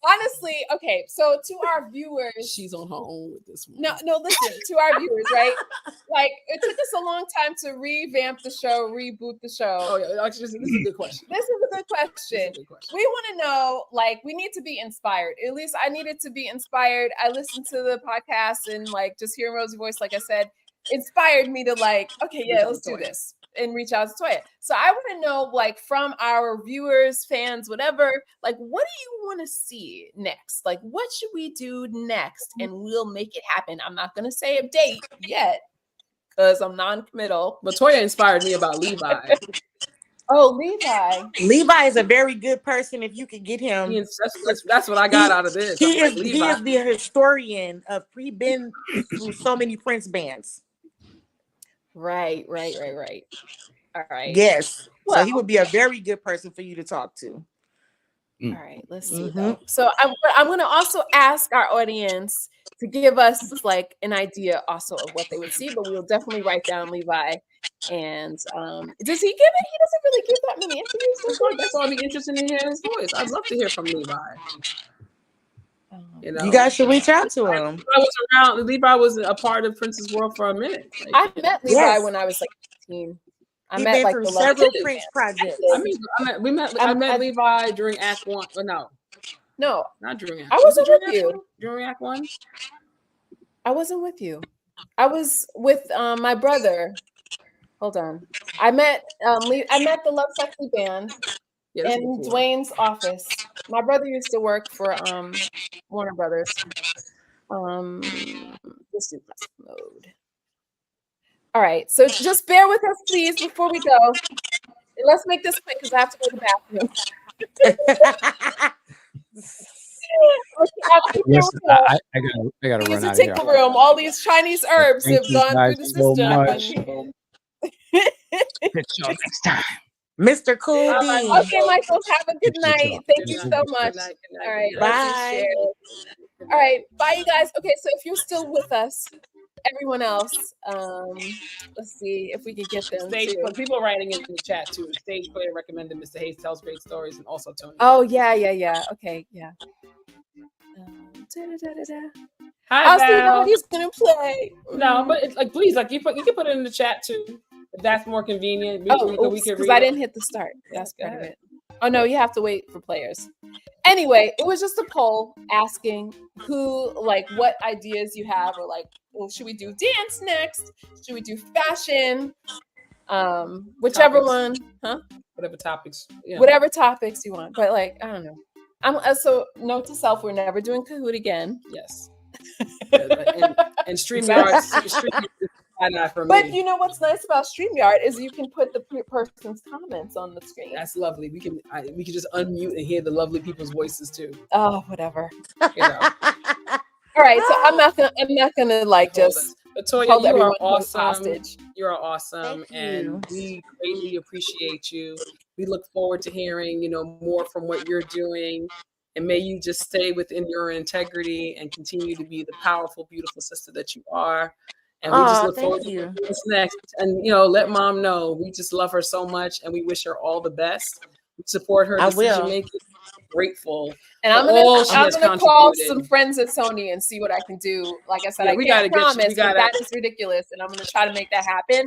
Honestly, okay, so to our viewers, she's on her own with this one. No, listen, to our viewers, right? Like, it took us a long time to revamp the show, reboot the show. Oh, yeah, this is a good question. This is a good question. We want to know, like, we need to be inspired. At least I needed to be inspired. I listened to the podcast, and like just hearing Rosie's voice, like I said, inspired me to like, okay, yeah, let's do this and reach out to Toya. So I want to know, like, from our viewers, fans, whatever, like, what do you want to see next? Like, what should we do next? And we'll make it happen. I'm not going to say a date yet because I'm non-committal. But Toya inspired me about Levi. Oh, Levi. Levi is a very good person if you can get him. That's what I got out of this. He is the historian of been through so many Prince bands. Right. All right. Yes. Well, so he would be a very good person for you to talk to. All right. Let's see. So I'm going to also ask our audience to give us like an idea also of what they would see, but we'll definitely write down Levi. And does he give it? He doesn't really give that many interviews. That's why I'd be interested in hearing his voice. I'd love to hear from Levi. You guys should reach out to him. I was around. Levi was a part of Prince's world for a minute. Like, I met Levi when I was like 15. He met like several Prince projects. I met Levi during Act One. No, No, Not Dream React. I Was it wasn't with Dream you. React 2? Dream React 1? I wasn't with you. I was with my brother. Hold on. I met the Love Sexy band Yeah, this is in before. Dwayne's office. My brother used to work for Warner Brothers. This is mode. All right, so just bear with us, please, before we go. Let's make this quick because I have to go to the bathroom. Listen, I gotta Use run the out of here. tickle room. All these Chinese herbs Thank have you gone guys through the so system. much. and- Catch y'all next time. Mr. Cool All D. right, Okay, Michael, have a good Good night. job. Thank Good you night. so Good much. Good night, All right, good love night. you, Bye. share. All right, bye, you guys. Okay, so if you're still with us, everyone else, let's see if we can get them Stage too. play. People writing in the chat too. Stage player recommended Mr. Hayes tells great stories, and also Tony. Oh yeah. Okay, yeah. Da-da-da-da-da. Hi, I'll see Val. what he's gonna play. No, but it's like, please, like you can put it in the chat too. If that's more convenient. Oh, we can because read I it. didn't hit the start. That's Go part of ahead. it. Oh no, you have to wait for players. Anyway, it was just a poll asking what ideas you have, or well, should we do dance next? Should we do fashion? Whichever Topics. one, huh? Whatever topics. You know. Whatever topics you want. But I don't know. I'm so note to self: we're never doing Kahoot again. Yes. And StreamYard is for But me. you know what's nice about StreamYard is you can put the person's comments on the screen. That's lovely. We can just unmute and hear the lovely people's voices too. Oh, whatever. You know. All right, so I'm not gonna just But Toya, hold you are everyone awesome. hostage. You are awesome, Thank you. and we greatly appreciate you. We look forward to hearing, more from what you're doing, and may you just stay within your integrity and continue to be the powerful, beautiful sister that you are. And we just Aw, look forward thank to you. what's next. And let Mom know we just love her so much, and we wish her all the best. We support her I decision will. making. Grateful. And I'm for all she gonna has call contributed. some friends at Sony and see what I can do. Like I said, Yeah, I we can't gotta get you- promise, we but gotta- that is ridiculous, and I'm gonna try to make that happen.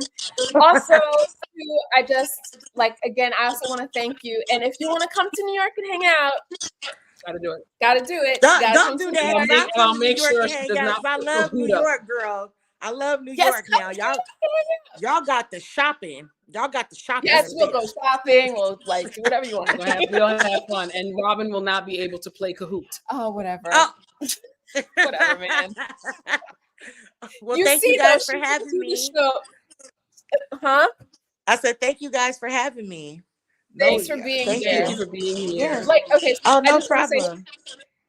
Also, too, I just again, I also want to thank you. And if you want to come to New York and hang out, Gotta do it. gotta do it. Don't, Gotta don't come do to that. New York. 'cause And I'll I'll come to make New York sure and she hang does out, not 'cause I put love New Kahoot up. York, girl. I love New Yes, York come now. to Y'all, New York and hang out. y'all got the shopping. Y'all got the shopping. Yes, in we'll go this. shopping. We'll do whatever you want. We'll have fun. And Robin will not be able to play Kahoot. Oh, whatever. Oh. Whatever, man. Well, thank you though, guys she for can having do the me. show. Huh? I said thank you guys for having me. Thanks for being thank here. Thank you for being here. Yeah. Okay. So Oh, I no just wanna say, problem.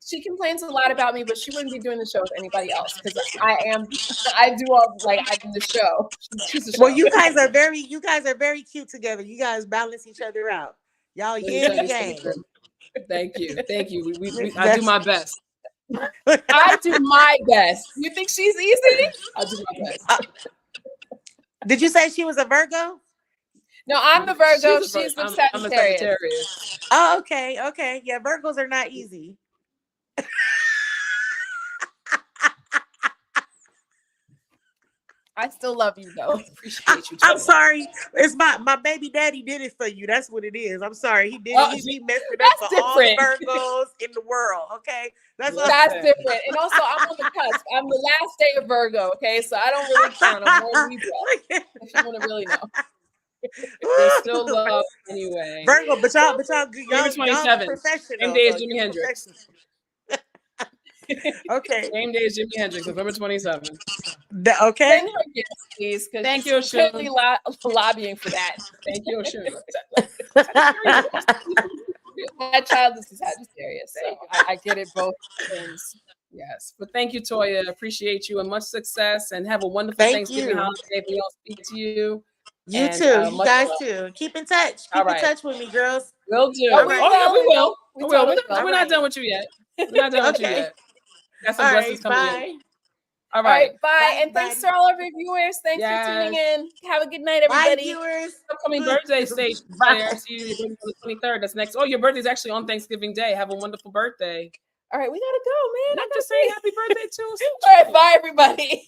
she complains a lot about me, but she wouldn't be doing the show with anybody else because I do all I do the show. She's the show. Well, you guys are very cute together. You guys balance each other out. Y'all Let me yin tell and you yang. something. Thank you. I do my best. I do my best. You think she's easy? I do my best. Did you say she was a Virgo? No, I'm the Virgo. She's a She's the Virgo. I'm a Sagittarius. Sagittarius. Oh, okay. Yeah, Virgos are not easy. I still love you though. Appreciate you. I'm Toya. sorry. It's my baby daddy did it for you. That's what it is. I'm sorry. He did Oh, it. He messed it up that's for all the different. Virgos in the world. Okay. That's all. That's different. And also, I'm on the cusp. I'm the last day of Virgo. Okay, so I don't really count. I'm more Libra. If you want to really know. They still love anyway. Virgo, but y'all November 27th. professional. Same day as so Jimi you're Hendrix. professional. Okay. Same day as Jimi Hendrix, November 27th. Okay. Send her gifts, please, because Thank she's you, Oshun. currently lobbying for that. Thank you, Oshun. My child is a Sagittarius, so I get it both things. Yes, but thank you, Toya. Appreciate you and much success, and have a wonderful Thank Thanksgiving you. holiday. If we don't speak to you, You And, too. You much guys love. too. Keep in touch. All Keep right. in touch with me, girls. we'll do. Oh, Oh, we yeah, we will. We We will. totally We're will. not done with you yet. We're not done with you Okay. yet. Got some All blessings right. coming Bye. in. All All right, right. bye. Bye, And thanks everybody. to all of our viewers. Thanks Yes. for tuning in. Have a good night, Bye, everybody. viewers. Upcoming birthday stage. Player. See you on the 23rd. That's next. Oh, your birthday's actually on Thanksgiving Day. Have a wonderful birthday. All right, we gotta go, man. And I'm just saying happy birthday to us. All right, bye, everybody.